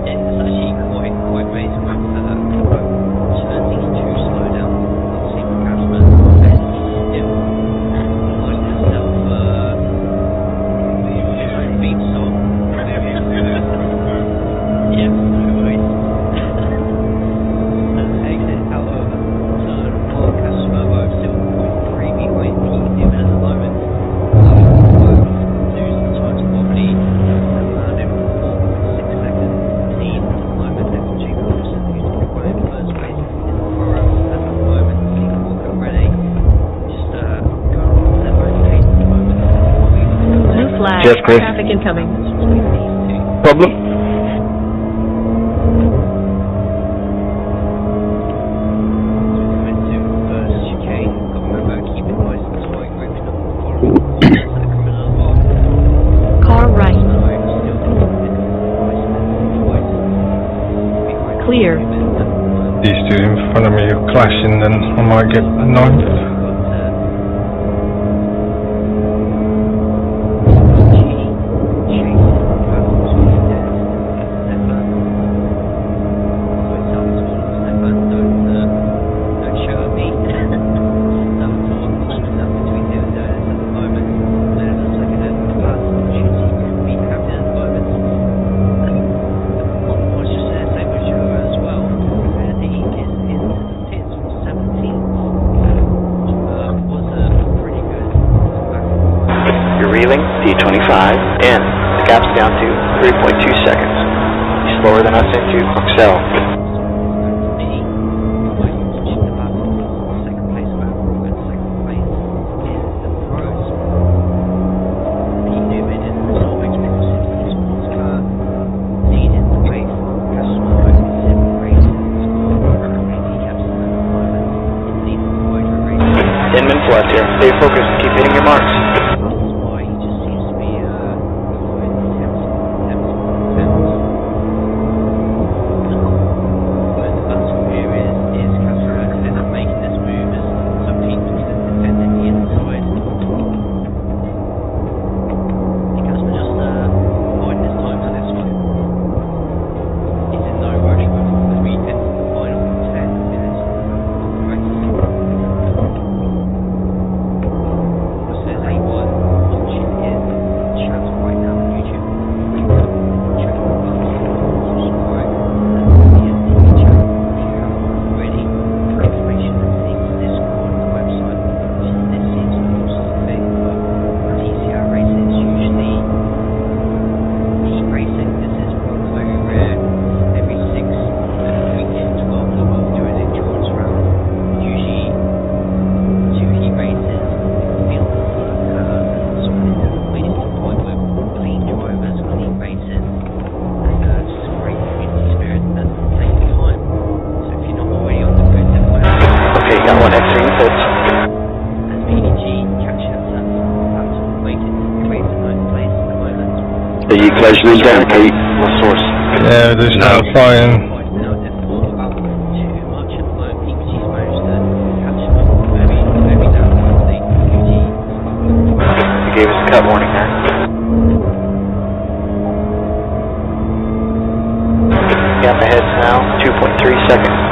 Speaker 13: It's actually quite amazing with turning to slow down. Obviously for Cashman, and he's still almost himself beat song. Yeah, no worries. Exit out of turn 1, Cashman still 0.3 behind Pete even at the moment. Lose the time to Wobbly and land him 4.6 seconds lead at the moment. They've got Jake Wilson who's running first place in the furrow at the moment. Stephen Walker ready. Just going on their own pace at the moment.
Speaker 4: Blue flag.
Speaker 9: Yes, Chris.
Speaker 4: Traffic incoming.
Speaker 9: Problem?
Speaker 13: Coming to first chicane. Got to remember keeping nice and tight, opening up the following corners that are coming along.
Speaker 4: Car right. Clear.
Speaker 3: These two in front of me are clashing, then I might get annoyed.
Speaker 5: D25 in. The gap's down to 3.2 seconds. Slower than us into Excel.
Speaker 2: Are you closing in down, Pete?
Speaker 5: What source?
Speaker 3: Yeah, they're still flying.
Speaker 5: You gave us a cut warning there. Gap ahead now, 2.3 seconds.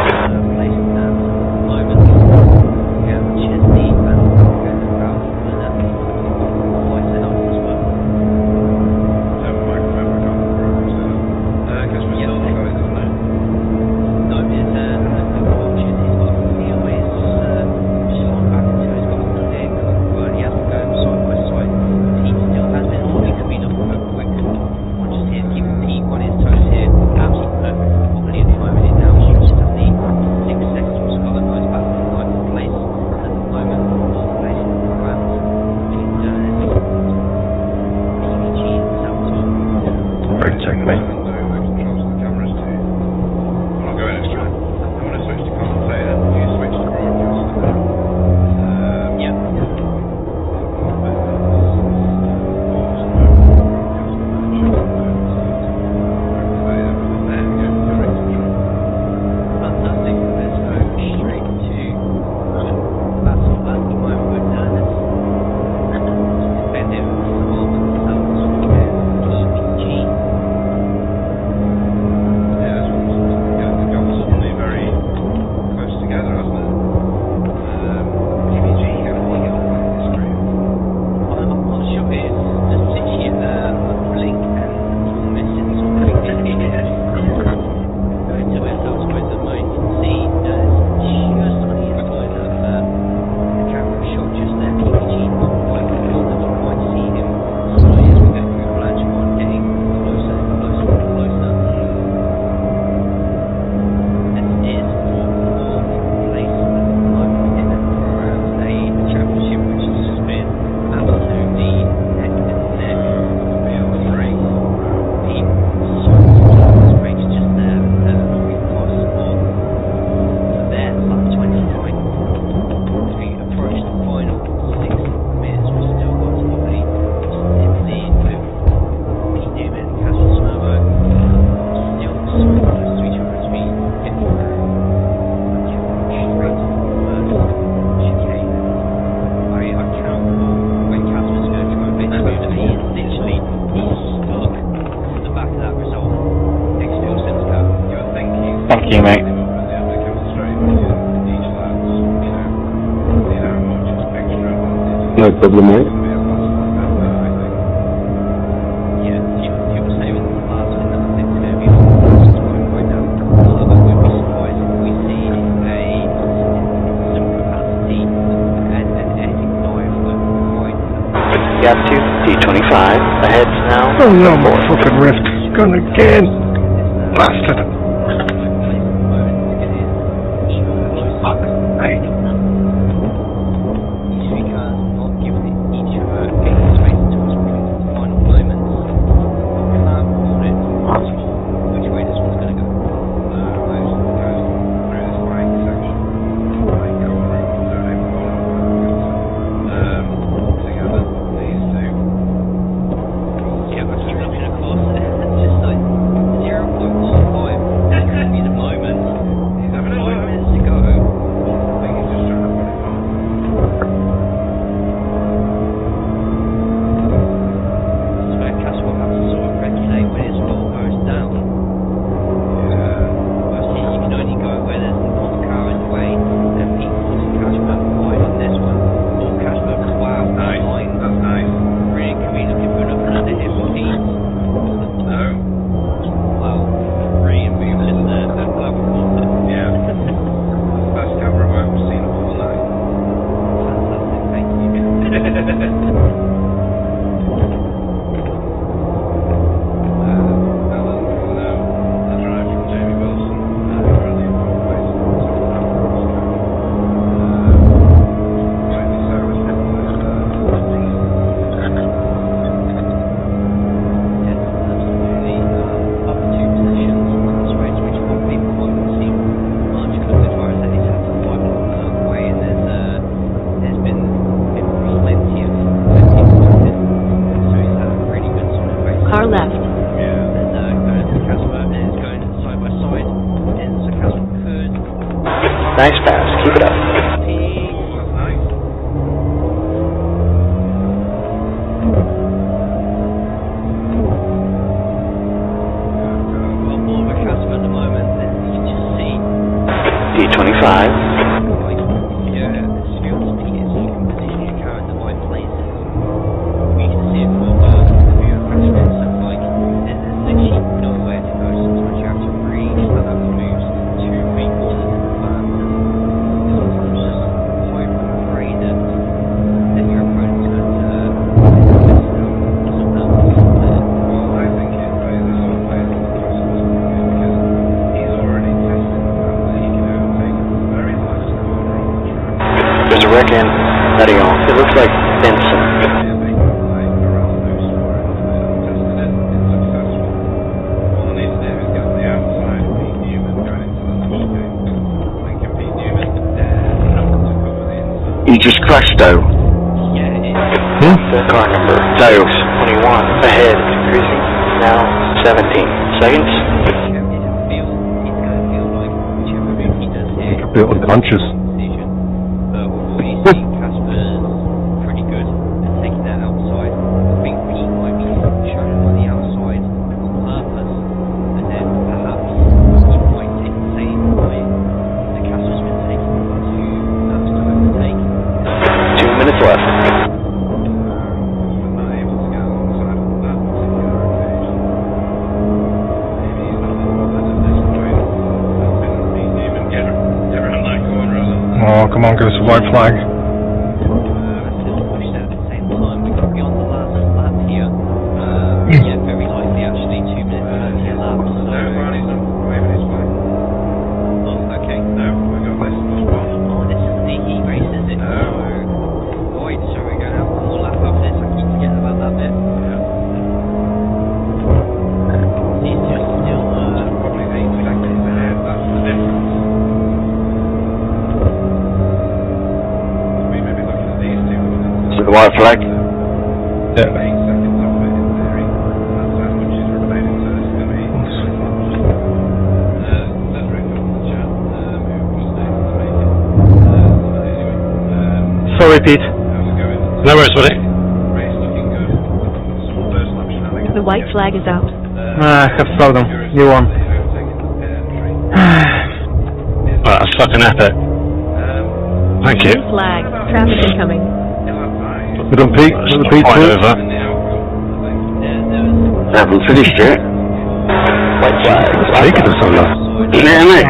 Speaker 7: Thank you, mate.
Speaker 8: No problem, mate.
Speaker 5: Gap 2, D25, ahead now.
Speaker 3: Oh no, my fucking rift is gone again. Bastard.
Speaker 5: Nice pass. Keep it up. D25. There's a wreck in heading off. It looks like Benson.
Speaker 2: You just crashed though.
Speaker 5: Car number
Speaker 2: Dales.
Speaker 5: 21 ahead, increasing now 17 seconds.
Speaker 9: Built with punches.
Speaker 3: Oh, come on, give us a white flag.
Speaker 2: The white flag?
Speaker 3: Yeah.
Speaker 7: Sorry, Pete.
Speaker 14: No worries, buddy.
Speaker 4: The white flag is out.
Speaker 7: I have slowed down. You won.
Speaker 14: Right, that's fucking epic. Thank you.
Speaker 4: Blue flag. Traffic incoming.
Speaker 9: We don't peak. The peak
Speaker 14: over.
Speaker 2: Haven't finished yet.
Speaker 5: White flag.
Speaker 9: Taking us so long.
Speaker 2: Yeah, mate.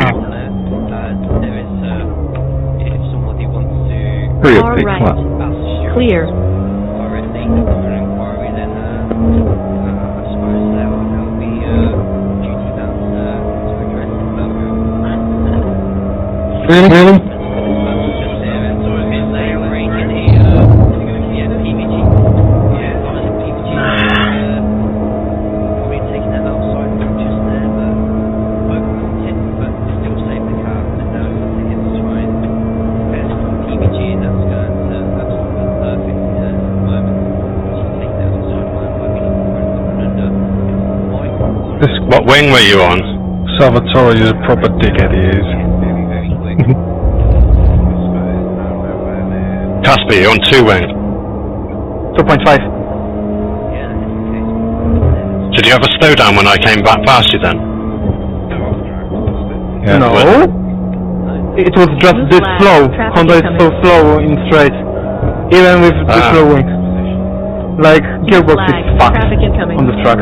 Speaker 9: Hurry up,
Speaker 4: Far
Speaker 9: Pete.
Speaker 4: right.
Speaker 9: Come on.
Speaker 4: Clear.
Speaker 9: Really?
Speaker 14: What wing were you on?
Speaker 3: Salvatore is a proper dickhead, he is.
Speaker 14: Casper, you're on 2 wing.
Speaker 7: 2.5.
Speaker 14: Did you have a slowdown when I came back past you then?
Speaker 3: Yeah.
Speaker 7: No. It was just
Speaker 4: Blue
Speaker 7: this
Speaker 4: flag.
Speaker 7: slow.
Speaker 4: Traffic
Speaker 7: Honda is so
Speaker 4: incoming.
Speaker 7: slow in straight. Even with this low wing. Like, gearbox
Speaker 4: Flag.
Speaker 7: is fucked
Speaker 4: Traffic incoming.
Speaker 7: on this truck.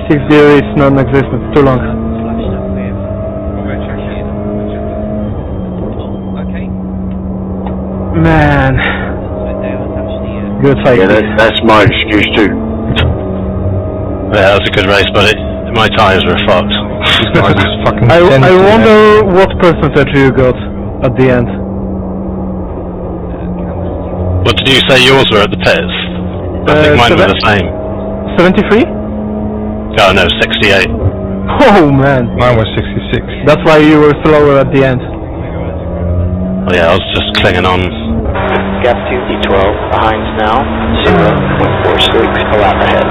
Speaker 7: 6 gear is non-existent, too long. Man. Good fight.
Speaker 2: Yeah, that's my excuse too.
Speaker 14: Yeah, that was a good race, buddy. My tyres were fucked.
Speaker 7: I wonder what percentage you got at the end.
Speaker 14: What did you say yours were at the pits? I think mine were the same.
Speaker 7: 73?
Speaker 14: Oh no, 68.
Speaker 7: Oh man.
Speaker 3: Mine was 66.
Speaker 7: That's why you were slower at the end.
Speaker 14: Oh yeah, I was just clinging on.
Speaker 5: Gap 2, D12, behind now, 0.46, a lap ahead.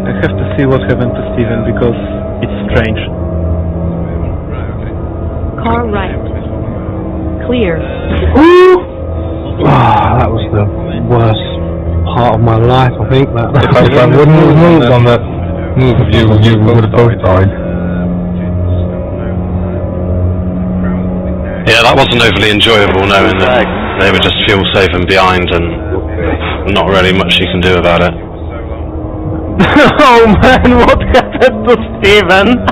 Speaker 7: I have to see what happened to Steven because it's strange.
Speaker 4: Car right. Clear.
Speaker 3: That was the worst part of my life, I think. That if I wouldn't have moved on that move of you would have both died.
Speaker 14: Yeah, that wasn't overly enjoyable knowing that they were just fuel saving behind and not really much you can do about it.
Speaker 7: Oh man, what happened to Steven?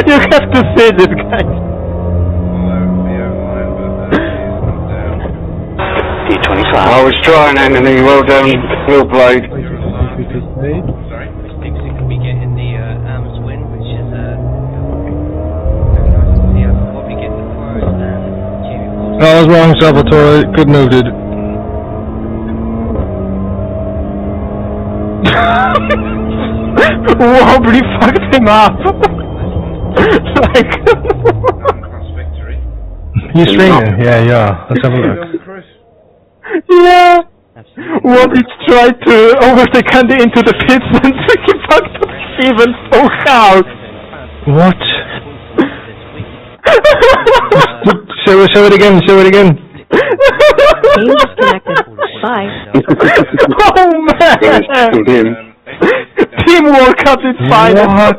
Speaker 7: You have to see this, guys.
Speaker 5: D25.
Speaker 2: I was trying, Anthony. Well done. Well played.
Speaker 13: Sorry? Thinks it could be getting the arms win, which is yeah, probably get the pros and Jimmy.
Speaker 3: I was wrong, Salvatore. Good noted.
Speaker 7: Wobbly fucked him up. Like.
Speaker 3: You streaming? Yeah. Let's have a look.
Speaker 7: Yeah. Wobbly tried to overtake Andy into the pits and he fucked up Steven so hard.
Speaker 3: What? Show it again.
Speaker 4: Game disconnected. Bye.
Speaker 7: Oh man! Teamwork at its finest.
Speaker 2: What?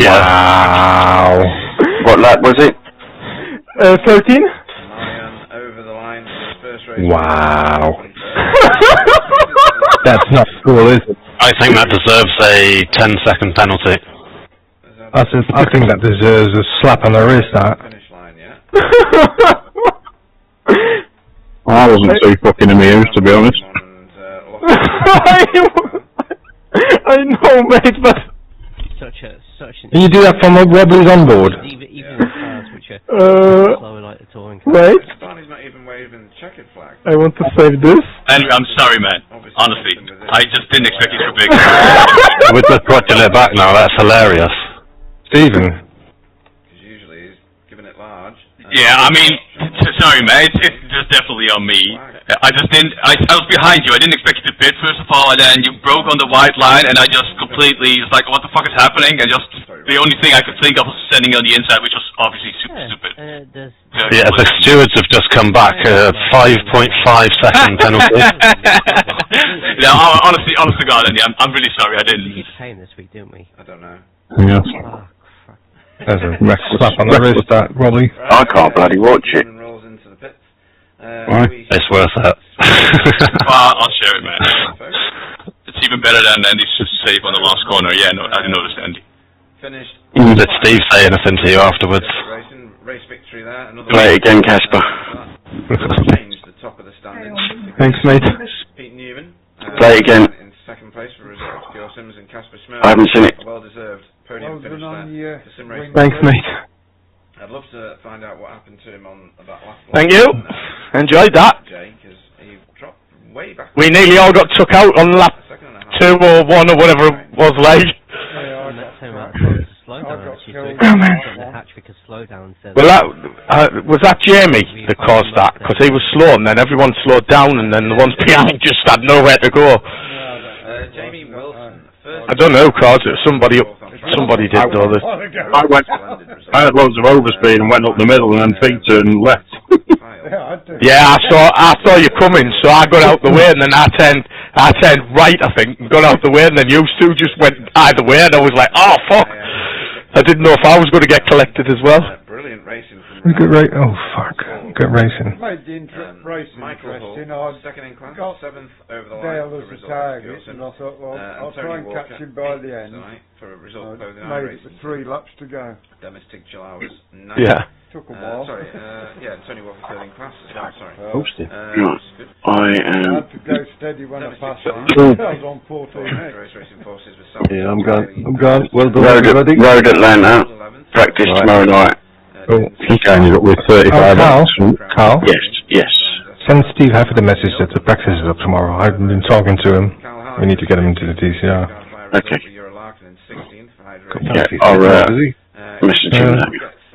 Speaker 2: Wow. What lap was it?
Speaker 7: 13?
Speaker 12: Over the line for his first race.
Speaker 3: Wow. That's not cool, is it?
Speaker 14: I think that deserves a 10-second penalty.
Speaker 3: I think that deserves a slap on the wrist, that.
Speaker 8: I wasn't too fucking amused, to be honest.
Speaker 7: I know, mate, but...
Speaker 3: You do that from Wobbly's on board?
Speaker 13: Even the cars which are slower like the touring cars.
Speaker 7: Wait.
Speaker 12: He's not even waving the checkered flag.
Speaker 7: I want to save this.
Speaker 17: Anyway, I'm sorry, man. Honestly, I just didn't expect it to be big.
Speaker 14: We're just watching it back now. That's hilarious.
Speaker 3: Steven.
Speaker 12: Because usually he's giving it large.
Speaker 17: Yeah, I mean, sorry, man. It's just definitely on me. I just didn't. I was behind you. I didn't expect you to pit first of all, and then you broke on the white line, and I just completely was like, "What the fuck is happening?" And just the only thing I could think of was sending on the inside, which was obviously super stupid.
Speaker 14: Yeah, the stewards have just come back. 5.5-second penalty.
Speaker 17: Yeah, honestly, honest to God, Andy, I'm really sorry. I didn't.
Speaker 13: We paying this week, didn't we?
Speaker 12: I don't know.
Speaker 3: Yeah. There's a slap on the wrist, that, Wobbly.
Speaker 2: I can't bloody watch it.
Speaker 14: It's worth it.
Speaker 17: Well, I'll share it, man. It's even better than Andy's save on the last corner. Yeah, no, I noticed Andy.
Speaker 12: Finished.
Speaker 14: Did Steve say anything to you afterwards?
Speaker 12: Race victory there. Another
Speaker 2: Play it again, Casper.
Speaker 12: Changed the top of the standings.
Speaker 7: Thanks, mate.
Speaker 12: Pete Newman.
Speaker 2: Play it again.
Speaker 12: In second place for results. Pure Sims and Casper Schmidt.
Speaker 2: I haven't seen it.
Speaker 12: A well-deserved podium finish there. For Sim Racing.
Speaker 7: Thanks, mate.
Speaker 12: I'd love to find out what happened to him on that last lap.
Speaker 16: Thank you. Enjoyed that.
Speaker 12: Jay, because he dropped way back.
Speaker 16: We nearly all got took out on lap 2 or 1 or whatever it was like. Well, was that Jamie that caused that? Because he was slow and then everyone slowed down and then the ones behind just had nowhere to go.
Speaker 12: Jamie Wilson.
Speaker 16: I don't know, caused it. Somebody did though.
Speaker 8: I had loads of overspeed and went up the middle and then feet turned and left.
Speaker 16: Yeah, I saw you coming, so I got out the way and then I turned right, I think, and got out the way and then you two just went either way and I was like, oh fuck. I didn't know if I was going to get collected as well.
Speaker 12: Brilliant racing from
Speaker 3: Good oh fuck. Good racing.
Speaker 1: Made the racing interesting. I
Speaker 12: second in class,
Speaker 1: got
Speaker 12: 7th over the line
Speaker 1: Dale
Speaker 12: for
Speaker 1: as a
Speaker 12: results.
Speaker 1: target, and I thought, well, I'll try and catch him by the end.
Speaker 12: For a result clothing
Speaker 1: made it with 3 laps to go.
Speaker 12: Domestic Chihuahuas.
Speaker 16: Yeah.
Speaker 1: Took a while.
Speaker 12: Sorry, yeah, Tony Walker third in class as well, sorry.
Speaker 2: Posted.
Speaker 1: I
Speaker 2: am.
Speaker 1: had to go steady when I passed him. I was on 14
Speaker 12: Race Racing Forces with
Speaker 9: Yeah, I'm gone. Well done, everybody.
Speaker 2: Road Atlanta. Practice tomorrow night.
Speaker 9: Okay, and you're up with 35
Speaker 3: Carl?
Speaker 2: Yes.
Speaker 3: Send Steve Hafford a message that the practice is up tomorrow. I've been talking to him. We need to get him into the TCR.
Speaker 2: Okay.
Speaker 3: Cool.
Speaker 2: Yeah, I'll message him now.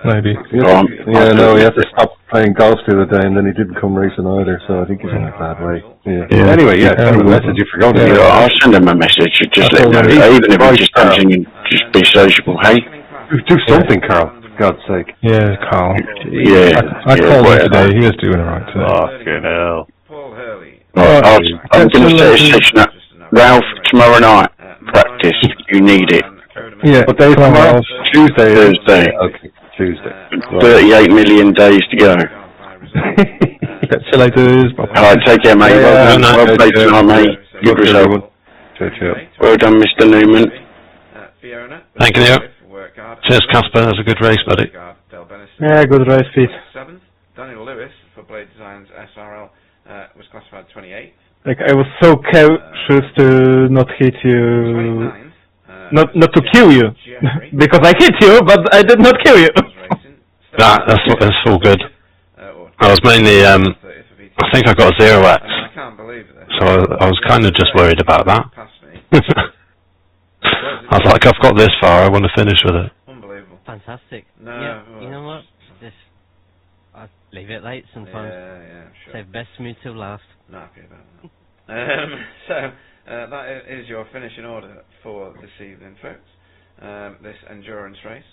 Speaker 3: Maybe.
Speaker 2: Go on.
Speaker 9: Yeah, no, we have to stop playing golf the other day, and then he didn't come racing either, so I think he's in a bad way. Yeah. Anyway, send him a message if you're going to.
Speaker 2: Yeah, I'll send him a message. Just let him know. Even if he just comes in and just be sociable, hey?
Speaker 9: Do something, Carl. For God's sake.
Speaker 3: Yeah, Carl.
Speaker 2: Yeah.
Speaker 3: I called him today. He was doing it right today.
Speaker 9: Fucking hell.
Speaker 2: I'm going to set a session up. Ralph, tomorrow night, practice. You need it.
Speaker 3: Yeah.
Speaker 9: What day is tomorrow?
Speaker 2: Tuesday. Thursday.
Speaker 9: Okay, Tuesday.
Speaker 2: 38 million days to go.
Speaker 3: Shall I do this?
Speaker 2: Alright, take care, mate. Well played tonight, mate. Good result. Well done, Mr. Newman.
Speaker 14: Thank you. Cheers, Casper. That was a good race, buddy.
Speaker 7: Yeah, good race, Pete.
Speaker 12: Daniel Lewis for Blade Designs SRL was classified 28.
Speaker 7: Like, I was so cautious to not hit you, not to kill you, because I hit you, but I did not kill you.
Speaker 14: That's all good. I was mainly, I think I got a 0x, so I was kind of just worried about that. I was like, I've got this far, I want to finish with it.
Speaker 12: Unbelievable.
Speaker 13: Fantastic.
Speaker 12: No,
Speaker 13: yeah, you know what? Just I leave it late sometimes.
Speaker 12: Yeah, sure.
Speaker 13: Save best for me till last.
Speaker 12: No, happy about that. So that is your finishing order for this evening, folks. This endurance race.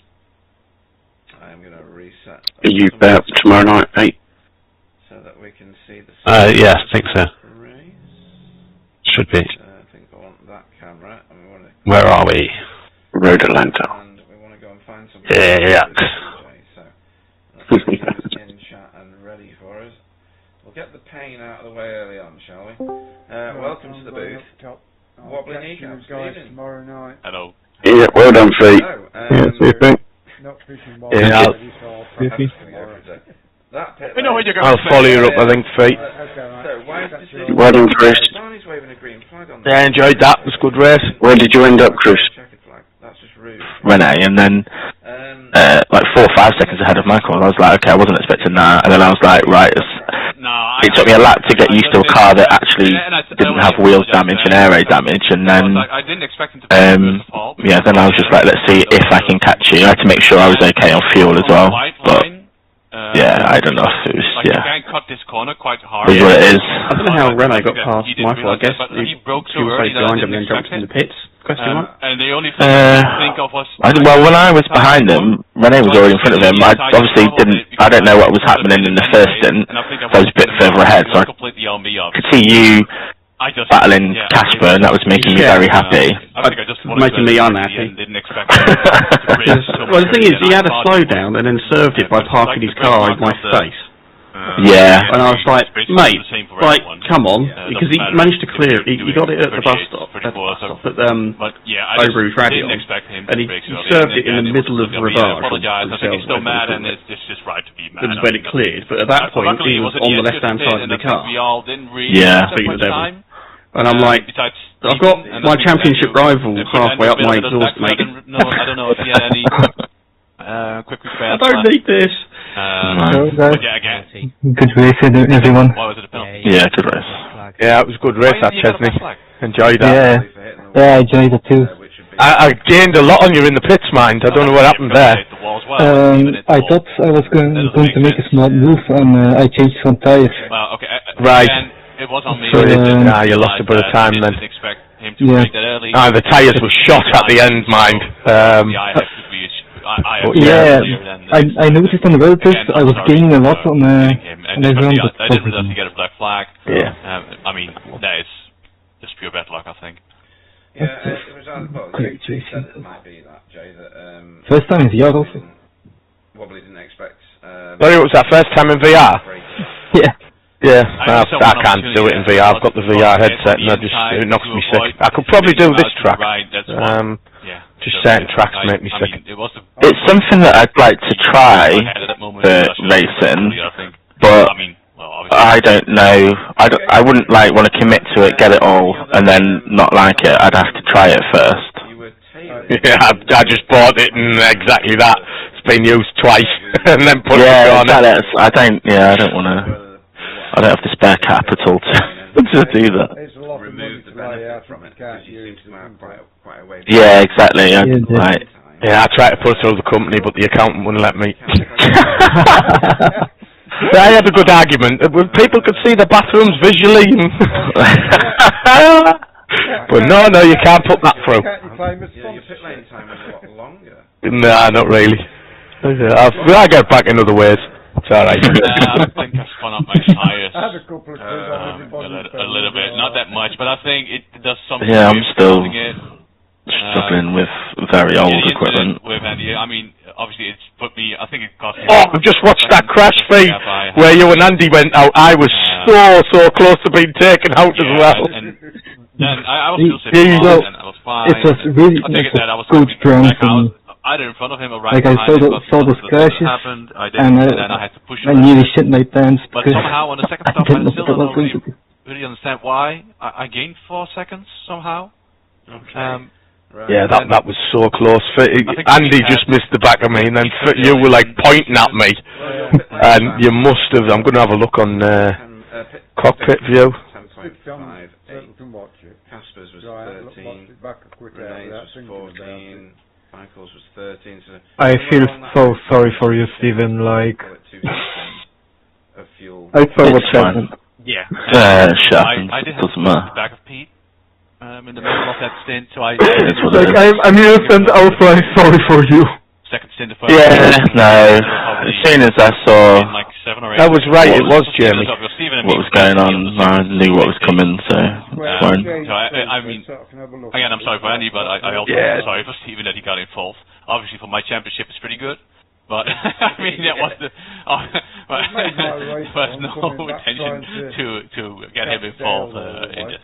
Speaker 12: I am going to reset.
Speaker 2: Are you about tomorrow night, 8?
Speaker 12: So that we can see the.
Speaker 14: Yeah, I think so.
Speaker 12: Race.
Speaker 14: Should be.
Speaker 12: I think I want that camera. And we want to.
Speaker 14: Where are we?
Speaker 2: Road Atlanta.
Speaker 12: And we want to go and find some.
Speaker 14: Yeah.
Speaker 12: So let's get in chat and ready for us. We'll get the pain out of the way early on, shall we? Welcome to the booth. Wobbly kneecaps, guys, tomorrow night.
Speaker 17: Hello.
Speaker 2: Yeah, well done, Fee.
Speaker 9: See you, Fee.
Speaker 12: We know where you're going.
Speaker 16: I'll follow you up, I think, Fee.
Speaker 2: Well done, Chris.
Speaker 16: Yeah, enjoyed that. It was a good race.
Speaker 2: Where did you end up, Chris?
Speaker 5: Renee, and then like 4 or 5 seconds ahead of Michael. I was like, okay, I wasn't expecting that, and then I was like, right, it took me a lap to get used to a car that actually didn't have wheels damage and air raid damage, and then then I was just like, let's see if I can catch you. I had to make sure I was okay on fuel as well, but I don't know if it was,
Speaker 17: You can't cut this corner quite hard.
Speaker 5: It is what it is.
Speaker 18: I don't know how Rene got past Michael. I guess he was behind him and then jumped in the pits. Question mark?
Speaker 17: And the only thing I could think of was...
Speaker 5: well, when I was behind him, Rene was already in front of him. I obviously I don't know what was happening in the first stint, so I was a bit further ahead, so I could see you battling Casper, and that was making me very happy.
Speaker 18: Making me unhappy. Well, the thing is, he had a slowdown and then served it by parking his car in my face.
Speaker 5: Yeah.
Speaker 18: And I was like, mate, come on, because he managed to clear it. He got it at the bus stop, at over his radio, and he served it in the middle of Rivage.
Speaker 17: I think he's still mad, and it's just right to be mad.
Speaker 18: When it cleared, but at that point, he was on the left-hand side of the car.
Speaker 5: Yeah.
Speaker 18: And I'm like, I've got my championship rival halfway up my exhaust, mate.
Speaker 17: No, I don't know if he had any quick
Speaker 18: I don't need this.
Speaker 17: But yeah, again.
Speaker 3: Good race, everyone.
Speaker 5: Yeah, good race.
Speaker 16: Yeah, it was a good race, that Chesney. Enjoyed that.
Speaker 3: Yeah, I enjoyed it too.
Speaker 16: I gained a lot on you in the pits, mind. I don't know what happened there.
Speaker 3: I thought I was going to make a smart move, and I changed some tires.
Speaker 17: Well, okay.
Speaker 16: Right.
Speaker 17: It was on me.
Speaker 16: So you lost a bit of time then.
Speaker 3: Yeah.
Speaker 16: The tyres were shot at the end, mind.
Speaker 3: I noticed on the road test I was gaining a lot on everyone.
Speaker 17: I didn't have to get a black flag.
Speaker 3: Yeah.
Speaker 17: I mean, that is just pure bad luck, I think.
Speaker 12: Yeah, it was great racing. It might be that, Jay, that
Speaker 3: first time in VR also.
Speaker 12: Wobbly didn't expect.
Speaker 16: Sorry, what was that first time in VR?
Speaker 3: Yeah.
Speaker 16: Yeah, I can't do it in VR. I've got the VR headset, and it knocks me sick. I could probably do this track. Just certain tracks make me sick.
Speaker 5: It's something that I'd like to try for racing, but I don't know. I wouldn't want to commit to it, get it all, and then not like it. I'd have to try it first.
Speaker 16: Yeah, I just bought it and exactly that. It's been used twice, and then put it on.
Speaker 5: I don't want to. I don't have the spare capital to do that.
Speaker 12: Remove the benefit from it because you seem to have quite a way.
Speaker 5: Yeah, exactly. Right.
Speaker 16: Yeah, I tried to put it through the company, but the accountant wouldn't let me. I had a good argument. People could see the bathrooms visually. But no, you can't put that through.
Speaker 12: Your pit lane time is a lot longer.
Speaker 16: Nah, not really. I get back in other ways. It's alright.
Speaker 19: I think I've spun up my tires
Speaker 1: I had a couple of quiz on everybody.
Speaker 19: a little bit, not that much, but I think it does something.
Speaker 5: Yeah, I'm still
Speaker 19: it.
Speaker 5: struggling with very old equipment.
Speaker 19: With Andy, I mean, obviously it's put me. I think it cost me.
Speaker 16: Oh, I've just watched that crash feed where you and Andy went out. I was so close to being taken out as well.
Speaker 19: And then I was still sitting and I was fine.
Speaker 20: It was really good drone from
Speaker 19: either in front of him or right
Speaker 20: like I
Speaker 19: behind him.
Speaker 20: saw those crashes,
Speaker 19: happened,
Speaker 20: and
Speaker 19: then I had to push him.
Speaker 20: I nearly shit my pants
Speaker 19: But
Speaker 20: because
Speaker 19: somehow on the second stop, I still don't really understand why I gained 4 seconds somehow.
Speaker 12: Okay.
Speaker 16: Yeah, that was so close. Andy just missed the back of me, and then you were like pointing at me, and you must have. I'm going to have a look on cockpit view.
Speaker 12: 10.5. Casper's was 13. Renee's was 14. Michael's was 13. So
Speaker 7: I feel so sorry for you, Steven. Like,
Speaker 12: of fuel.
Speaker 7: I saw what happened.
Speaker 19: Yeah.
Speaker 5: Shit happens.
Speaker 19: I did
Speaker 5: Doesn't
Speaker 19: have
Speaker 5: matter.
Speaker 19: the back of Pete in the middle of that stint, so I.
Speaker 7: Like, I'm amused and also I'm sorry for you.
Speaker 19: Second stint, the first.
Speaker 5: Yeah, no. As soon as I saw
Speaker 19: like 7 or 8.
Speaker 16: That was right. It was Jamie.
Speaker 5: what was going on, I knew what was coming, so it's fine.
Speaker 19: So I mean, again, I'm sorry for Andy, but I also am sorry for Steven that he got involved. Obviously, for my championship, it's pretty good. But I mean, that was the. There was no intention to get him involved in this.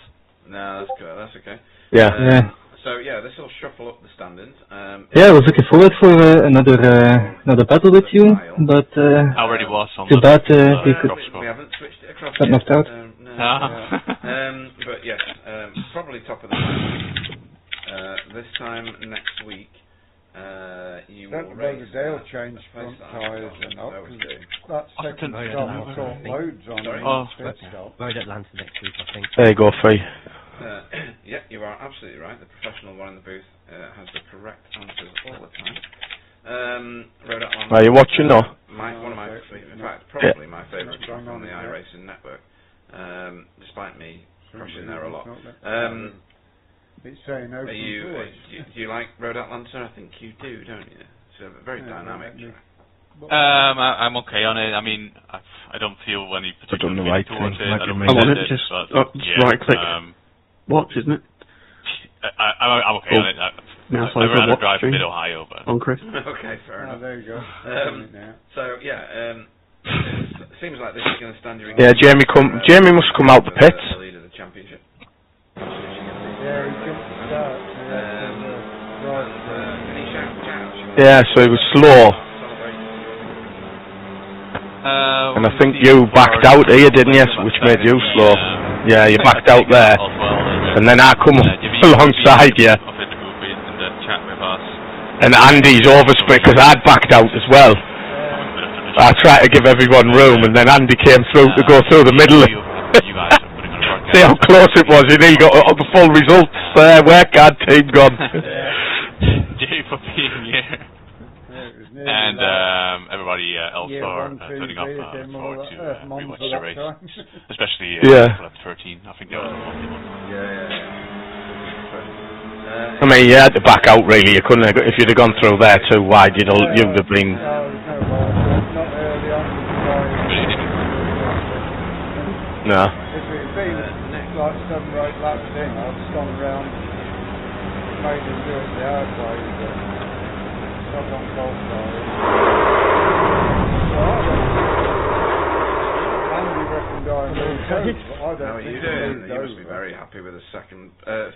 Speaker 12: No, that's good. That's okay.
Speaker 7: Yeah.
Speaker 12: So yeah, this will shuffle up the standings.
Speaker 20: Yeah, I was looking forward for another battle with you, but
Speaker 19: I already was on
Speaker 20: too bad we
Speaker 12: haven't switched it across
Speaker 20: got
Speaker 12: yet.
Speaker 20: knocked out.
Speaker 12: But yes, probably top of the line. This time next week, you will race.
Speaker 1: They'll change front tyres and up. That second stop I saw loads on pit stop.
Speaker 13: Road Atlanta next week, I think.
Speaker 16: There you go, Free.
Speaker 12: Yeah, you are absolutely right. The professional one in the booth has the correct answers all the time. Road Atlanta.
Speaker 16: Are you watching or?
Speaker 12: One of my, in fact, probably my favourite track on the iRacing network. Despite me crashing there a lot.
Speaker 1: It's saying open
Speaker 12: do you like Road Atlanta? I think you do, don't you? It's a very dynamic track.
Speaker 19: I'm okay on it. I mean, I don't feel any particular
Speaker 16: right
Speaker 19: towards it.
Speaker 18: I want it. Just right click. Watch, isn't it?
Speaker 19: I'm okay on it. I'd rather drive to Mid-Ohio, but...
Speaker 18: On Chris.
Speaker 12: Okay, fair enough.
Speaker 1: There you go.
Speaker 12: So, yeah, it seems like this is going to stand you in...
Speaker 16: Yeah, Jamie must come out the pits.
Speaker 12: The lead of the championship.
Speaker 1: Yeah, he jumped the start.
Speaker 12: Can he shout?
Speaker 16: Yeah, so he was slow. And I think you backed out here, didn't you? Which made you slow. Yeah, you backed out there. And then I come alongside you. And Andy's oversplit because I'd backed out as well. I tried to give everyone room, and then Andy came through to go through the middle. See how close it was, and he got all the full results. Where card team gone?
Speaker 19: Jay for being here. And everybody else are turning up forward to rewatch the race. Especially lap 13. I think that was a lovely one.
Speaker 16: I mean, you had to back out really. You couldn't have, if you'd have gone through there too wide, you'd have been. No.
Speaker 1: If it had been like 7 or 8 laps in, I'd have gone round, made him do it the hard way, but not on both sides. Andy reckoned I moved too, but I don't think
Speaker 12: you did. You must be very happy with the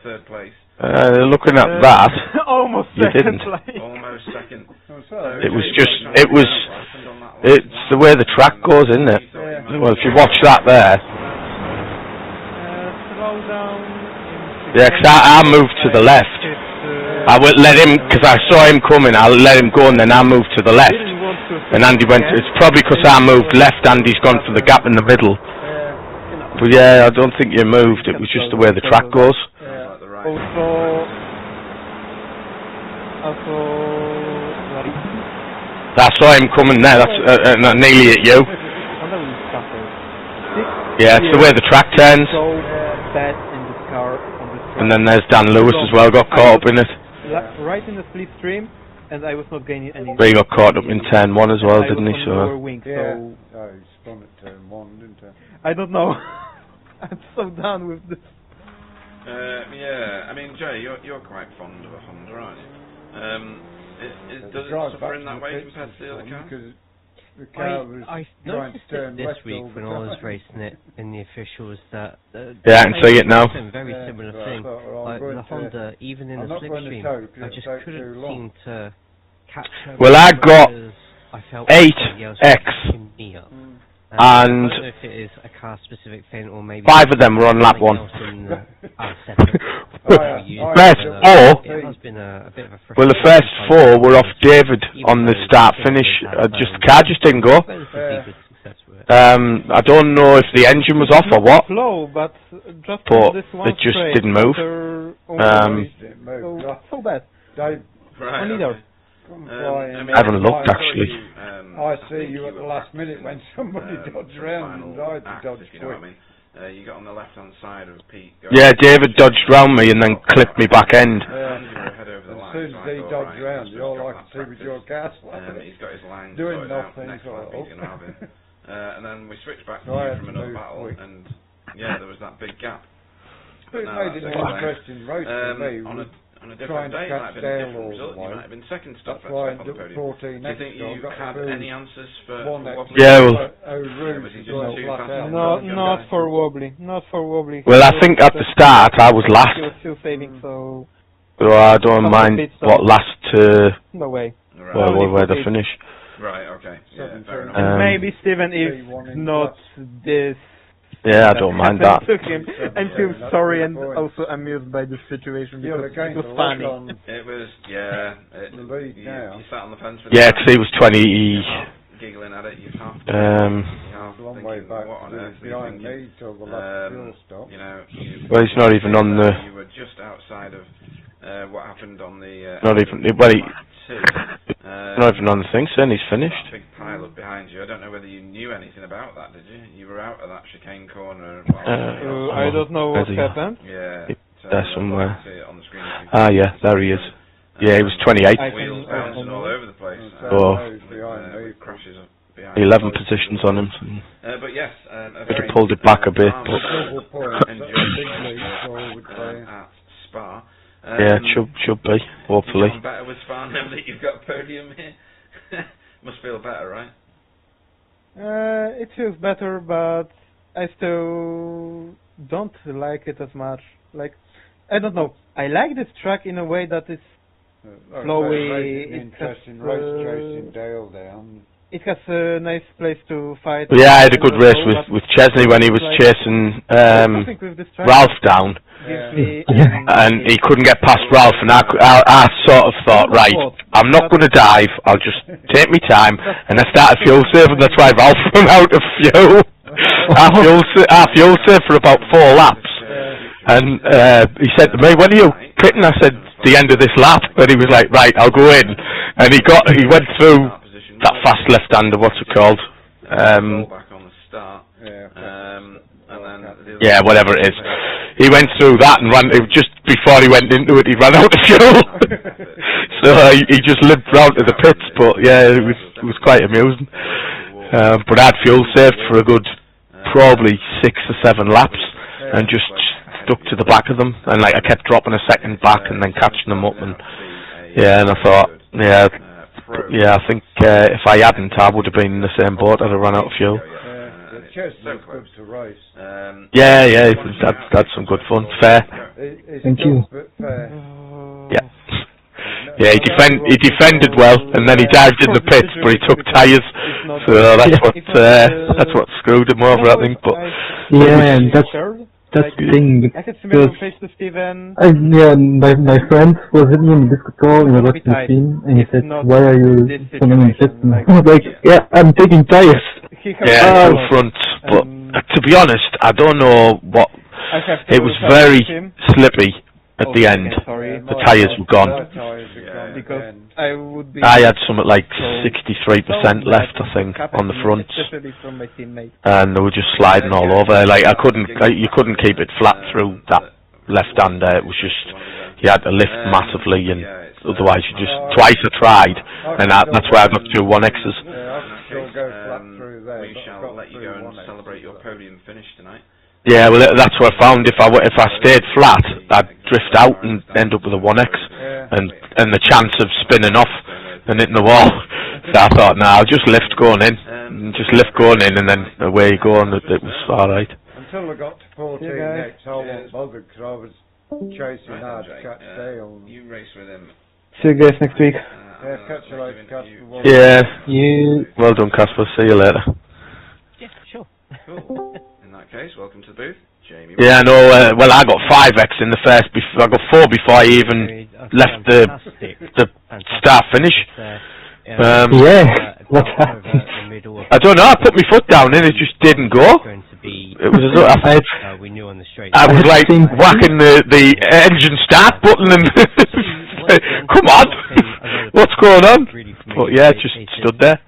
Speaker 12: third place.
Speaker 16: Looking at that,
Speaker 7: almost
Speaker 16: you
Speaker 7: second
Speaker 16: didn't.
Speaker 7: place.
Speaker 12: Almost second.
Speaker 16: It's the way the track goes, isn't it? Well, if you watch that there.
Speaker 11: Slow down.
Speaker 16: Yeah, because I moved to the left. I would let him, because I saw him coming, I let him go and then I moved to the left. And Andy went, it's probably because I moved left, Andy's gone for the gap in the middle. But yeah, I don't think you moved, it was just the way the track goes.
Speaker 7: Also,
Speaker 16: I saw him coming there, that's nearly at you. Yeah, it's the way the track turns.
Speaker 7: So bad in this car on this track.
Speaker 16: And then there's Dan Lewis as well, got caught up in it.
Speaker 7: Right in the slipstream, and I was not gaining any.
Speaker 16: But he got caught up in turn 1 as well, didn't he? So.
Speaker 7: Wing,
Speaker 1: yeah.
Speaker 7: So
Speaker 1: Oh, he spun at turn 1, didn't he?
Speaker 7: I don't know. I'm so done with this.
Speaker 12: Yeah, I mean, Jay, you're quite fond of a Honda, aren't you? Does it suffer in that way compared to the other car?
Speaker 13: I noticed it this week when I was racing it in the officials that
Speaker 16: yeah, I can see it now.
Speaker 13: Very similar thing. Like the Honda, even in the slipstream, I just couldn't seem to catch her.
Speaker 16: Well, I got
Speaker 13: I felt
Speaker 16: 8X. And
Speaker 13: I don't know if it is a car specific thing or maybe
Speaker 16: 5 of them were on lap 1. First 4, well, the first 4 were off David on the start finish. The car just didn't go. I don't know if the engine was off or what,
Speaker 7: but
Speaker 16: it just didn't move.
Speaker 7: So bad.
Speaker 12: Right.
Speaker 16: I haven't looked actually.
Speaker 1: I see you at the last minute when somebody dodged round and I had to dodge quick.
Speaker 12: You know what I mean? You got on the left hand side of Pete.
Speaker 16: Yeah, David dodged round me and then clipped me back end.
Speaker 1: As soon as he dodged round, all I could see was your gas
Speaker 12: he's got his line
Speaker 1: doing nothing.
Speaker 12: Next lap he's going to have him. And then we switched back to you from another battle, and yeah, there was that big gap.
Speaker 1: It made it an interesting race for me.
Speaker 12: On a different day, it might have been a different result. You might have been second stop at on the podium. Do you think you had any answers for Wobbly?
Speaker 16: Yeah,
Speaker 7: not for Wobbly. Not for Wobbly.
Speaker 16: Well, I think at the start I was last.
Speaker 7: He was still saving, so
Speaker 16: I don't mind what last to
Speaker 7: no way.
Speaker 16: Where the finish.
Speaker 12: Right. Okay. Yeah, fair enough.
Speaker 7: And maybe Steven, if not this.
Speaker 16: Yeah, I don't mind that.
Speaker 7: I feel sorry and also amused by this situation because it was funny.
Speaker 12: It was, yeah. You sat on the fence.
Speaker 16: Yeah, because he was 20.
Speaker 12: Giggling at it, you half.
Speaker 1: Long way back behind me till the last fuel stop.
Speaker 12: You know.
Speaker 16: Well, he's not even on the.
Speaker 12: You were just outside of what happened on the.
Speaker 16: Not even. Well, not even on the thing, saying he's finished.
Speaker 12: Big pile up behind you. I don't know whether you knew anything about that, did you? You were out of that chicane corner.
Speaker 7: I don't know what happened.
Speaker 12: Yeah.
Speaker 16: There somewhere.
Speaker 12: See it on the screen.
Speaker 16: Yeah, there he is. Yeah, he was 28.
Speaker 12: Wheels bouncing all over the place. Crashes behind
Speaker 16: 11 positions on him.
Speaker 12: But yes,
Speaker 16: could have pulled it back a bit. But
Speaker 12: at Spa.
Speaker 16: Yeah, it should be, hopefully.
Speaker 12: You better with Spa now that you've got a podium here. Must feel better, right?
Speaker 7: It feels better, but I still don't like it as much. Like, I don't know. I like this track in a way that it's flowy.
Speaker 1: Interesting race chasing Dale down.
Speaker 7: It has a nice place to fight.
Speaker 16: Yeah, I had a good race with Chesney when he was chasing Ralph down. And he couldn't get past Ralph, and I sort of thought, right, I'm not going to dive, I'll just take my time, and I started fuel saving. That's why Ralph ran out of fuel. I fuel saved for about 4 laps, and he said to me, when are you pitting? I said, the end of this lap, and he was like, right, I'll go in, and he went through that fast left-hander, what's it called? Yeah, whatever it is. He went through that and ran. Just before he went into it, he ran out of fuel. So he just limped round to the pits. But yeah, it was quite amusing. But I had fuel saved for a good probably 6 or 7 laps, and just stuck to the back of them. And like I kept dropping a second back and then catching them up. And yeah, and I thought, I think if I hadn't, I would have been in the same boat. I'd have run out of fuel.
Speaker 1: Good to race.
Speaker 16: Yeah, had some good fun. Fair.
Speaker 20: Thank you.
Speaker 16: Yeah. Yeah, he defended well, and then he dived in the pits, but he took tyres, so that's what screwed him over, I think. But
Speaker 20: yeah, and that's the thing. My friend was with me in the Discord call, and we watched the scene, and he said, "Why are you swimming in pits?" And I was like, "Yeah, I'm taking tyres."
Speaker 16: Yeah, full front. But to be honest, I don't know what. It was very slippy, at the end. The tyres were gone.
Speaker 7: Because I would be.
Speaker 16: I had something like 63% left, I think, on the front,
Speaker 7: especially from my teammates.
Speaker 16: and they were just sliding all over. Like you couldn't keep it flat through that left-hander. It was just you had to lift massively, and otherwise you just twice I tried, and that's why I got 2 1Xs.
Speaker 12: We shall let you go and celebrate your podium finish tonight.
Speaker 16: Yeah, well, that's what I found. If I stayed flat, I'd drift out and end up with a 1X, and the chance of spinning off and hitting the wall. So I thought, nah, I'll just lift going in, and then away you go, and it was all right.
Speaker 1: Until I got to 14 next, I wasn't bothered because I was chasing hard to catch Dale.
Speaker 12: You race with him.
Speaker 20: See you guys next week.
Speaker 1: Yeah, catch you later, Casper.
Speaker 16: Yeah. Well done, Casper. See you later.
Speaker 13: Yeah, sure.
Speaker 12: Cool. In that case, welcome to the booth, Jamie.
Speaker 16: Yeah, no. Well, I got 5X in the first. I got 4 before I even left the start finish.
Speaker 20: What happened?
Speaker 16: I don't know. I put my foot down and it just didn't go. It was as though I was like whacking the engine start button and come on, what's going on? But yeah, it just stood there,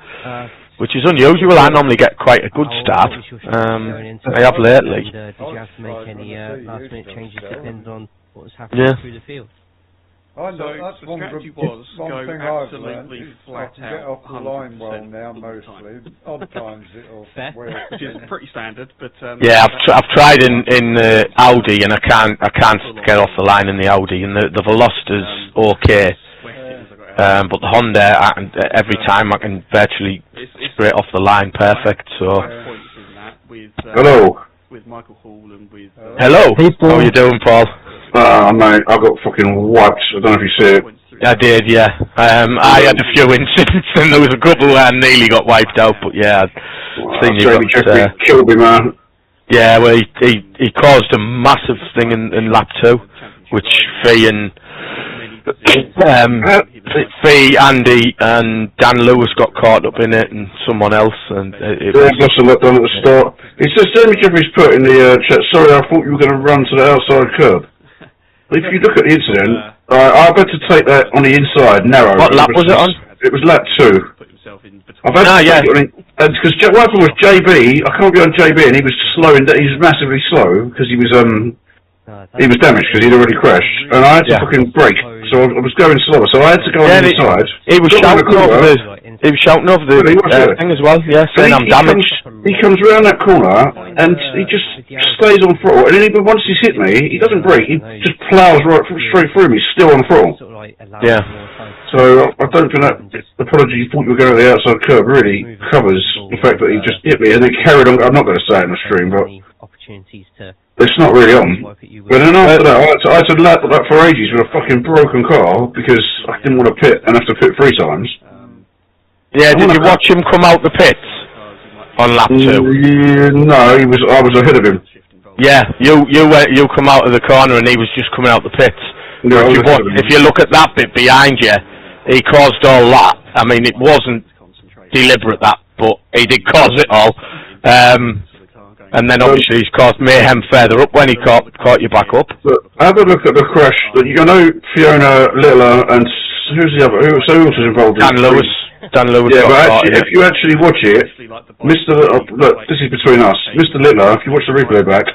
Speaker 16: which is unusual. I normally get quite a good start. I have lately.
Speaker 13: Did you have to make any last minute changes depending on what was happening through the field?
Speaker 1: I know that's one thing I've learned is I can get off the line well now mostly. Odd times it'll wear.
Speaker 18: Which is pretty standard, but
Speaker 16: yeah, I've tried in Audi and I can't get off the line in the Audi, and the velocity's okay. But the Honda, every time I can virtually straight off the line perfect. So
Speaker 8: hello.
Speaker 18: With Michael Hall and with
Speaker 16: hello. How are you doing, Paul?
Speaker 8: Mate, I got fucking wiped. I don't know if you see it.
Speaker 16: I did, yeah. I had a few incidents, and there was a couple where I nearly got wiped out. But yeah, I've seen you got
Speaker 8: killed me, man.
Speaker 16: Yeah, well, he caused a massive thing in lap 2, which Fee, Andy, and Dan Lewis got caught up in it, and someone else, and it
Speaker 8: must have looked on at the start. It says, Jeffrey's put in the chat, sorry, I thought you were going to run to the outside curb. If you look at the incident, I had to take that on the inside, narrow.
Speaker 16: What lap was it on?
Speaker 8: It was lap 2. I've had to take it on, because what happened was JB, I can't get on JB, and he was slowing down, he was massively slow, because he was damaged, because he'd already crashed, and I had to fucking brake, so I was going slower, so I had to go on the inside.
Speaker 16: He was shouting over the thing as well, yeah, saying I'm damaged.
Speaker 8: He comes around that corner, and he just stays on throttle, and then even once he's hit me, he doesn't brake, he just ploughs straight through me, still on throttle.
Speaker 16: Yeah.
Speaker 8: So I don't think that apology you thought you were going to the outside curb really covers the fact that he just hit me, and then carried on. I'm not going to say it in the stream, but it's not really on. But then after that, I had to lap that for ages with a fucking broken car because I didn't want to pit and have to pit 3 times.
Speaker 16: Yeah, did you watch him come out the pits on lap 2?
Speaker 8: No, I was ahead of him.
Speaker 16: Yeah, you come out of the corner and he was just coming out the pits.
Speaker 8: No,
Speaker 16: if you look at that bit behind you, he caused all that. I mean, it wasn't deliberate that, but he did cause it all. And then obviously he's caused mayhem further up when he caught you back up.
Speaker 8: But have a look at the crash. You know Fiona Littler and who's the other? Who else is involved?
Speaker 16: Dan Lewis.
Speaker 8: Yeah, but actually, if you actually watch it, look, this is between us. Mr. Littler, if you watch the replay back,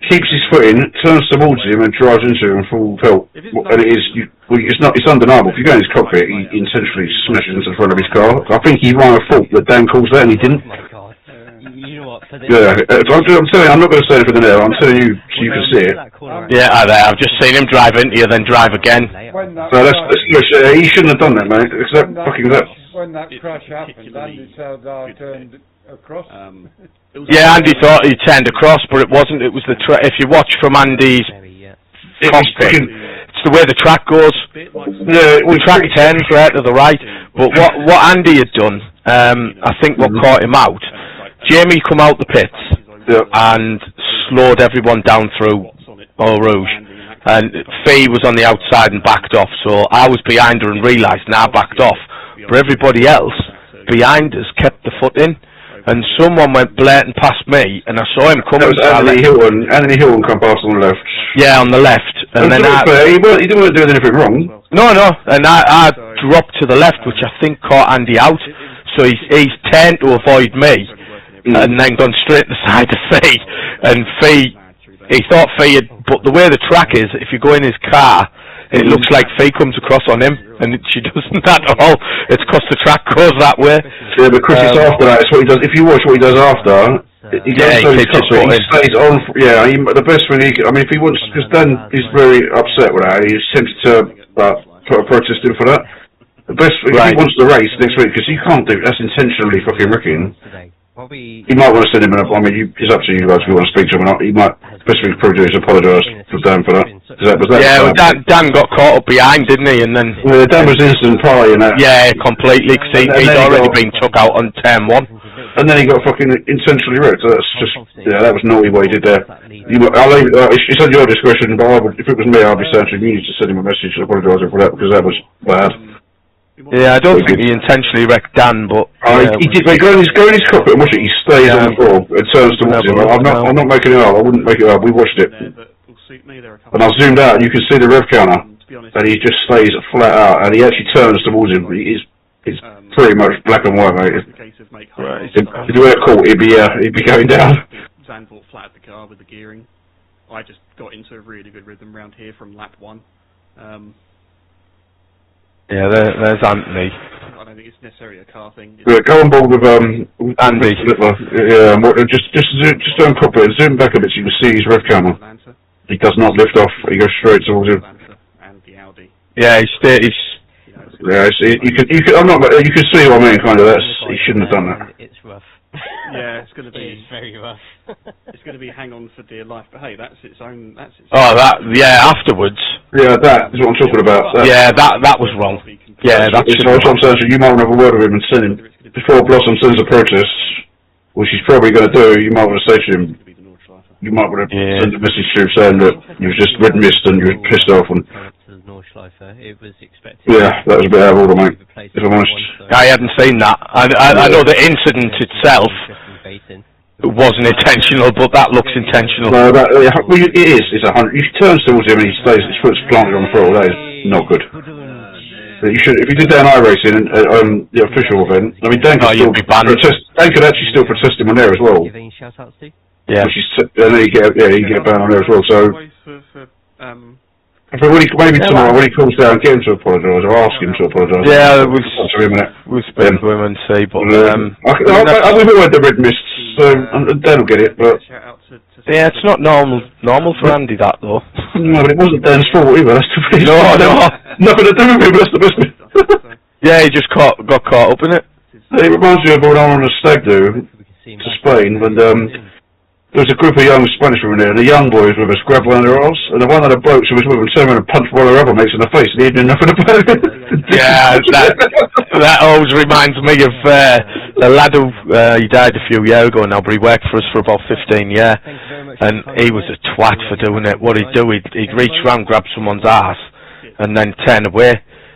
Speaker 8: keeps his foot in, turns towards him, and drives into him full tilt. And it's undeniable. If you go in his cockpit, he intentionally smashes into the front of his car. I think he might have thought that Dan calls that, and he didn't. Yeah, I'm telling you, I'm not going to say anything there. I'm telling you so you can see it.
Speaker 16: Yeah, I've just seen him drive into you, then drive again.
Speaker 8: So he shouldn't have done that, mate.
Speaker 1: When that crash happened, Andy said I turned across.
Speaker 16: Yeah, Andy thought he turned across, but it wasn't. It was if you watch from Andy's cockpit, it's the way the track goes. The track turns right to the right. But what Andy had done, I think what caught him out, Jamie come out the pits and slowed everyone down through Eau Rouge, and Fee was on the outside and backed off, so I was behind her and realised, and I backed off, but everybody else behind us kept the foot in, and someone went blatant past me, and I saw him coming.
Speaker 8: That was Anthony Hilton come past on the left.
Speaker 16: Yeah, on the left, and then
Speaker 8: he didn't want to do anything wrong.
Speaker 16: No, and I dropped to the left, which I think caught Andy out. So he's turned to avoid me, and then gone straight to the side of Fee. And Fee, he thought Fee had, but the way the track is, if you go in his car, it looks like Fee comes across on him, and she doesn't at all. It's because the track goes that way.
Speaker 8: Yeah, but Chris is after that. It's what he does. If you watch what he does after, he stays on. Yeah, the best thing if he wants, because Dan is very upset with that. He's tempted to put a protest in for that. The best thing, if he wants the race next week, because you can't do it, that's intentionally fucking wrecking. You might want to send him an it's up to you guys if you want to speak to him or not. Best thing to probably do is apologise to Dan for that.
Speaker 16: Dan got caught up behind, didn't he? And then
Speaker 8: Dan was instant pie in that.
Speaker 16: Yeah, completely, because he'd already been took out on turn 1.
Speaker 8: And then he got fucking intentionally wrecked. So that's just, that was naughty what he did there. It's at your discretion, but if it was me, I'd be saying you need to send him a message apologising for that, because that was bad.
Speaker 16: Yeah, I don't think he intentionally wrecked Dan, but
Speaker 8: he did. Go in his cockpit and watch it. He stays on the floor. It turns towards him. I'm not making it up. I wouldn't make it up. We watched it, and I zoomed out, and you can see the rev counter, and he just stays flat out, and he actually turns towards him. It's pretty much black and white, mate. If you were caught, he'd be going down.
Speaker 18: Zandvoort flattered the car with the gearing. I just got into a really good rhythm round here from lap 1.
Speaker 16: Yeah, there's Anthony.
Speaker 18: I don't think it's necessarily a car thing.
Speaker 8: Go on board with
Speaker 16: Andy.
Speaker 8: Yeah, just don't copy it. Zoom back a bit so you can see his rev camera. He does not lift off. He goes straight towards him.
Speaker 18: And the Audi.
Speaker 16: Yeah, he's
Speaker 8: yeah, you can see what I mean. Kind of. He shouldn't have done that.
Speaker 13: It's rough.
Speaker 18: Yeah, it's going to be.
Speaker 13: It's very rough.
Speaker 18: It's going to be hang on for dear life. But hey, that's its own.
Speaker 16: Afterwards.
Speaker 8: Yeah, that is what I'm talking about.
Speaker 16: That was wrong. Yeah, that's
Speaker 8: what I'm saying. So you might want to have a word with him and send him before Blossom sends a protest, which he's probably going to do. You might want to say to him. You might want to send a message to him saying that you was just red mist and you were pissed off and.
Speaker 13: It was expected.
Speaker 8: Yeah, that was a bit out of order, mate. If I'm honest.
Speaker 16: I hadn't seen that. I know the incident itself wasn't intentional, but that looks intentional.
Speaker 8: No, it is. It's 100. If he turns towards him and he stays, his foot's planted on the throttle, that is not good. You should, if you did that in iRacing, the official event, I mean, Dan could actually still protest him on there as well.
Speaker 16: Yeah.
Speaker 8: And then you get a ban on there as well. So. Maybe tomorrow when he calls down, get him to apologise or ask him to apologise.
Speaker 16: Yeah, we'll speak to him and see. But
Speaker 8: I've heard the red mists, so Dan will get it. But
Speaker 16: yeah, it's not normal for Andy that though.
Speaker 8: No, but it wasn't Dan's fault either. That's the best.
Speaker 16: No,
Speaker 8: nothing to do with him. But that's the best bit.
Speaker 16: Yeah, he just got caught up in it.
Speaker 8: It reminds me of when I was on a stag do to Spain, and there was a group of young Spanish women there, and the young boys with us grabbed one of their arms, and one of the blokes who was with them turned around and punched one of their other mates in the face, and he didn't know nothing about it.
Speaker 16: Yeah, that always reminds me of the lad who he died a few years ago now, but he worked for us for about 15 years, and he was a twat for doing it. What he'd do, he'd reach round, grab someone's arse, and then turn away.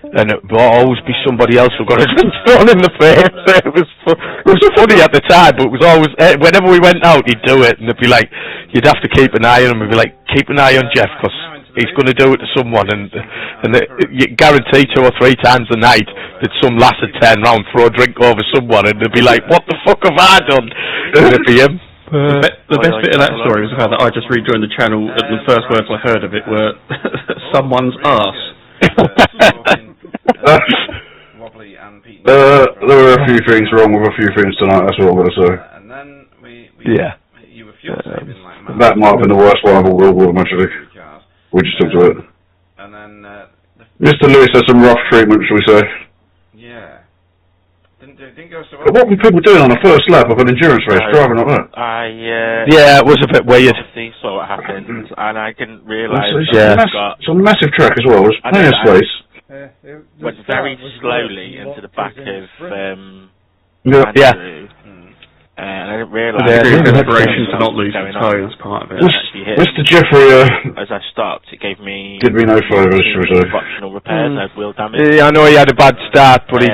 Speaker 16: And it will always be somebody else who got a drink thrown in the face. It was funny at the time, but it was always, whenever we went out, he'd do it, and it'd be like, you'd have to keep an eye on him. We'd be like, keep an eye on Jeff, because he's going to do it to someone, and you guarantee 2 or 3 times a night that some lass would turn round, throw a drink over someone, and they'd be like, what the fuck have I done? And it'd be him.
Speaker 18: The best bit of that story was the fact that I just rejoined the channel, and the first words I heard of it were, someone's arse.
Speaker 8: There were a few things wrong with a few things tonight, that's what I'm going to say.
Speaker 12: And then you were fuel saving like
Speaker 8: that might have been the worst one of all of them, actually. We just took to it.
Speaker 12: And then
Speaker 8: Mr. Lewis had some rough treatment, shall we say.
Speaker 12: Yeah. Didn't go so well.
Speaker 8: But what were people doing on the first lap of an endurance race, driving like that?
Speaker 16: Yeah, it was a bit weird.
Speaker 5: Saw what happened, and I didn't realise.
Speaker 8: It's a massive track as well. There's plenty of space.
Speaker 5: Went very slowly into the back of
Speaker 16: yeah.
Speaker 5: and I didn't realise.
Speaker 18: Desperation to not lose the toe. That's part of it.
Speaker 8: Mr. Jeffrey,
Speaker 5: as I stopped, it gave me.
Speaker 8: did me no favours, shall we say?
Speaker 5: Functional repairs. I had wheel damage.
Speaker 7: Yeah, I know he had a bad start, but he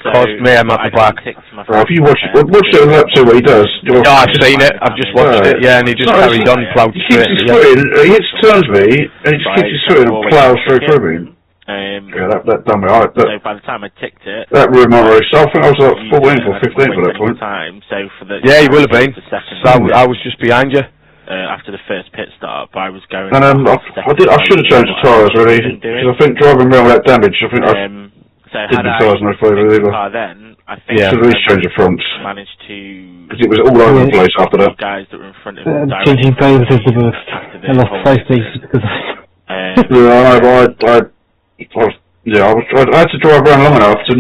Speaker 7: caused mayhem at the back.
Speaker 8: If you watch it on lap 2 what he does.
Speaker 7: Yeah, I've seen it. I've just watched it. Yeah, and he just carried on, ploughed
Speaker 8: He keeps his foot in. He hits turns me, and he just keeps his foot in and ploughs straight through me. Yeah, that done me.
Speaker 5: So by the time I ticked it,
Speaker 8: that ruined my race. I think I was like 14th or 15th at that point.
Speaker 5: So for the
Speaker 7: he will have been. I was just behind you.
Speaker 5: After the first pit stop, I was going.
Speaker 8: And I should have changed the tyres really, because I think driving around with that damage, I think I did the tyres no favour either.
Speaker 5: Then I think
Speaker 8: should at least change the fronts.
Speaker 5: Managed to.
Speaker 8: Because it was all over the place after that.
Speaker 5: Guys that were in front of
Speaker 20: changing tyres is the worst. I lost 5 places because of
Speaker 8: I had to drive around long enough to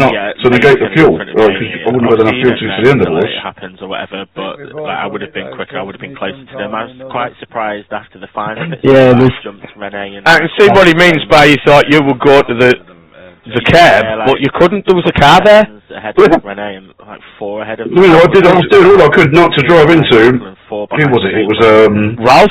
Speaker 8: negate the fuel, because I wouldn't have had enough fuel to the end of the race.
Speaker 5: It happens or whatever, but I would have been quicker. I would have been closer to them. I was quite surprised after the final.
Speaker 20: Yeah,
Speaker 5: jumped Renee and
Speaker 7: I can see what he means by you thought you would go to the curb, but you couldn't. There was a car there.
Speaker 5: Ahead of Renee and like 4 ahead of.
Speaker 8: I was doing all I could not to drive into. Who was it? It was
Speaker 7: Ralph,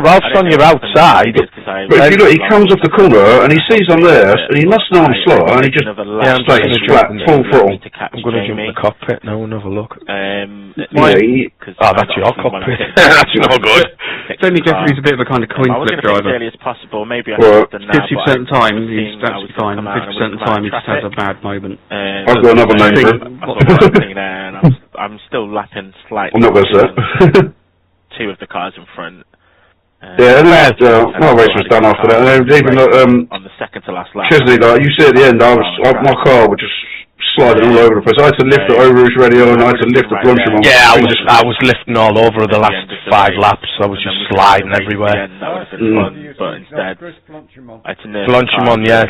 Speaker 7: Ralph's on your outside.
Speaker 8: But if you look, he comes off the corner and he sees I'm there, and he must know I'm slow, and he just stays flat, full throttle.
Speaker 7: I'm going to jump in the cockpit now and have a look.
Speaker 8: That's
Speaker 7: your cockpit. That's not good.
Speaker 18: Tony Jeffrey's a bit of a kind of coin flip driver.
Speaker 5: As possible. Maybe
Speaker 18: 50% of the time he's absolutely fine, 50% of the time he just has a bad moment.
Speaker 8: I've got another name for it.
Speaker 5: I'm still lapping slightly.
Speaker 8: I'm not going to say it.
Speaker 5: 2 of the cars in front.
Speaker 8: My race was done after that. And even
Speaker 5: on the second to last lap.
Speaker 8: Chesley, like you said at the end, my car was just sliding all over the place. I had to lift the Eau Rouge radio and I had to lift the Blanchimont.
Speaker 7: Yeah, I was lifting all over the last 5 laps. I was just sliding everywhere.
Speaker 5: That would have been fun, but instead, I had to nerve
Speaker 7: Blanchimont, yeah.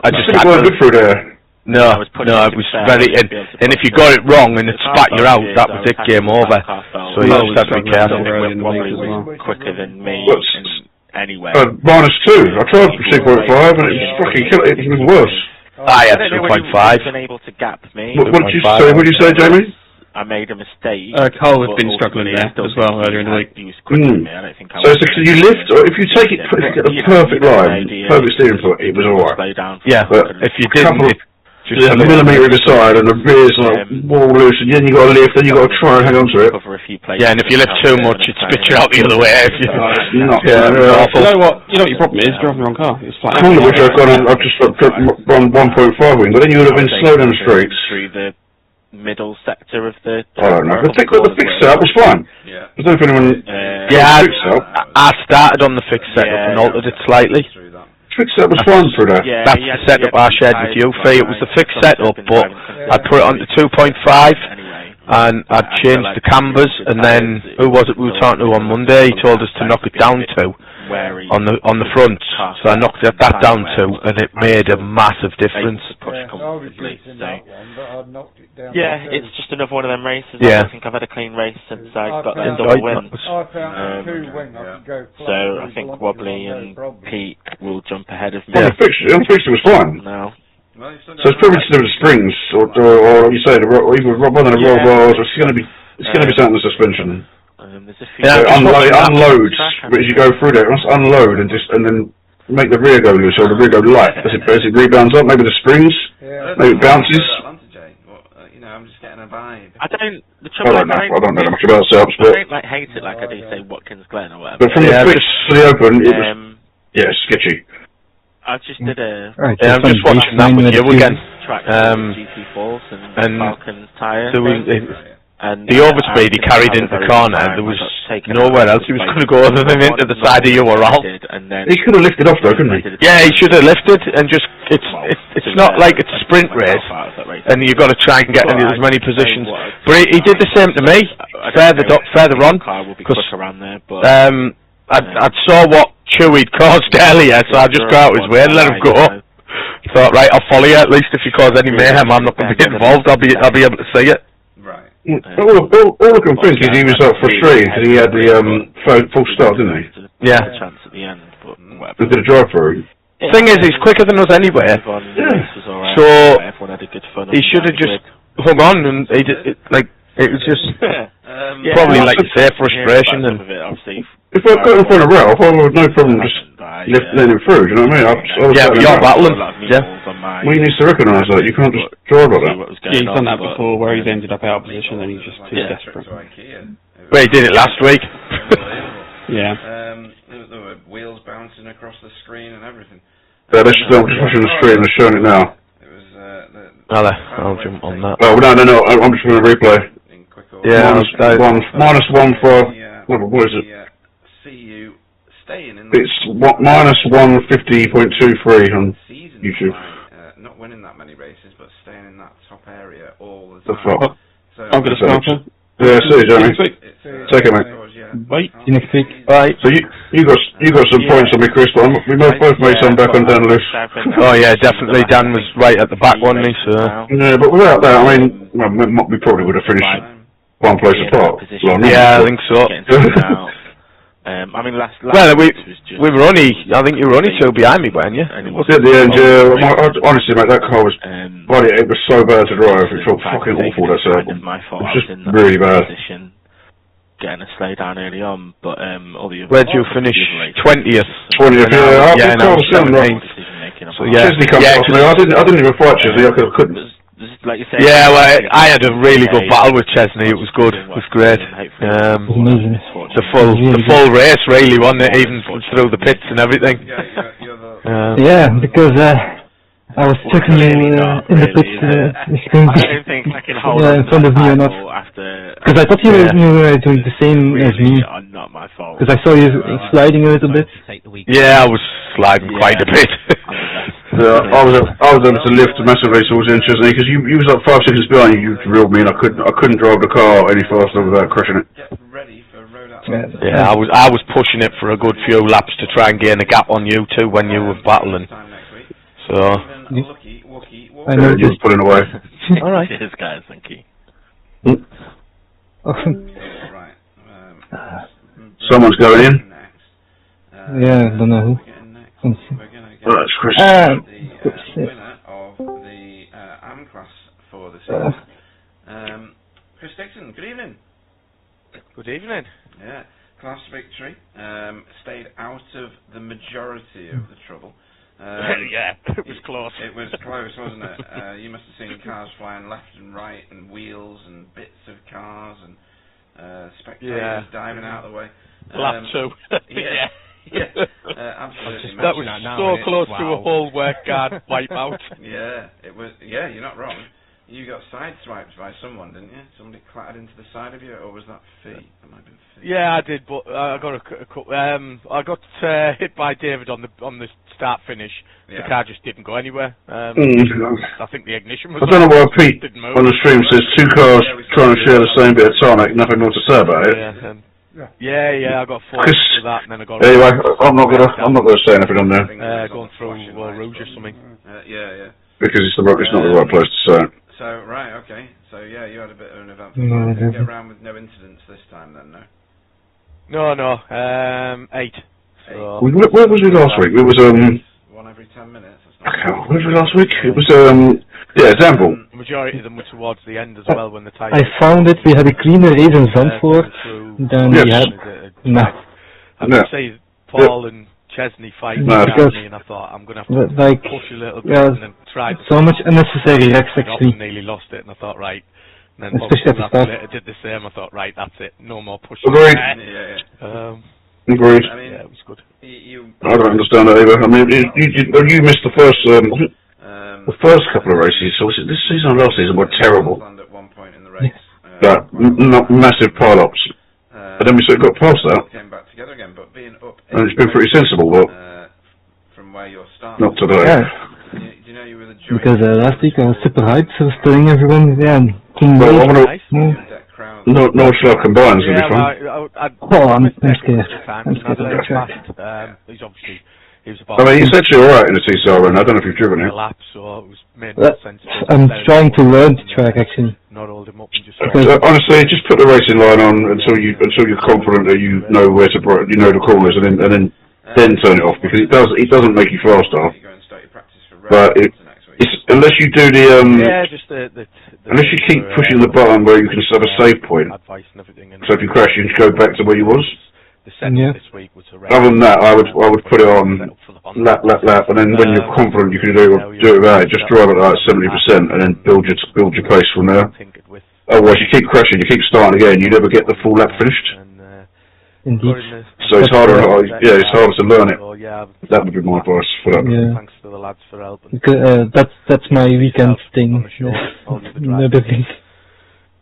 Speaker 8: I just weren't good through there.
Speaker 7: No, it was very, and if you got it wrong and it spat you out, that was it, game over. So you just had to be careful.
Speaker 5: Quicker than me anyway.
Speaker 8: -2. I tried 2.5 and it was fucking killed. It was worse.
Speaker 7: I had 2.5.
Speaker 5: Been able to gap me.
Speaker 8: What did you say? What did you say, Jamie?
Speaker 5: I made a mistake.
Speaker 18: Cole had been struggling there as well earlier in the week.
Speaker 8: So you lift, or if you take it, get the perfect line, perfect steering foot, it was alright.
Speaker 7: Yeah, but if you didn't,
Speaker 8: just a millimetre either side, and the rear's like wall loose, and then you got to lift, then you got to try and hang on to it.
Speaker 7: Yeah, and if you lift too much, it spits you out the other way. If you,
Speaker 18: You know what your problem is? Driving the wrong car. It's flat.
Speaker 8: I wish I've just run 1.5 wing, but then you would have been slow down the streets.
Speaker 5: Through the middle sector of the.
Speaker 8: I don't know. The fixed setup was fine. I don't know if anyone.
Speaker 7: I started on the fixed setup and altered it slightly.
Speaker 8: Fixed setup was fine for that.
Speaker 7: That's the setup I shared with you, Fee. It was the fixed setup, but I put it on to 2.5 and I'd changed the cambers, and then who was it we were talking to on Monday? He told us to knock it down to on the front, so I knocked that down to, and it made a massive difference.
Speaker 5: Yeah, it's just another one of them races.
Speaker 7: Yeah.
Speaker 5: I think I've had a clean race since I got that double win. So I think Wobbly and Pete will jump ahead of me.
Speaker 8: The fixture was fine.
Speaker 5: No.
Speaker 8: So it's probably to do with the springs, or you say either one of the roll bars, or it's going to be something with suspension. Unload as you go through there. It must unload and then make the rear go loose or the rear go light as it rebounds up. Maybe the springs, maybe it bounces.
Speaker 12: I'm just getting a vibe.
Speaker 5: I don't
Speaker 8: know much about setups, but
Speaker 5: I don't hate it like I do say Watkins Glen or whatever.
Speaker 8: But from the fix to the open, it was sketchy.
Speaker 5: I just did a.
Speaker 7: I'm just watching that with you again.
Speaker 5: GT Falls and Falcons tyre.
Speaker 7: The overspeed he carried into the corner, there was nowhere else he was going to go other than into the side of you or Ralph.
Speaker 8: He could have lifted off though, couldn't he?
Speaker 7: Yeah, he should have lifted, and just, it's not like it's a sprint race, and you've got to try and get into as many positions. But he did the same to me, further on, because I saw what Chewy'd caused earlier, so I just got out his way and let him go. Thought, right, I'll follow you, at least if you cause any mayhem, I'm not going to be involved, I'll be able to see it.
Speaker 8: All I can think is he was frustrated because he had the full start, didn't he?
Speaker 7: Yeah.
Speaker 5: Chance at the end, but whatever.
Speaker 8: Did a drive through.
Speaker 10: Thing is, he's quicker than us anyway. So he should have just hung on, and he did, it was just probably like you say, frustration. And
Speaker 8: if I got in front of Ralph, I would have no problem just letting him through. Do you know what I mean?
Speaker 10: Yeah, but you're battling. Yeah.
Speaker 8: Well, he needs to recognise that. You can't just drive like that.
Speaker 18: Yeah, he's done that before, where he's ended up out of position, and he's just too desperate.
Speaker 10: Well, he did it last week.
Speaker 18: Yeah.
Speaker 12: There were wheels bouncing across the screen and everything.
Speaker 8: Yeah, let's just pushing the screen and showing it now.
Speaker 12: It was,
Speaker 10: I'll jump on that.
Speaker 8: Oh, no, I'm just going to replay.
Speaker 10: Yeah,
Speaker 8: minus 1 for, what is it?
Speaker 12: CU staying in
Speaker 8: it's minus 150.23 on YouTube.
Speaker 12: Not winning that many races, but staying in that top area all the
Speaker 8: The
Speaker 12: time.
Speaker 8: fuck?
Speaker 12: So,
Speaker 18: I'm going to start her.
Speaker 8: Yeah, see you, Jeremy. Take it, mate.
Speaker 18: Bye.
Speaker 20: See you next week.
Speaker 10: Bye.
Speaker 8: So you got some points on me, Chris, but we both made some back on Dan Lewis.
Speaker 10: Oh yeah, definitely. Dan was right at the back, wasn't he? So.
Speaker 8: Yeah, but without that, I mean, we probably would have finished one place apart.
Speaker 10: Yeah, I think so.
Speaker 5: I mean, last
Speaker 10: well, we were only, I think you were only 2 behind me, weren't you?
Speaker 8: At the end, honestly, mate, that car was, it was so bad to drive. It felt fucking awful, that circle. It was just really bad.
Speaker 5: Getting a slow down early on, but all the
Speaker 10: where'd you finish? 20th.
Speaker 8: 20th, yeah.
Speaker 10: Now 17th. So yeah,
Speaker 8: Chesney comes off me. I didn't even fight Chesney. I couldn't.
Speaker 5: Like you say,
Speaker 10: yeah, well, I had a really good battle with Chesney. It was good. It was great. The full race, really, wasn't it? Even through the pits and everything.
Speaker 20: Yeah, because I was checking you in the pits,
Speaker 5: I don't think I can hold
Speaker 20: in front of me or not. Because I thought you were doing the same as me.
Speaker 5: Not my fault.
Speaker 20: Because I saw you sliding a little bit.
Speaker 10: Yeah, I was sliding quite a bit.
Speaker 8: I was able to lift massively towards Chesney because you was like 5 seconds behind you. You drilled me, and I couldn't drive the car any faster without crashing it.
Speaker 10: Yeah, I was pushing it for a good few laps to try and gain a gap on you too when you were battling. So
Speaker 20: I know
Speaker 8: you were pulling away.
Speaker 10: All right.
Speaker 5: Cheers, guys. Thank you.
Speaker 8: Someone's going in.
Speaker 20: Yeah, I don't know who.
Speaker 8: Well, that's Chris.
Speaker 12: The winner of the AM class for this season. Chris Dixon, good evening.
Speaker 10: Good evening.
Speaker 12: Yeah, class victory. Stayed out of the majority of the trouble.
Speaker 10: Yeah, it was close.
Speaker 12: It was close, wasn't it? You must have seen cars flying left and right, and wheels and bits of cars, and spectators diving out of the way.
Speaker 10: Lap 2.
Speaker 12: Absolutely.
Speaker 10: That was so close to a whole work guard wipeout.
Speaker 12: Yeah, it was. Yeah, you're not wrong. You got sideswiped by someone, didn't you? Somebody clattered into the side of you, or was that Fee? That might have been Fee.
Speaker 10: Yeah, I did, but I got hit by David on the start finish.
Speaker 12: Yeah.
Speaker 10: The car just didn't go anywhere. I think the ignition was.
Speaker 8: I don't know why Pete on the stream says 2 cars trying to share the same bit of tarmac. Nothing more to say about it.
Speaker 10: Yeah, I got forced for that, and then I got.
Speaker 8: Anyway, I'm not gonna say anything on there.
Speaker 10: Going through Rouge or something.
Speaker 12: Yeah.
Speaker 8: Because it's not the right place to say it.
Speaker 12: So right, okay. So yeah, you had a bit of an event. You didn't get around with no incidents this time, then, no.
Speaker 10: No. 8. So,
Speaker 8: where was we last week? It was
Speaker 12: one every 10 minutes.
Speaker 8: Where was we last week? It was Zandvoort.
Speaker 10: The majority of them were towards the end as well when the tires.
Speaker 20: I found it. We had a cleaner race in Zandvoort than we had.
Speaker 10: I could see Paul and Chesney fighting me, and I thought I'm gonna have to push a little bit, and then try.
Speaker 20: So much unnecessary wrecks actually.
Speaker 10: Nearly lost it, and I thought right. And then
Speaker 20: especially at the start.
Speaker 10: I did the same. I thought right, that's it. No more pushing.
Speaker 8: Agreed. Agreed.
Speaker 12: I mean,
Speaker 10: yeah, it was good.
Speaker 8: I don't understand that either. I mean, you missed the first couple of races. So was it this season or last season were terrible.
Speaker 12: At one point in the race.
Speaker 8: Massive pile-ups. But then we sort of got past that.
Speaker 12: Came back together again, but being up.
Speaker 8: And it's been pretty sensible, but
Speaker 12: from where you're starting.
Speaker 8: Not today.
Speaker 20: Yeah.
Speaker 12: Do you know you were the
Speaker 20: because last week I was super hyped, so I was telling everyone,
Speaker 8: no slow combines will be fun.
Speaker 20: I'm scared. I'm scared of the track.
Speaker 10: He's obviously.
Speaker 8: I mean, he's actually alright in the TCR run. I don't know if you've driven it.
Speaker 10: So it was made more sense.
Speaker 20: I'm trying to learn the track actually.
Speaker 10: Not hold him up and just.
Speaker 8: Honestly, just put the racing line on until you're confident that you know where to the corners, and then then turn it off, because it doesn't make you faster. But it's unless you do the unless you keep pushing the button where you can have a save point. So if you crash, you can go back to where you was.
Speaker 3: Yeah.
Speaker 8: Other than that, I would put it on lap, and then when you're confident you can do it without it, just drive it like 70% and then build your pace from there. Otherwise, you keep crashing, you keep starting again, you never get the full lap finished.
Speaker 20: Indeed.
Speaker 8: So it's harder. It's harder to learn it. That would be my advice for that.
Speaker 20: Yeah.
Speaker 10: Thanks to the lads for helping.
Speaker 20: That's my weekend thing.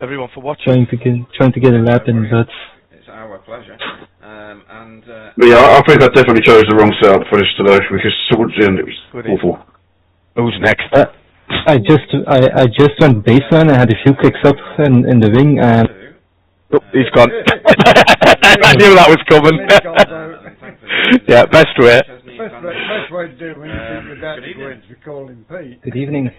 Speaker 10: Everyone for watching.
Speaker 20: Trying to get a lap in, but
Speaker 12: it's our pleasure.
Speaker 8: But yeah, I think I definitely chose the wrong setup for this today, because towards the end it was awful.
Speaker 14: Who's next?
Speaker 20: I just went baseline. I had a few kicks up in the wing, and
Speaker 14: he's gone. I knew that was coming. Yeah, best way.
Speaker 1: Best way to do it when you think you're about to go in, we call him Pete.
Speaker 20: Good evening.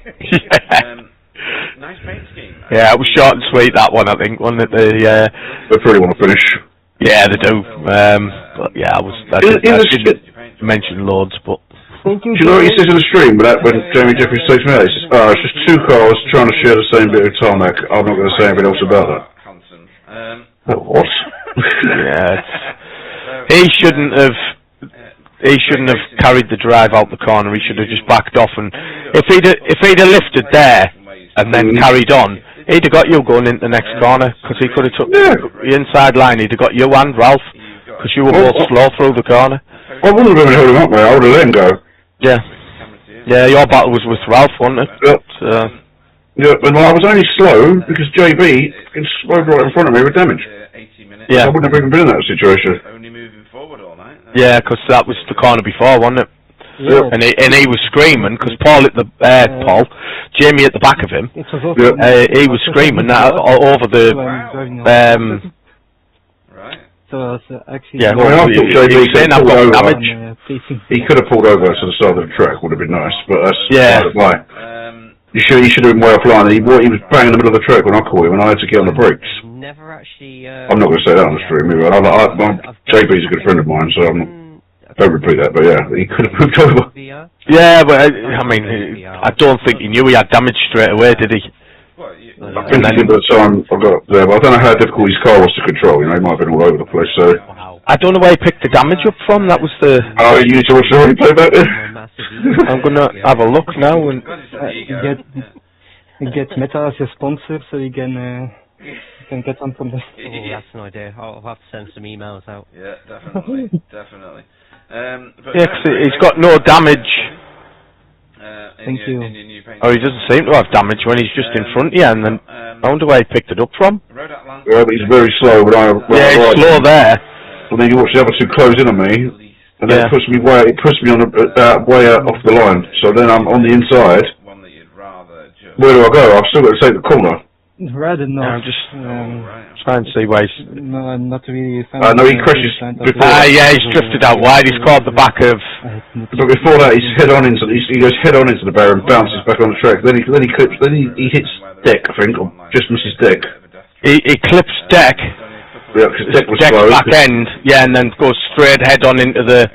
Speaker 12: Nice paint scheme.
Speaker 14: Yeah, it was short and sweet, that one, I think, wasn't it?
Speaker 8: They probably want to finish.
Speaker 14: Yeah, they do. But yeah, I didn't mention loads, but.
Speaker 8: Do you know what he says in the stream when Jamie Jeffries takes me out? He says, it's just two cars trying to share the same bit of tarmac. I'm not going to say anything else about that. What?
Speaker 14: Yeah. He shouldn't have carried the drive out the corner. He should have just backed off, and if he'd have lifted there and then carried on, he'd have got you going into the next corner, because he could have took the inside line. He'd have got you and Ralph, because you were both slow through the corner.
Speaker 8: I wouldn't have held him up, mate. I would have let him go.
Speaker 14: Yeah. Yeah, your battle was with Ralph, wasn't it?
Speaker 8: Yep. Yeah, but I was only slow because JB slowed right in front of me with damage.
Speaker 14: Yeah.
Speaker 8: I wouldn't have even been in that situation.
Speaker 14: Yeah, because that was the corner before, wasn't it?
Speaker 8: Yeah.
Speaker 14: And he was screaming, because Jamie at the back of him, he was screaming over the...
Speaker 20: actually,
Speaker 14: yeah,
Speaker 8: I thought JB
Speaker 14: saying I've got damage.
Speaker 8: He could have pulled over to the side of the track, would have been nice, but that's why. He should have been way offline. He was bang in the middle of the track when I caught him, and I had to get on the brakes.
Speaker 13: Never actually.
Speaker 8: I'm not going to say that on the stream either. JB's a good friend of mine, so don't repeat that. But yeah, he could have moved over.
Speaker 14: Yeah, but I mean, I don't think he knew he had damage straight away, did he?
Speaker 8: I think he did by the time I got up there, but I don't know how difficult his car was to control. You know, he might have been all over the place. So
Speaker 14: I don't know where he picked the damage up from. That was the.
Speaker 8: Oh, you need to watch the replay back there.
Speaker 14: I'm gonna have a look now and
Speaker 20: get Meta as your sponsor, so you can get on from this.
Speaker 13: Oh, that's an idea. I'll have to send some emails out.
Speaker 12: Yeah, definitely, definitely.
Speaker 14: Yeah, cause he's got no damage.
Speaker 20: Thank you.
Speaker 14: Oh, he doesn't seem to have damage when he's just in front of you, and then I wonder where he picked it up from.
Speaker 8: Yeah, but he's very slow.
Speaker 14: He's slow there.
Speaker 8: Well, then you watch the other two close in on me, and then it puts me on way out off the line. So then I'm on the inside. Where do I go? I've still got to take the corner.
Speaker 20: Rather not.
Speaker 14: I'm just trying to see where he's...
Speaker 20: No, I'm not really a fan.
Speaker 8: No, he crashes before.
Speaker 14: Yeah, he's drifted out wide. He's caught the back of...
Speaker 8: But before that, he goes head on into the barrier and bounces back on the track. Then he hits deck, I think, or just misses deck.
Speaker 14: He clips deck.
Speaker 8: Yeah, because deck was
Speaker 14: deck
Speaker 8: slow.
Speaker 14: Back end, yeah, and then goes straight head on into the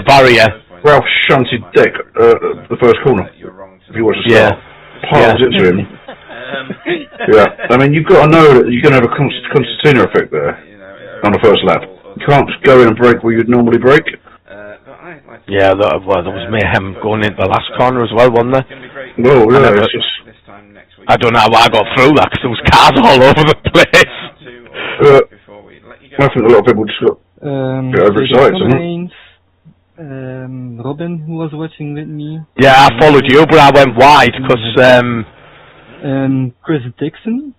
Speaker 14: barrier.
Speaker 8: Ralph shunted deck the first corner. If you watch the start, piles into him. Yeah, I mean, you've got to know that you're going to have a concertina effect there on the first lap. You can't just go in and brake where you'd normally brake.
Speaker 14: Yeah, there was mayhem going into the last corner as well, wasn't there?
Speaker 8: No, yeah,
Speaker 14: I don't know how I got through that, because there was cars all over the place.
Speaker 8: I think a lot of people just got overexcited.
Speaker 20: Robin, who was watching with me.
Speaker 14: Yeah, I followed you, but I went wide, because...
Speaker 20: Chris Dixon.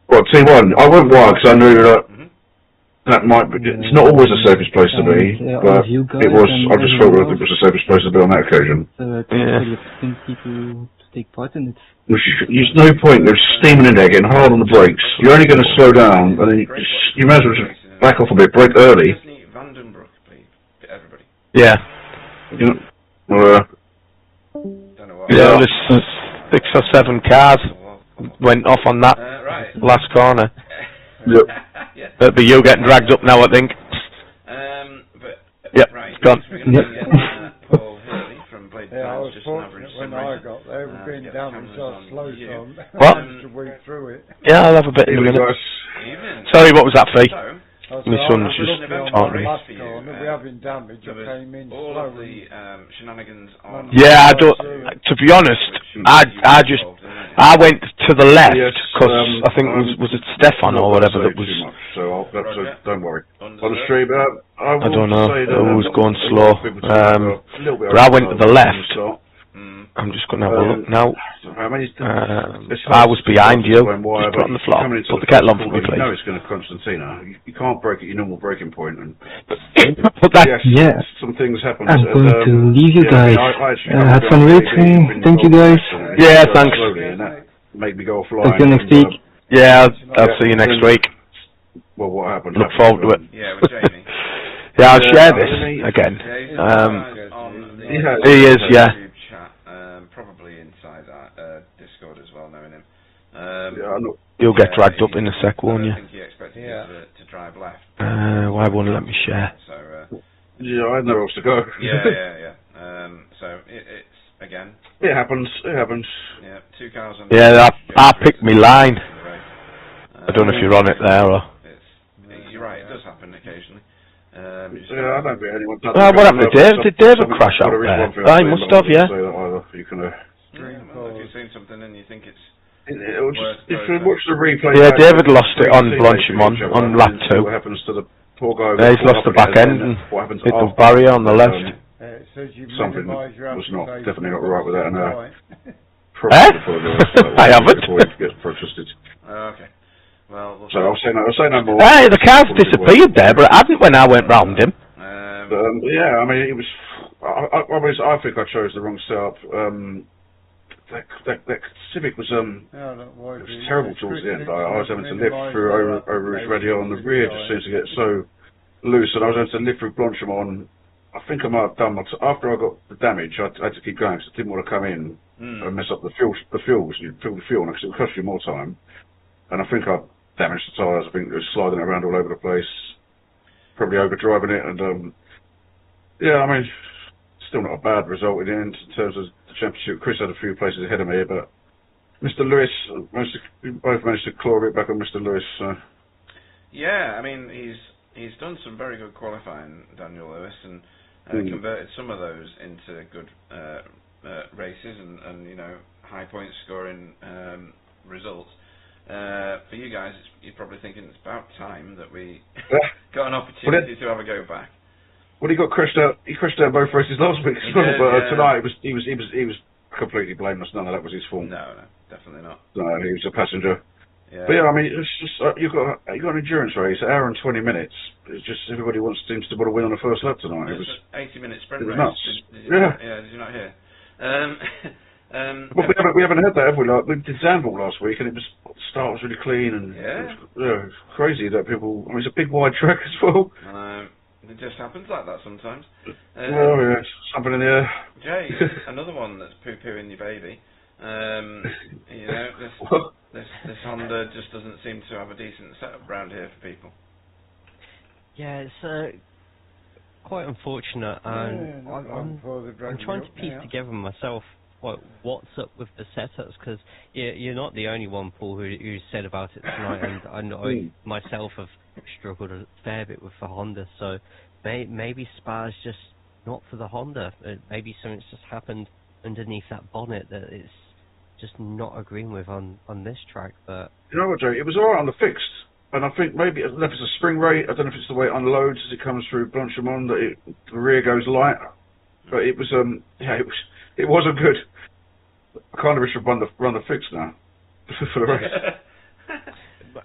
Speaker 8: Well, T1, I went wide because I knew that might be... It's not always the safest place to be, but it was... I just felt like it was the safest place to be on that occasion.
Speaker 20: So the opportunity to take part in it.
Speaker 8: There's no point. They're steaming in there, getting hard on the brakes. You're only going to slow down, and then you may as well just back off a bit, brake early.
Speaker 14: Yeah.
Speaker 8: You know,
Speaker 14: there's 6 or 7 cars went off on that last corner.
Speaker 8: Yep.
Speaker 14: But you getting dragged up now, I think. Yep,
Speaker 12: right.
Speaker 14: it's gone.
Speaker 12: Paul Hurley from Blade
Speaker 1: Yeah, I was
Speaker 12: just
Speaker 1: fortunate when I got there. We're being damaged so slow, so
Speaker 14: What?
Speaker 1: I managed to weave through it.
Speaker 14: Yeah, I'll have a bit in a minute. Sorry, what was that, Fee? My son's just taunting me.
Speaker 1: We have been damaged. I came in
Speaker 12: all of
Speaker 1: slow.
Speaker 12: the shenanigans on.
Speaker 14: Yeah, I don't. To be honest, I went to the left because I think was it Stefan or whatever that was.
Speaker 8: So don't worry. On the stream,
Speaker 14: I don't know. It was going slow. But I went to the left. I'm just going to have a look now. I was behind you. Just put it on the floor. Put the kettle on for me, please.
Speaker 8: You know it's going to Constantina. You can't break at your normal breaking point. And
Speaker 20: Yeah.
Speaker 8: Some things happen.
Speaker 20: I'm going to leave you guys. Have fun racing. Thank you guys.
Speaker 14: Yeah, thanks.
Speaker 8: And that made me go offline.
Speaker 20: See you next week.
Speaker 14: Yeah, I'll see you next week.
Speaker 8: Well, what happened?
Speaker 14: Look forward to it.
Speaker 12: Yeah, with Jamie.
Speaker 14: Yeah, I'll share this again. He is, yeah.
Speaker 12: Probably inside our Discord as well, knowing him.
Speaker 14: You'll get dragged up in a sec, won't you?
Speaker 12: I think he expected you to drive left.
Speaker 14: Why won't he let me share?
Speaker 12: So,
Speaker 8: yeah, I had nowhere else to go.
Speaker 12: yeah. So it's again.
Speaker 8: It happens.
Speaker 12: Yeah, 2 cars on.
Speaker 14: Yeah, I picked my line. I don't know if you're on it there or.
Speaker 12: You're right. It does happen occasionally.
Speaker 8: I don't think anyone does.
Speaker 14: What happened to Dave? Did Dave crash out there? I must have, yeah.
Speaker 8: You can.
Speaker 12: If you've seen something and you think it's.
Speaker 8: If you watch the replay.
Speaker 14: Yeah, David lost it on Blanchimont on lap 2.
Speaker 8: What happens to the poor guy?
Speaker 14: Yeah, he's lost the back end and hit the barrier on the left.
Speaker 8: Something was definitely not right with that, and
Speaker 14: I haven't.
Speaker 8: Before it gets protested.
Speaker 12: Okay. Well,
Speaker 8: so I'll say no more.
Speaker 14: Hey, the car's disappeared there, but it hadn't when I went round him.
Speaker 8: Yeah, I mean, it was. I think I chose the wrong setup. That Civic was terrible towards the end. I was having to lift through over his radio, and the rear just seems to get so loose, and I was having to lift through Blanchimont. I think I might have done after I got the damage. I had to keep going because I didn't want to come in and mess up the fuels. You fill the fuel because it would cost you more time. And I think I damaged the tyres. I think it was sliding around all over the place, probably overdriving it. And yeah, I mean, still not a bad result in the end in terms of the championship. Chris had a few places ahead of me, but Mr. Lewis, we both managed to claw a bit back on Mr. Lewis.
Speaker 12: Yeah, I mean, he's done some very good qualifying, Daniel Lewis, and converted some of those into good races and high point scoring results. For you guys, you're probably thinking it's about time that we got an opportunity to have a go back.
Speaker 8: Well, he got crashed out. He crashed out both races last week as well, but tonight he was completely blameless. None of that was his fault.
Speaker 12: No, definitely not.
Speaker 8: No, he was a passenger.
Speaker 12: Yeah.
Speaker 8: But yeah, I mean, it's just you got an endurance race, an hour and 20 minutes. It's just everybody seems to want to win on the first lap tonight. It was
Speaker 12: 80-minute sprint race.
Speaker 8: Nuts.
Speaker 12: Did you not hear?
Speaker 8: Well, we haven't had that, have we? Like, we did Zandvoort last week, and the start was really clean, and it was crazy that people. I mean, it's a big wide track as well.
Speaker 12: It just happens like that sometimes.
Speaker 8: Well, yeah, something in the air.
Speaker 12: Jay, another one that's poo-pooing your baby. This Honda just doesn't seem to have a decent setup around here for people.
Speaker 15: Yeah, it's quite unfortunate, and I'm trying to piece together myself what's up with the setups, because you're not the only one, Paul, who said about it tonight, and I know myself have struggled a fair bit with the Honda, so maybe Spa's just not for the Honda. Maybe something's just happened underneath that bonnet that it's just not agreeing with on this track. But
Speaker 8: you know what, Joe? It was alright on the fixed, and I think maybe I don't know if it's a spring rate. I don't know if it's the way it unloads as it comes through Blanchimont that the rear goes light. But it was it wasn't good. I kind of wish I'd run the fixed now for the race.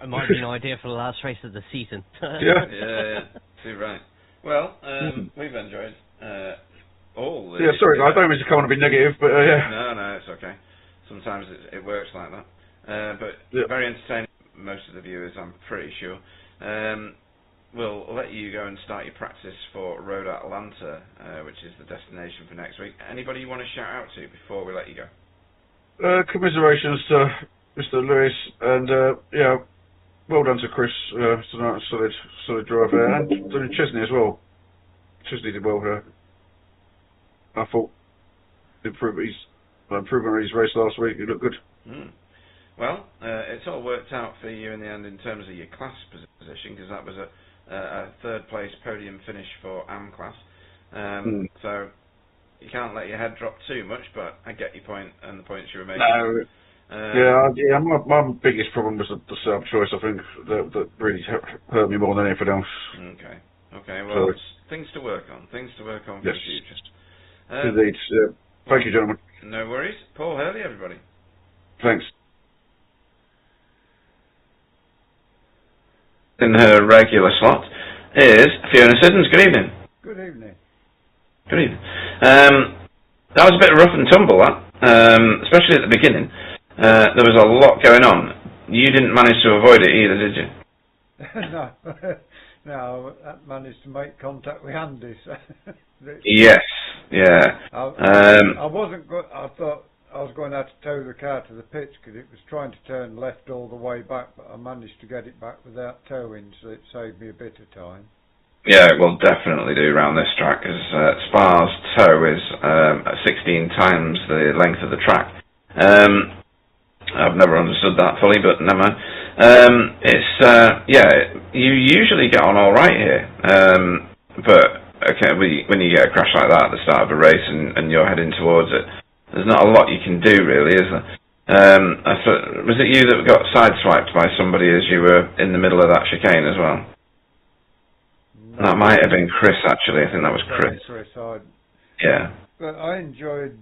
Speaker 15: It might be an idea for the last race of the season.
Speaker 12: yeah, too right. Well, we've enjoyed all the...
Speaker 8: Yeah, sorry, I don't mean to come on and be negative, but yeah.
Speaker 12: No, it's okay. Sometimes it works like that. But very entertaining, most of the viewers, I'm pretty sure. We'll let you go and start your practice for Road Atlanta, which is the destination for next week. Anybody you want to shout out to before we let you go?
Speaker 8: Commiserations to Mr. Lewis, and well done to Chris tonight. Solid drive there, and to Chesney as well. Tisley did well here. I thought improvement on his race last week, he looked good.
Speaker 12: Well, it's all worked out for you in the end in terms of your class position, because that was a third place podium finish for AM class. So you can't let your head drop too much, but I get your point and the points you were making.
Speaker 8: No. My biggest problem was the setup choice, I think, that really hurt me more than anything else.
Speaker 12: Okay, well, it's things to work on for the future.
Speaker 8: Indeed. Thank you, gentlemen.
Speaker 12: No worries. Paul Hurley, everybody.
Speaker 8: Thanks.
Speaker 21: In her regular slot is Fiona Siddons. Good evening.
Speaker 1: Good evening.
Speaker 21: Good evening. That was a bit rough and tumble, that, especially at the beginning. There was a lot going on. You didn't manage to avoid it either, did you?
Speaker 1: No, I managed to make contact with Andy. So
Speaker 21: yes, yeah.
Speaker 1: I wasn't good. I thought I was going to have to tow the car to the pitch because it was trying to turn left all the way back, but I managed to get it back without towing, so it saved me a bit of time.
Speaker 21: Yeah, it will definitely do around this track, because Spa's tow is 16 times the length of the track. I've never understood that fully, but never mind. You usually get on all right here, but okay, when you get a crash like that at the start of a race and you're heading towards it, there's not a lot you can do, really, is there? Was it you that got sideswiped by somebody as you were in the middle of that chicane as well? No. That might have been Chris, actually. I think that was Chris. Yeah.
Speaker 1: But I enjoyed,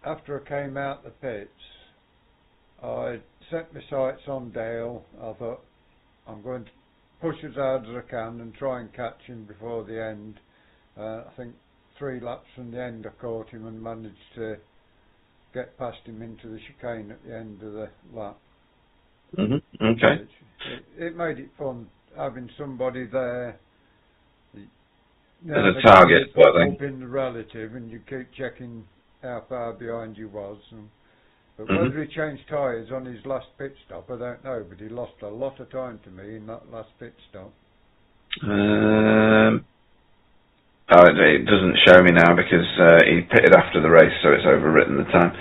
Speaker 1: after I came out the pits, I set my sights on Dale. I thought, I'm going to push as hard as I can and try and catch him before the end. I think 3 laps from the end I caught him and managed to get past him into the chicane at the end of the lap.
Speaker 21: Okay.
Speaker 1: It made it fun having somebody there.
Speaker 21: As a target,
Speaker 1: pop up in the relative, and you keep checking how far behind you was. But whether he changed tyres on his last pit stop, I don't know. But he lost a lot of time to me in that last pit stop.
Speaker 21: It doesn't show me now because he pitted after the race, so it's overwritten the time.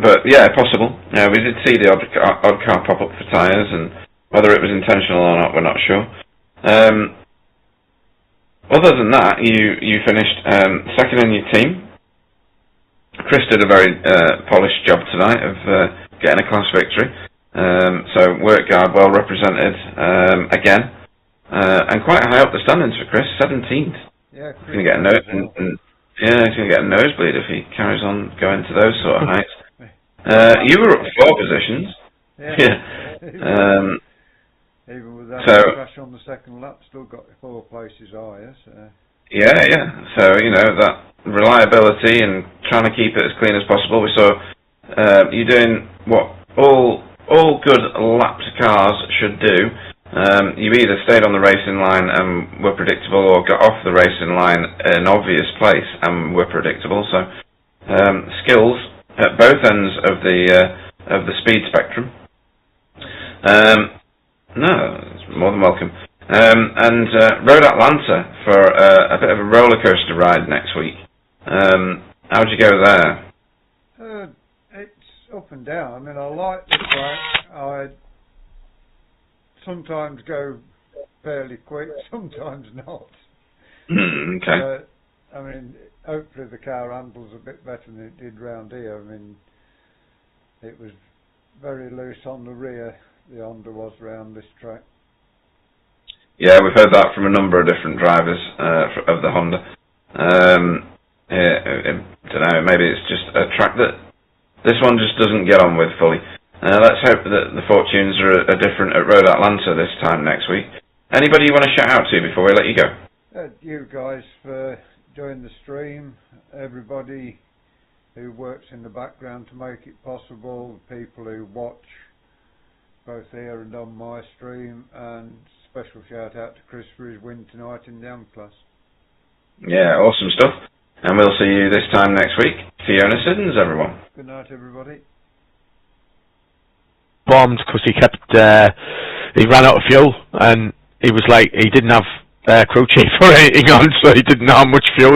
Speaker 21: But yeah, possible. Yeah, we did see the odd car pop up for tyres, and whether it was intentional or not, we're not sure. Other than that, you finished second in your team. Chris did a very polished job tonight of getting a class victory. So work guard well represented again, and quite high up the standings for Chris, 17th.
Speaker 1: Yeah,
Speaker 21: he's going to get he's going to get a nosebleed if he carries on going to those sort of heights. You were up 4 positions.
Speaker 1: Yeah. Even with that crash on the second lap, still got 4 places higher. So.
Speaker 21: Yeah. So that reliability and trying to keep it as clean as possible. We saw you doing what all good lapped cars should do. You either stayed on the racing line and were predictable, or got off the racing line in an obvious place and were predictable. So skills at both ends of the speed spectrum. No, it's more than welcome. And Road Atlanta for a bit of a roller coaster ride next week. How'd you go there?
Speaker 1: It's up and down. I mean, I like the track. I sometimes go fairly quick, sometimes not.
Speaker 21: Okay.
Speaker 1: I mean, hopefully the car handles a bit better than it did round here. I mean, it was very loose on the rear, the Honda was round this track.
Speaker 21: Yeah, we've heard that from a number of different drivers of the Honda. I don't know, maybe it's just a track that this one just doesn't get on with fully. Let's hope that the fortunes are different at Road Atlanta this time next week. Anybody you want to shout out to before we let you go?
Speaker 1: You guys for doing the stream, everybody who works in the background to make it possible, the people who watch both here and on my stream, and special shout out to Chris for his win tonight in the AM class.
Speaker 21: Yeah, awesome stuff. And we'll see you this time next week. Fiona Siddons, everyone.
Speaker 1: Good night, everybody.
Speaker 14: Bombed because he ran out of fuel, and he was like, he didn't have crew chief or anything on, so he didn't know how much fuel